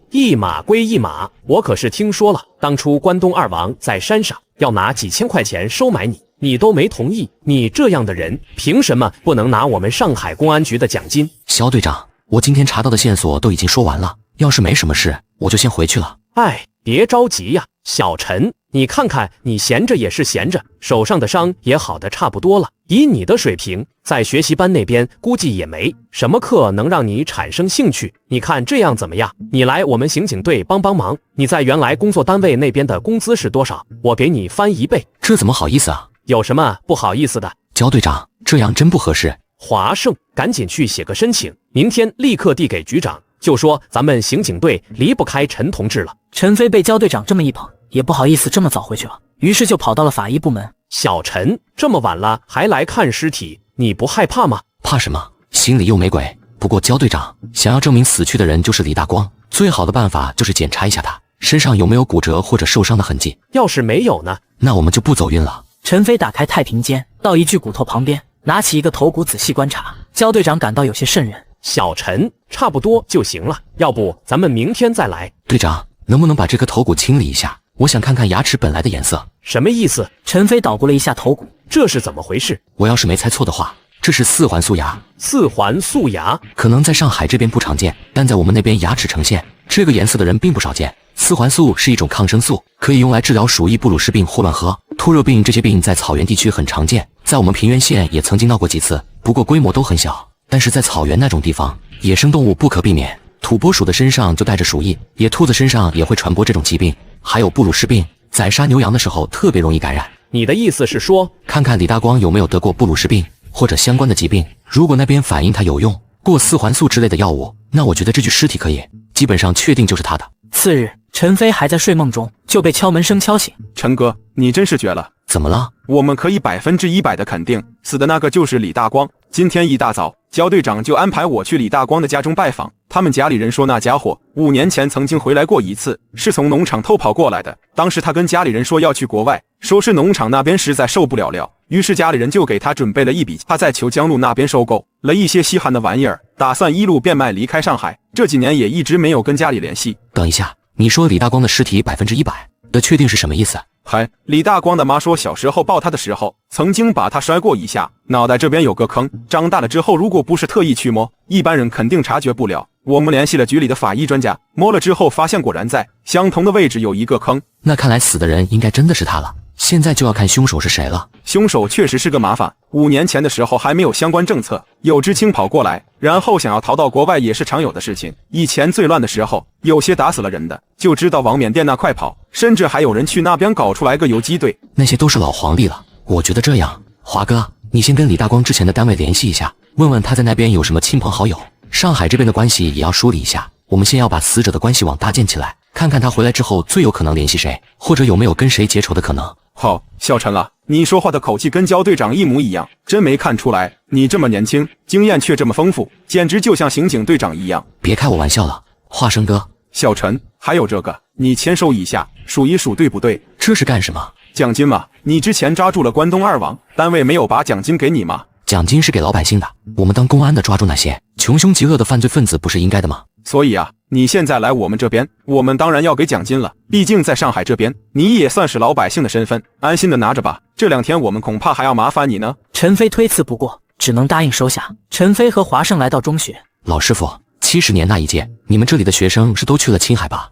一码归一码，我可是听说了，当初关东二王在山上要拿几千块钱收买你，你都没同意，你这样的人凭什么不能拿我们上海公安局的奖金？肖队长，我今天查到的线索都已经说完了，要是没什么事我就先回去了。哎，别着急呀，小陈，你看看你闲着也是闲着，手上的伤也好的差不多了，以你的水平在学习班那边估计也没什么课能让你产生兴趣，你看这样怎么样？你来我们刑警队帮帮忙，你在原来工作单位那边的工资是多少？我给你翻1倍。这怎么好意思啊？有什么不好意思的？焦队长，这样真不合适。华盛，赶紧去写个申请，明天立刻递给局长，就说咱们刑警队离不开陈同志了。陈飞被焦队长这么一捧，也不好意思这么早回去了，于是就跑到了法医部门。小陈，这么晚了还来看尸体，你不害怕吗？怕什么？心里又没鬼。不过焦队长，想要证明死去的人就是李大光，最好的办法就是检查一下他身上有没有骨折或者受伤的痕迹。要是没有呢？那我们就不走运了。陈飞打开太平间，到一具骨头旁边，拿起一个头骨仔细观察。焦队长感到有些瘆人。小陈，差不多就行了，要不咱们明天再来。队长，能不能把这颗头骨清理一下？我想看看牙齿本来的颜色。什么意思？陈飞捣鼓了一下头骨，这是怎么回事？我要是没猜错的话，这是4环素牙。4环素牙可能在上海这边不常见，但在我们那边牙齿呈现这个颜色的人并不少见。4环素是一种抗生素，可以用来治疗鼠疫、布鲁氏病、霍乱河、秃热病这些病，在草原地区很常见，在我们平原县也曾经闹过几次，不过规模都很小。但是在草原那种地方，野生动物不可避免，土拨鼠的身上就带着鼠疫，野兔子身上也会传播这种疾病，还有布鲁氏病，宰杀牛羊的时候特别容易感染。你的意思是说，看看李大光有没有得过布鲁氏病或者相关的疾病，如果那边反映他有用过4环素之类的药物，那我觉得这具尸体可以基本上确定就是他的。次日，陈飞还在睡梦中，就被敲门声敲醒。陈哥，你真是绝了！怎么了？我们可以100%的肯定，死的那个就是李大光。今天一大早，焦队长就安排我去李大光的家中拜访。他们家里人说，那家伙5年前曾经回来过一次，是从农场偷跑过来的。当时他跟家里人说要去国外，说是农场那边实在受不了了，于是家里人就给他准备了一笔。他在虬江路那边收购了一些稀罕的玩意儿，打算一路变卖离开上海。这几年也一直没有跟家里联系。等一下，你说李大光的尸体100%的确定是什么意思？嗨，李大光的妈说，小时候抱他的时候，曾经把他摔过一下，脑袋这边有个坑。长大了之后，如果不是特意去摸，一般人肯定察觉不了。我们联系了局里的法医专家，摸了之后发现果然在相同的位置有一个坑。那看来死的人应该真的是他了。现在就要看凶手是谁了。凶手确实是个麻烦，5年前的时候还没有相关政策，有知青跑过来，然后想要逃到国外也是常有的事情。以前最乱的时候，有些打死了人的，就知道往缅甸那块跑，甚至还有人去那边搞出来个游击队。那些都是老黄历了。我觉得这样，华哥，你先跟李大光之前的单位联系一下，问问他在那边有什么亲朋好友，上海这边的关系也要梳理一下。我们先要把死者的关系网搭建起来，看看他回来之后最有可能联系谁，或者有没有跟谁结仇的可能。好，小陈啊，你说话的口气跟焦队长一模一样，真没看出来。你这么年轻，经验却这么丰富，简直就像刑警队长一样。别开我玩笑了，华生哥。小陈，还有这个，你签收一下，数一数对不对？这是干什么？奖金嘛，你之前抓住了关东二王，单位没有把奖金给你吗？奖金是给老百姓的，我们当公安的抓住那些穷凶极恶的犯罪分子不是应该的吗？所以啊，你现在来我们这边，我们当然要给奖金了。毕竟在上海这边，你也算是老百姓的身份，安心的拿着吧。这2天我们恐怕还要麻烦你呢。陈飞推辞不过，只能答应收下。陈飞和华胜来到中学，老师傅，70年那一届，你们这里的学生是都去了青海吧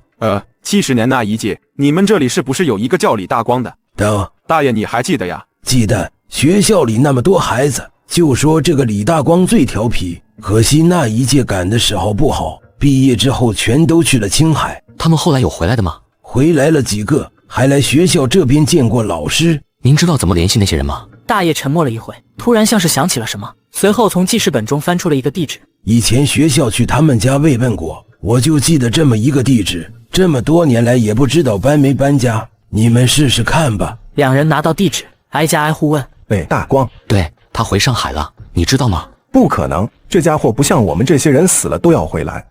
？70年那一届，你们这里是不是有一个叫李大光的？大爷，你还记得呀？记得，学校里那么多孩子，就说这个李大光最调皮，可惜那一届赶的时候不好，毕业之后全都去了青海。他们后来有回来的吗？回来了几个，还来学校这边见过老师。您知道怎么联系那些人吗？大爷沉默了一会，突然像是想起了什么，随后从记事本中翻出了一个地址。以前学校去他们家慰问过，我就记得这么一个地址，这么多年来也不知道搬没搬家，你们试试看吧。两人拿到地址，挨家挨户问。北大光，对，他回上海了，你知道吗？不可能，这家伙不像我们这些人死了都要回来。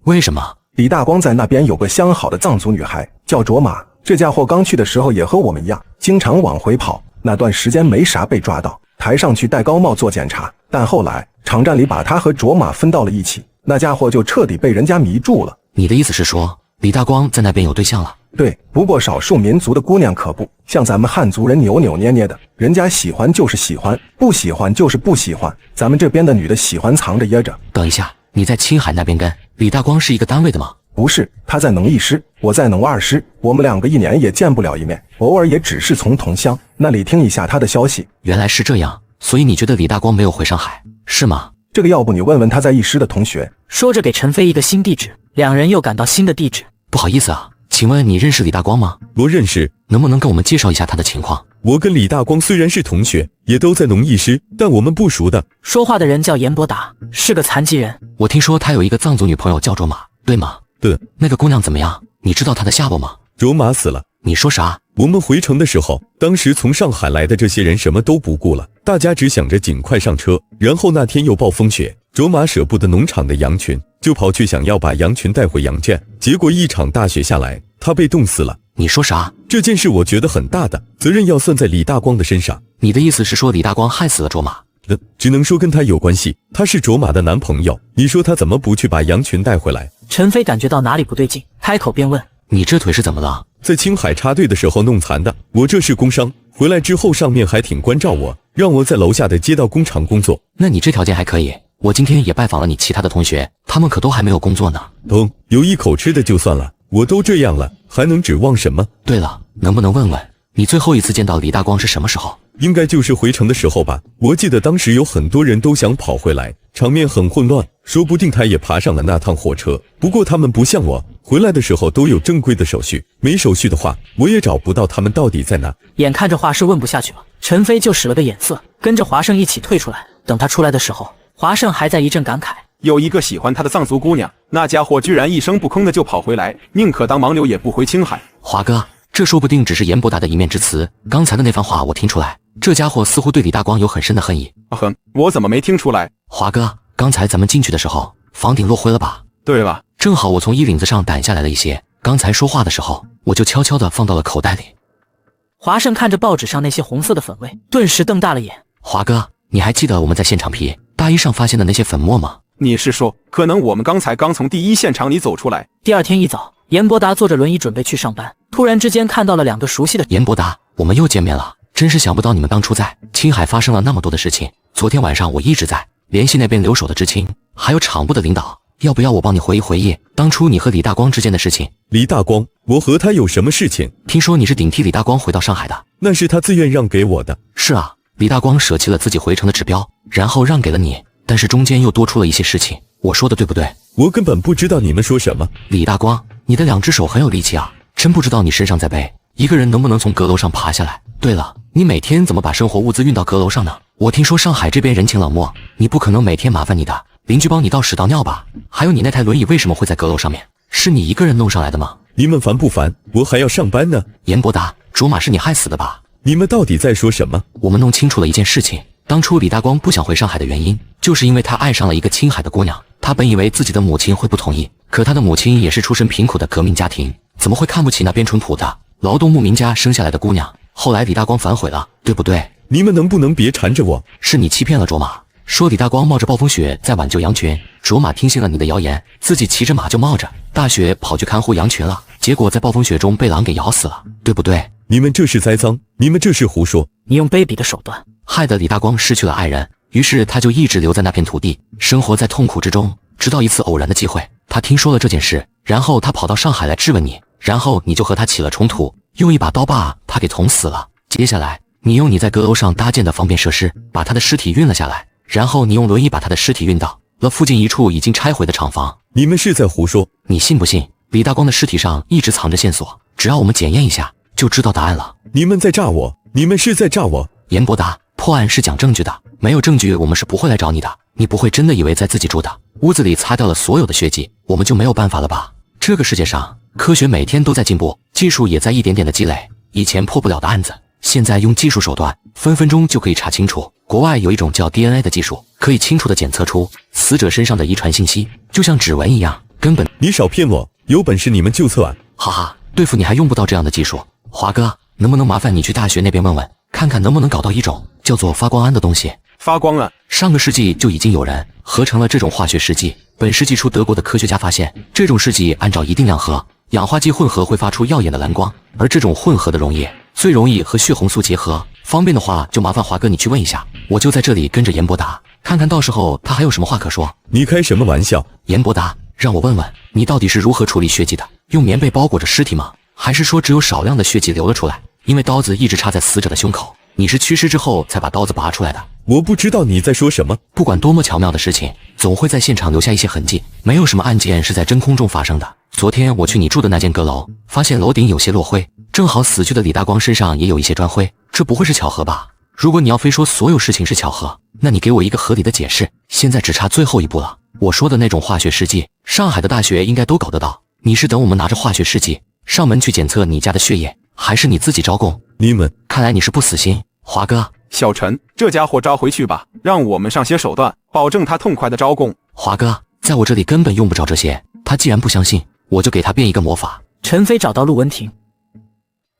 为什么？李大光在那边有个相好的藏族女孩叫卓玛，这家伙刚去的时候也和我们一样，经常往回跑，那段时间没啥被抓到，抬上去戴高帽做检查，但后来场站里把他和卓玛分到了一起，那家伙就彻底被人家迷住了。你的意思是说李大光在那边有对象了？对，不过少数民族的姑娘可不像咱们汉族人扭扭捏捏的，人家喜欢就是喜欢，不喜欢就是不喜欢，咱们这边的女的喜欢藏着掖着。等一下，你在青海那边跟李大光是一个单位的吗？不是，他在农一师，我在农二师，我们2个1年也见不了一面，偶尔也只是从同乡那里听一下他的消息。原来是这样，所以你觉得李大光没有回上海，是吗？这个要不你问问他在一师的同学。说着给陈飞一个新地址，两人又赶到新的地址。不好意思啊，请问你认识李大光吗？我认识。能不能跟我们介绍一下他的情况？我跟李大光虽然是同学，也都在农艺师，但我们不熟的。说话的人叫严伯达，是个残疾人。我听说他有一个藏族女朋友叫卓玛，对吗？对。那个姑娘怎么样？你知道她的下落吗？卓玛死了。你说啥？我们回城的时候，当时从上海来的这些人什么都不顾了，大家只想着尽快上车。然后那天又暴风雪，卓玛舍不得农场的羊群，就跑去想要把羊群带回羊圈，结果一场大雪下来，他被冻死了。你说啥？这件事我觉得很大的，责任要算在李大光的身上。你的意思是说李大光害死了卓玛？只能说跟他有关系，他是卓玛的男朋友，你说他怎么不去把羊群带回来？陈飞感觉到哪里不对劲，开口便问：你这腿是怎么了？在青海插队的时候弄残的，我这是工伤，回来之后上面还挺关照我，让我在楼下的街道工厂工作。那你这条件还可以，我今天也拜访了你其他的同学，他们可都还没有工作呢。有一口吃的就算了，我都这样了，还能指望什么？对了，能不能问问你最后一次见到李大光是什么时候？应该就是回城的时候吧，我记得当时有很多人都想跑回来，场面很混乱，说不定他也爬上了那趟火车。不过他们不像我，回来的时候都有正规的手续，没手续的话，我也找不到他们到底在哪。眼看着华生问不下去了，陈飞就使了个眼色，跟着华胜一起退出来。等他出来的时候，华胜还在一阵感慨，有一个喜欢他的藏族姑娘，那家伙居然一声不吭的就跑回来，宁可当盲流也不回青海。华哥，这说不定只是严伯达的一面之词，刚才的那番话我听出来，这家伙似乎对李大光有很深的恨意。我怎么没听出来？华哥，刚才咱们进去的时候，房顶落灰了吧？对吧？正好我从衣领子上掸下来了一些，刚才说话的时候，我就悄悄地放到了口袋里。华胜看着报纸上那些红色的粉味，顿时瞪大了眼。华哥，你还记得我们在现场皮大衣上发现的那些粉末吗？你是说，可能我们刚才刚从第一现场里走出来？第二天一早，严伯达坐着轮椅准备去上班，突然之间看到了2个熟悉的。严伯达，我们又见面了，真是想不到你们当初在青海发生了那么多的事情。昨天晚上我一直在联系那边留守的知青，还有厂部的领导，要不要我帮你回忆回忆当初你和李大光之间的事情？李大光，我和他有什么事情？听说你是顶替李大光回到上海的。那是他自愿让给我的。是啊，李大光舍弃了自己回城的指标，然后让给了你，但是中间又多出了一些事情，我说的对不对？我根本不知道你们说什么。李大光，你的2只手很有力气啊，真不知道你身上在背一个人能不能从阁楼上爬下来。对了，你每天怎么把生活物资运到阁楼上呢？我听说上海这边人情冷漠，你不可能每天麻烦你的邻居帮你倒屎倒尿吧？还有你那台轮椅为什么会在阁楼上面？是你一个人弄上来的吗？你们烦不烦？我还要上班呢。严伯达，卓玛是你害死的吧？你们到底在说什么？我们弄清楚了一件事情，当初李大光不想回上海的原因，就是因为他爱上了一个青海的姑娘。他本以为自己的母亲会不同意，可他的母亲也是出身贫苦的革命家庭，怎么会看不起那边淳朴的劳动牧民家生下来的姑娘？后来李大光反悔了，对不对？你们能不能别缠着我？是你欺骗了卓玛，说李大光冒着暴风雪在挽救羊群，卓玛听信了你的谣言，自己骑着马就冒着大雪跑去看护羊群了，结果在暴风雪中被狼给咬死了，对不对？你们这是栽赃，你们这是胡说！你用卑鄙的手段害得李大光失去了爱人，于是他就一直留在那片土地，生活在痛苦之中。直到一次偶然的机会，他听说了这件事，然后他跑到上海来质问你，然后你就和他起了冲突，用一把刀把他给捅死了。接下来，你用你在阁楼上搭建的方便设施把他的尸体运了下来，然后你用轮椅把他的尸体运到了附近一处已经拆毁的厂房。你们是在胡说！你信不信？李大光的尸体上一直藏着线索，只要我们检验一下，就知道答案了。你们在诈我！你们是在诈我！严伯达，破案是讲证据的，没有证据我们是不会来找你的。你不会真的以为在自己住的屋子里擦掉了所有的血迹，我们就没有办法了吧？这个世界上，科学每天都在进步，技术也在一点点的积累。以前破不了的案子，现在用技术手段，分分钟就可以查清楚。国外有一种叫 DNA 的技术，可以清楚地检测出死者身上的遗传信息，就像指纹一样，根本……你少骗我！有本事你们就策案！哈哈，对付你还用不到这样的技术。华哥，能不能麻烦你去大学那边问问，看看能不能搞到一种叫做发光胺的东西？发光胺，上个世纪就已经有人合成了这种化学试剂。本世纪初，德国的科学家发现，这种试剂按照一定量和氧化剂混合会发出耀眼的蓝光，而这种混合的溶液最容易和血红素结合。方便的话，就麻烦华哥你去问一下，我就在这里跟着严伯达，看看到时候他还有什么话可说。你开什么玩笑？严伯达，让我问问你到底是如何处理血迹的？用棉被包裹着尸体吗？还是说只有少量的血迹流了出来？因为刀子一直插在死者的胸口，你是驱尸之后才把刀子拔出来的。我不知道你在说什么。不管多么巧妙的事情，总会在现场留下一些痕迹。没有什么案件是在真空中发生的。昨天我去你住的那间阁楼，发现楼顶有些落灰，正好死去的李大光身上也有一些砖灰，这不会是巧合吧？如果你要非说所有事情是巧合，那你给我一个合理的解释。现在只差最后一步了。我说的那种化学试剂，上海的大学应该都搞得到。你是等我们拿着化学试剂上门去检测你家的血液，还是你自己招供？你们看来你是不死心，华哥。小陈，这家伙招回去吧，让我们上些手段，保证他痛快的招供。华哥，在我这里根本用不着这些，他既然不相信，我就给他变一个魔法。陈飞找到陆文婷，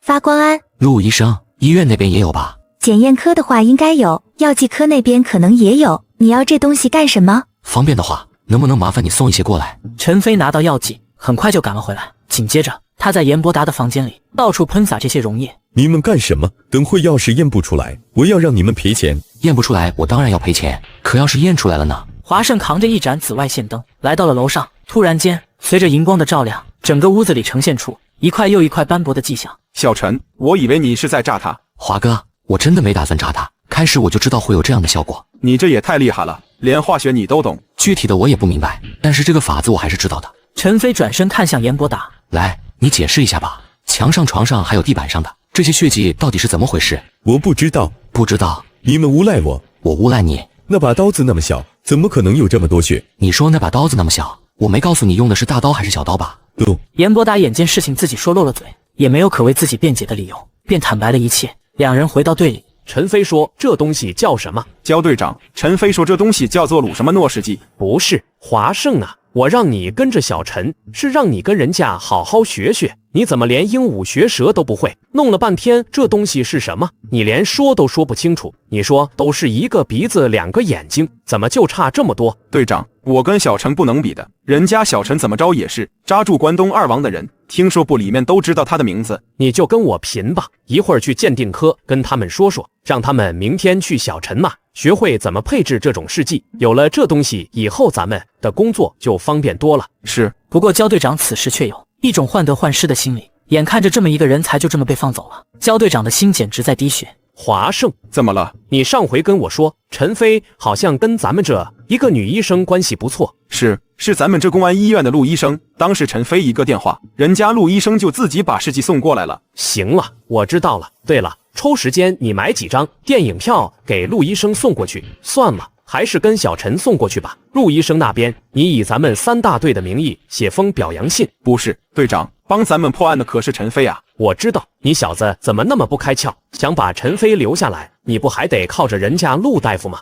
发光胺，陆医生，医院那边也有吧？检验科的话应该有，药剂科那边可能也有。你要这东西干什么？方便的话，能不能麻烦你送一些过来？陈飞拿到药剂，很快就赶了回来。紧接着，他在严伯达的房间里到处喷洒这些溶液。你们干什么？等会要是验不出来，我要让你们赔钱。验不出来，我当然要赔钱。可要是验出来了呢？华胜扛着一盏紫外线灯来到了楼上，突然间，随着荧光的照亮，整个屋子里呈现出一块又一块斑驳的迹象。小陈，我以为你是在炸他。华哥，我真的没打算炸他，开始我就知道会有这样的效果。你这也太厉害了，连化学你都懂。具体的我也不明白，但是这个法子我还是知道的。陈飞转身看向严伯达，来，你解释一下吧。墙上、床上还有地板上的这些血迹到底是怎么回事？我不知道。不知道？你们诬赖我。我诬赖你？那把刀子那么小，怎么可能有这么多血？你说那把刀子那么小，我没告诉你用的是大刀还是小刀吧？严伯达眼见事情自己说漏了嘴，也没有可为自己辩解的理由，便坦白了一切。两人回到队里，陈飞说这东西叫什么？焦队长，陈飞说这东西叫做鲁什么诺试剂。不是，华胜啊，我让你跟着小陈，是让你跟人家好好学学。你怎么连鹦鹉学舌都不会？弄了半天这东西是什么？你连说都说不清楚。你说都是一个鼻子两个眼睛，怎么就差这么多？队长，我跟小陈不能比的，人家小陈怎么着也是扎住关东二王的人，听说部里面都知道他的名字。你就跟我贫吧，一会儿去鉴定科跟他们说说，让他们明天去小陈那学会怎么配置这种试剂。有了这东西以后，咱们的工作就方便多了。是，不过焦队长此时却有一种患得患失的心理，眼看着这么一个人才就这么被放走了，焦队长的心简直在滴血。华胜，怎么了？你上回跟我说陈飞好像跟咱们这一个女医生关系不错。是咱们这公安医院的陆医生，当时陈飞一个电话，人家陆医生就自己把试剂送过来了。行了，我知道了。对了，抽时间你买几张电影票给陆医生送过去。算了，还是跟小陈送过去吧。陆医生那边，你以咱们3大队的名义写封表扬信。不是，队长，帮咱们破案的可是陈飞啊。我知道，你小子怎么那么不开窍，想把陈飞留下来，你不还得靠着人家陆大夫吗？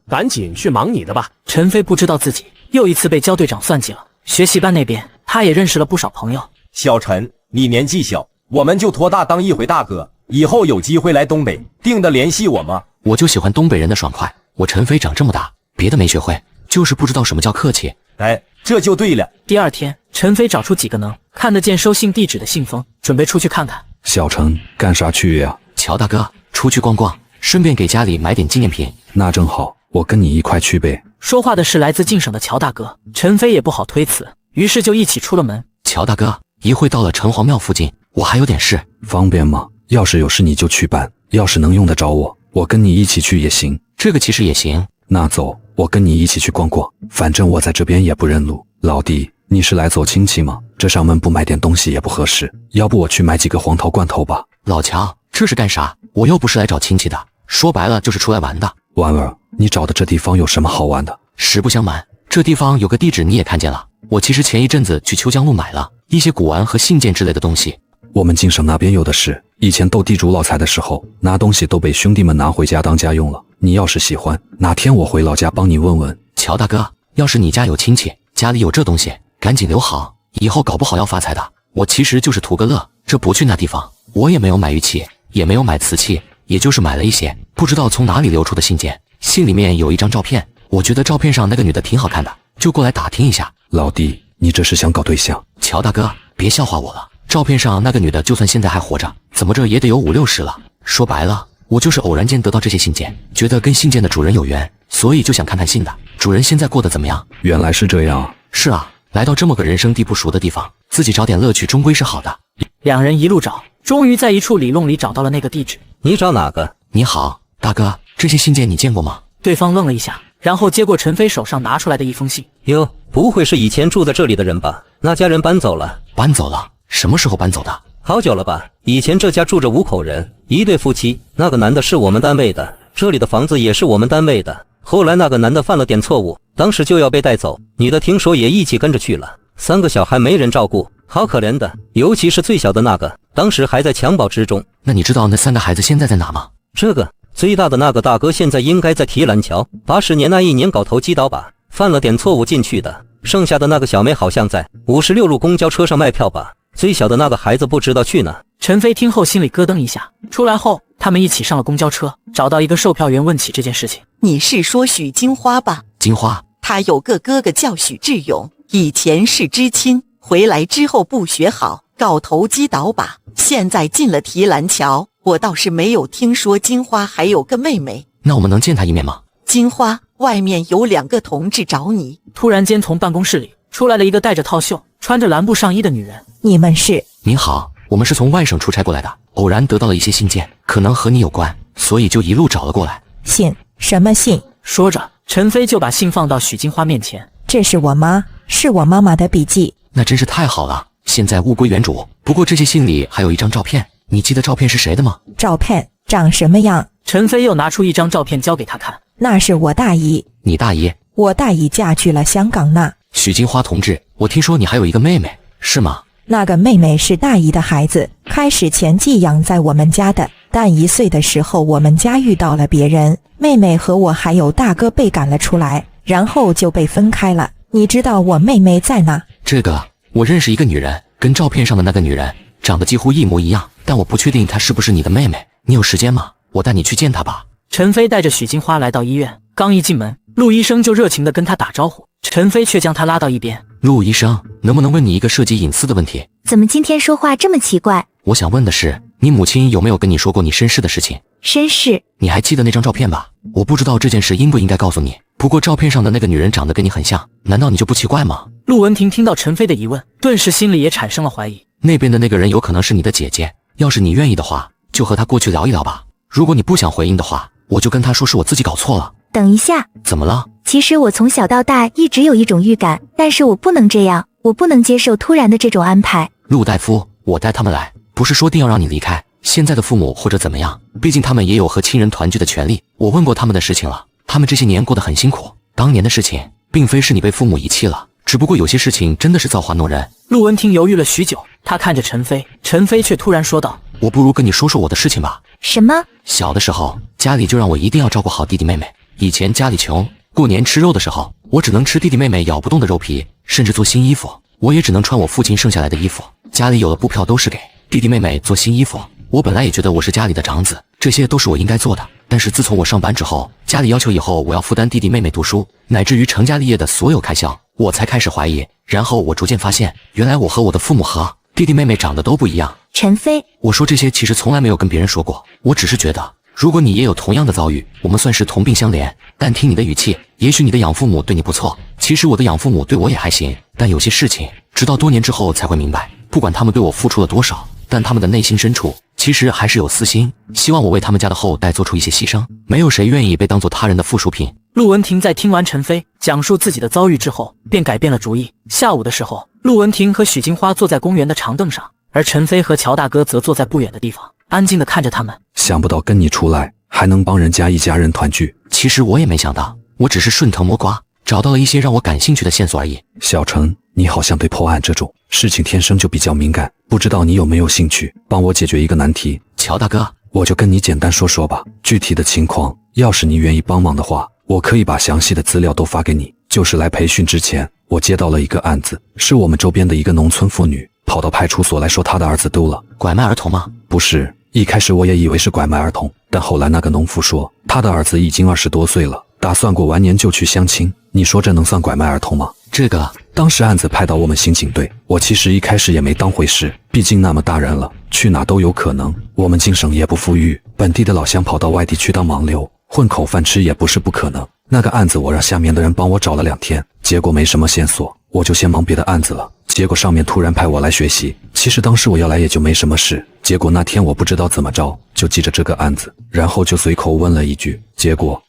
赶紧去忙你的吧。陈飞不知道自己又一次被焦队长算计了。学习班那边，他也认识了不少朋友。小陈，你年纪小，我们就托大当一回大哥，以后有机会来东北，定得联系我吗？我就喜欢东北人的爽快。我陈飞长这么大，别的没学会，就是不知道什么叫客气。哎，这就对了。第二天，陈飞找出几个能看得见收信地址的信封，准备出去看看。小陈，干啥去呀？乔大哥，出去逛逛，顺便给家里买点纪念品。那正好，我跟你一块去呗。说话的是来自晋省的乔大哥，陈飞也不好推辞，于是就一起出了门。乔大哥，一会到了城隍庙附近，我还有点事，方便吗？要是有事你就去办，要是能用得着我跟你一起去也行。这个其实也行。那走，我跟你一起去逛逛，反正我在这边也不认路。老弟，你是来走亲戚吗？这上门不买点东西也不合适，要不我去买几个黄桃罐头吧。老乔，这是干啥？我又不是来找亲戚的，说白了就是出来玩的。婉儿，你找的这地方有什么好玩的？实不相瞒，这地方有个地址你也看见了。我其实前一阵子去秋江路买了一些古玩和信件之类的东西。我们晋省那边有的是，以前斗地主老财的时候，拿东西都被兄弟们拿回家当家用了。你要是喜欢，哪天我回老家帮你问问。乔大哥，要是你家有亲戚，家里有这东西，赶紧留好，以后搞不好要发财的。我其实就是图个乐，这不去那地方，我也没有买玉器，也没有买瓷器，也就是买了一些不知道从哪里流出的信件。信里面有一张照片，我觉得照片上那个女的挺好看的，就过来打听一下。老弟，你这是想搞对象？乔大哥，别笑话我了。照片上那个女的就算现在还活着，怎么着也得有5、60了。说白了，我就是偶然间得到这些信件，觉得跟信件的主人有缘，所以就想看看信的主人现在过得怎么样。原来是这样。是啊，来到这么个人生地不熟的地方，自己找点乐趣终归是好的。两人一路找，终于在一处里弄里找到了那个地址。你找哪个？你好，大哥，这些信件你见过吗？对方愣了一下，然后接过陈飞手上拿出来的一封信。哟，不会是以前住在这里的人吧？那家人搬走了。搬走了？什么时候搬走的？好久了吧。以前这家住着5口人，1对夫妻，那个男的是我们单位的，这里的房子也是我们单位的。后来那个男的犯了点错误，当时就要被带走，女的听说也一起跟着去了。3个小孩没人照顾，好可怜的，尤其是最小的那个，当时还在襁褓之中。那你知道那3个孩子现在在哪吗？这个最大的那个大哥现在应该在提篮桥，80年那一年搞投机倒把，犯了点错误进去的。剩下的那个小妹好像在56路公交车上卖票吧。最小的那个孩子不知道去哪。陈飞听后心里咯噔一下。出来后，他们一起上了公交车，找到一个售票员问起这件事情。你是说许金花吧？金花，他有个哥哥叫许志勇，以前是知青，回来之后不学好，搞投机倒把，现在进了提篮桥。我倒是没有听说金花还有个妹妹。那我们能见她一面吗？金花，外面有2个同志找你。突然间从办公室里出来了一个戴着套袖、穿着蓝布上衣的女人。你们是？您好，我们是从外省出差过来的，偶然得到了一些信件，可能和你有关，所以就一路找了过来。信？什么信？说着，陈飞就把信放到许金花面前。这是我妈，是我妈妈的笔记。那真是太好了，现在物归原主。不过这些信里还有一张照片，你记得照片是谁的吗？照片长什么样？陈飞又拿出一张照片交给他看。那是我大姨。你大姨？我大姨嫁去了香港呢。许金花同志，我听说你还有一个妹妹，是吗？那个妹妹是大姨的孩子，开始前寄养在我们家的，但1岁的时候我们家遇到了别人，妹妹和我还有大哥被赶了出来，然后就被分开了。你知道我妹妹在哪？这个我认识一个女人，跟照片上的那个女人长得几乎一模一样，但我不确定她是不是你的妹妹。你有时间吗？我带你去见她吧。陈飞带着许金花来到医院，刚一进门，陆医生就热情地跟他打招呼，陈飞却将他拉到一边。陆医生，能不能问你一个涉及隐私的问题？怎么今天说话这么奇怪？我想问的是，你母亲有没有跟你说过你身世的事情？身世？你还记得那张照片吧？我不知道这件事应不应该告诉你，不过照片上的那个女人长得跟你很像，难道你就不奇怪吗？陆文婷听到陈飞的疑问，顿时心里也产生了怀疑。那边的那个人有可能是你的姐姐，要是你愿意的话，就和她过去聊一聊吧。如果你不想回应的话，我就跟她说是我自己搞错了。等一下，怎么了？其实我从小到大一直有一种预感，但是我不能这样，我不能接受突然的这种安排。陆大夫，我带他们来，不是说定要让你离开现在的父母或者怎么样，毕竟他们也有和亲人团聚的权利。我问过他们的事情了，他们这些年过得很辛苦。当年的事情，并非是你被父母遗弃了，只不过有些事情真的是造化弄人。陆文婷犹豫了许久，她看着陈飞，陈飞却突然说道：“我不如跟你说说我的事情吧。”什么？小的时候，家里就让我一定要照顾好弟弟妹妹。以前家里穷，过年吃肉的时候，我只能吃弟弟妹妹咬不动的肉皮，甚至做新衣服，我也只能穿我父亲剩下来的衣服。家里有的布票都是给弟弟妹妹做新衣服。我本来也觉得我是家里的长子，这些都是我应该做的。但是自从我上班之后，家里要求以后我要负担弟弟妹妹读书，乃至于成家立业的所有开销，我才开始怀疑。然后我逐渐发现，原来我和我的父母和弟弟妹妹长得都不一样。陈飞，我说这些其实从来没有跟别人说过，我只是觉得，如果你也有同样的遭遇，我们算是同病相怜。但听你的语气，也许你的养父母对你不错，其实我的养父母对我也还行。但有些事情，直到多年之后才会明白，不管他们对我付出了多少，但他们的内心深处其实还是有私心，希望我为他们家的后代做出一些牺牲。没有谁愿意被当作他人的附属品。陆文婷在听完陈飞讲述自己的遭遇之后，便改变了主意。下午的时候，陆文婷和许金花坐在公园的长凳上，而陈飞和乔大哥则坐在不远的地方，安静地看着他们。想不到跟你出来，还能帮人家一家人团聚。其实我也没想到，我只是顺藤摸瓜，找到了一些让我感兴趣的线索而已。小陈，你好像对破案这种事情天生就比较敏感，不知道你有没有兴趣帮我解决一个难题？乔大哥，我就跟你简单说说吧，具体的情况，要是你愿意帮忙的话，我可以把详细的资料都发给你。就是来培训之前，我接到了一个案子，是我们周边的一个农村妇女跑到派出所来说她的儿子丢了。拐卖儿童吗？不是，一开始我也以为是拐卖儿童，但后来那个农妇说她的儿子已经20多岁了，打算过完年就去相亲。你说这能算拐卖儿童吗？这个当时案子派到我们刑警队，我其实一开始也没当回事，毕竟那么大人了，去哪都有可能。我们京省也不富裕，本地的老乡跑到外地去当盲流，混口饭吃也不是不可能。那个案子我让下面的人帮我找了2天，结果没什么线索，我就先忙别的案子了。结果上面突然派我来学习，其实当时我要来也就没什么事，结果那天我不知道怎么着，就记着这个案子，然后就随口问了一句，结果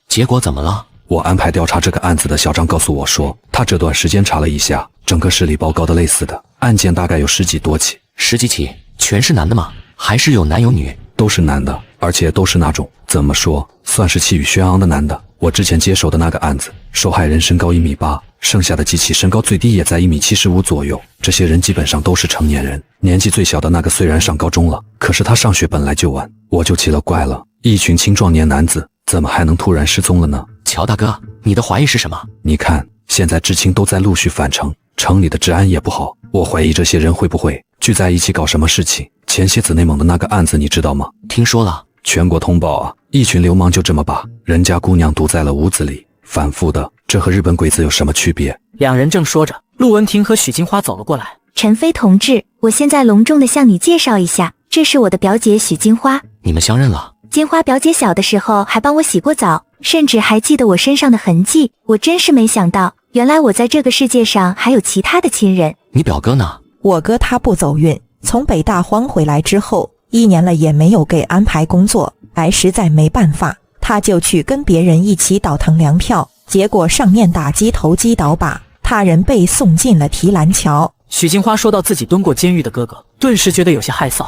怎么了？我安排调查这个案子的小张告诉我说，他这段时间查了一下，整个市里报告的类似的案件大概有10几多起。10几起？全是男的吗？还是有男有女？都是男的，而且都是那种怎么说，算是气宇轩昂的男的。我之前接手的那个案子，受害人身高1.8米，剩下的几起身高最低也在1.75米左右。这些人基本上都是成年人，年纪最小的那个虽然上高中了，可是他上学本来就晚。我就奇了怪了，一群青壮年男子怎么还能突然失踪了呢？乔大哥，你的怀疑是什么？你看，现在知青都在陆续返城，城里的治安也不好，我怀疑这些人会不会聚在一起搞什么事情。前些子内蒙的那个案子你知道吗？听说了，全国通报啊，一群流氓就这么把人家姑娘堵在了屋子里，反复的，这和日本鬼子有什么区别？两人正说着，陆文婷和许金花走了过来。陈飞同志，我现在隆重的向你介绍一下，这是我的表姐许金花。你们相认了？金花表姐小的时候还帮我洗过澡，甚至还记得我身上的痕迹。我真是没想到，原来我在这个世界上还有其他的亲人。你表哥呢？我哥他不走运，从北大荒回来之后，1年了也没有给安排工作，实在没办法，他就去跟别人一起倒腾粮票，结果上面打击投机倒把，他人被送进了提篮桥。许金花说到自己蹲过监狱的哥哥，顿时觉得有些害臊。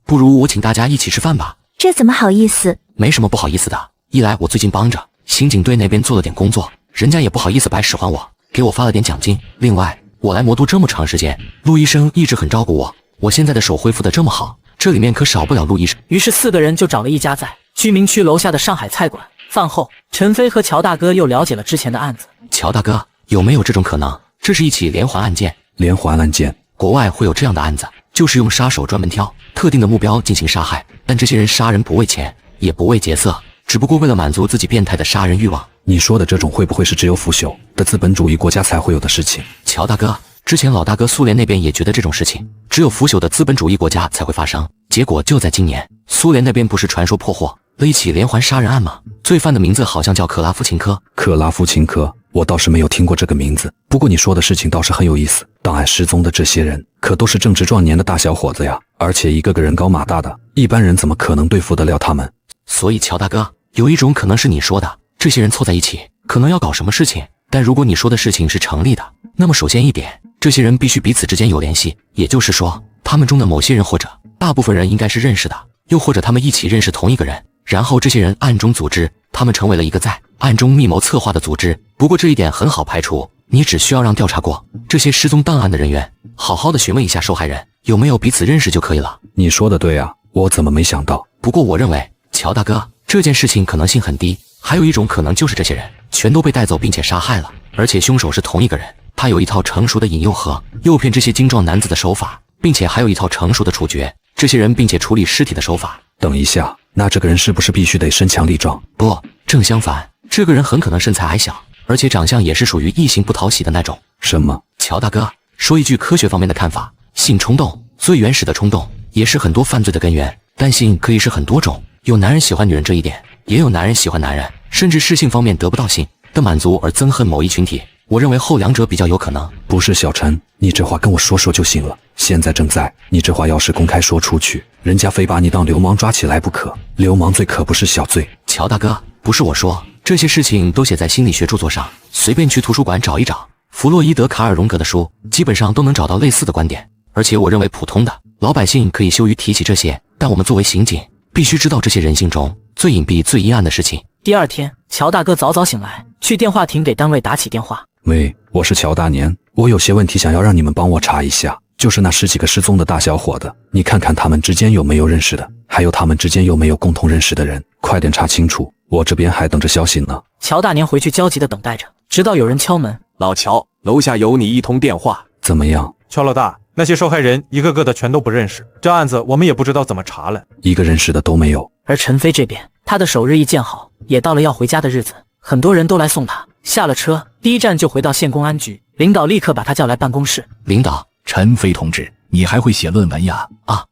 不如我请大家一起吃饭吧。这怎么好意思？没什么不好意思的，一来我最近帮着刑警队那边做了点工作，人家也不好意思白使唤我，给我发了点奖金。另外，我来魔都这么长时间，陆医生一直很照顾我，我现在的手恢复得这么好，这里面可少不了陆医生。于是4个人就找了一家在居民区楼下的上海菜馆。饭后，陈飞和乔大哥又了解了之前的案子。乔大哥，有没有这种可能？这是一起连环案件。连环案件？国外会有这样的案子，就是用杀手专门挑特定的目标进行杀害，但这些人杀人不为钱，也不为劫色，只不过为了满足自己变态的杀人欲望。你说的这种会不会是只有腐朽的资本主义国家才会有的事情？乔大哥，之前老大哥苏联那边也觉得这种事情只有腐朽的资本主义国家才会发生，结果就在今年，苏联那边不是传说破获了一起连环杀人案吗？罪犯的名字好像叫克拉夫琴科。克拉夫琴科，我倒是没有听过这个名字，不过你说的事情倒是很有意思。档案失踪的这些人可都是正值壮年的大小伙子呀，而且一个个人高马大的，一般人怎么可能对付得了他们？所以乔大哥，有一种可能是你说的，这些人凑在一起可能要搞什么事情，但如果你说的事情是成立的，那么首先一点，这些人必须彼此之间有联系，也就是说他们中的某些人或者大部分人应该是认识的，又或者他们一起认识同一个人，然后这些人暗中组织他们成为了一个在暗中密谋策划的组织。不过这一点很好排除，你只需要让调查过这些失踪档案的人员好好的询问一下受害人有没有彼此认识就可以了。你说的对啊，我怎么没想到？不过我认为，乔大哥，这件事情可能性很低，还有一种可能就是这些人全都被带走并且杀害了，而且凶手是同一个人，他有一套成熟的引诱和诱骗这些精壮男子的手法，并且还有一套成熟的处决这些人并且处理尸体的手法。等一下，那这个人是不是必须得身强力壮？不，正相反，这个人很可能身材矮小，而且长相也是属于异性不讨喜的那种。什么？乔大哥，说一句科学方面的看法，性冲动，最原始的冲动，也是很多犯罪的根源。但性可以是很多种，有男人喜欢女人这一点，也有男人喜欢男人，甚至是性方面得不到性的满足而憎恨某一群体。我认为后两者比较有可能。不是小陈，你这话跟我说说就行了。现在正在，你这话要是公开说出去，人家非把你当流氓抓起来不可。流氓罪可不是小罪。乔大哥，不是我说，这些事情都写在心理学著作上，随便去图书馆找一找，弗洛伊德、卡尔荣格的书，基本上都能找到类似的观点。而且我认为普通的老百姓可以羞于提起这些，但我们作为刑警，必须知道这些人性中最隐蔽、最阴暗的事情。第二天，乔大哥早早醒来，去电话亭给单位打起电话。喂，我是乔大年，我有些问题想要让你们帮我查一下，就是那10几个失踪的大小伙子，你看看他们之间有没有认识的，还有他们之间有没有共同认识的人，快点查清楚，我这边还等着消息呢。乔大年回去焦急地等待着，直到有人敲门。老乔，楼下有你一通电话。怎么样？乔老大，那些受害人一个个的全都不认识，这案子我们也不知道怎么查了，一个认识的都没有。而陈飞这边，他的手日益见好，也到了要回家的日子，很多人都来送他。下了车，第一站就回到县公安局，领导立刻把他叫来办公室。领导，陈飞同志，你还会写论文呀？啊，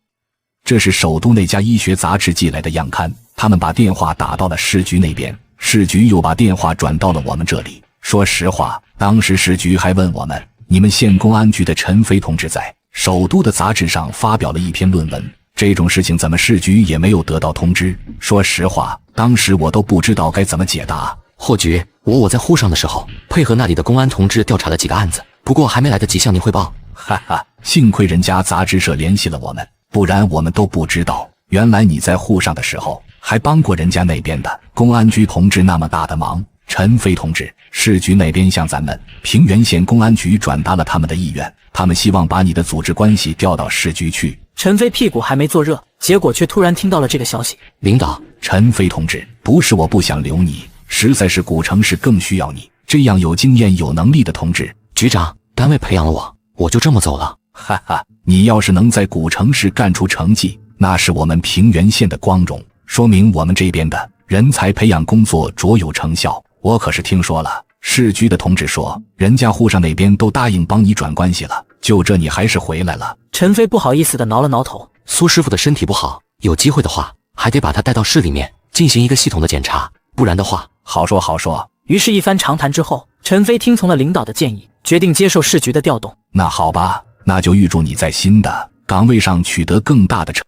这是首都那家医学杂志寄来的样刊，他们把电话打到了市局那边，市局又把电话转到了我们这里。说实话，当时市局还问我们，你们县公安局的陈飞同志在首都的杂志上发表了一篇论文，这种事情怎么市局也没有得到通知？说实话，当时我都不知道该怎么解答。霍局，我在沪上的时候，配合那里的公安同志调查了几个案子，不过还没来得及向您汇报。哈哈，幸亏人家杂志社联系了我们，不然我们都不知道，原来你在沪上的时候还帮过人家那边的公安局同志那么大的忙。陈飞同志，市局那边向咱们平原县公安局转达了他们的意愿，他们希望把你的组织关系调到市局去。陈飞屁股还没坐热，结果却突然听到了这个消息。领导，陈飞同志，不是我不想留你，实在是古城市更需要你这样有经验有能力的同志。局长，单位培养了我就这么走了。哈哈，你要是能在古城市干出成绩，那是我们平原县的光荣，说明我们这边的人才培养工作卓有成效。我可是听说了，市局的同志说，人家沪上那边都答应帮你转关系了，就这你还是回来了。陈飞不好意思地挠了挠头。苏师傅的身体不好，有机会的话，还得把他带到市里面进行一个系统的检查，不然的话……好说好说。于是，一番长谈之后，陈飞听从了领导的建议，决定接受市局的调动。那好吧，那就预祝你在新的岗位上取得更大的成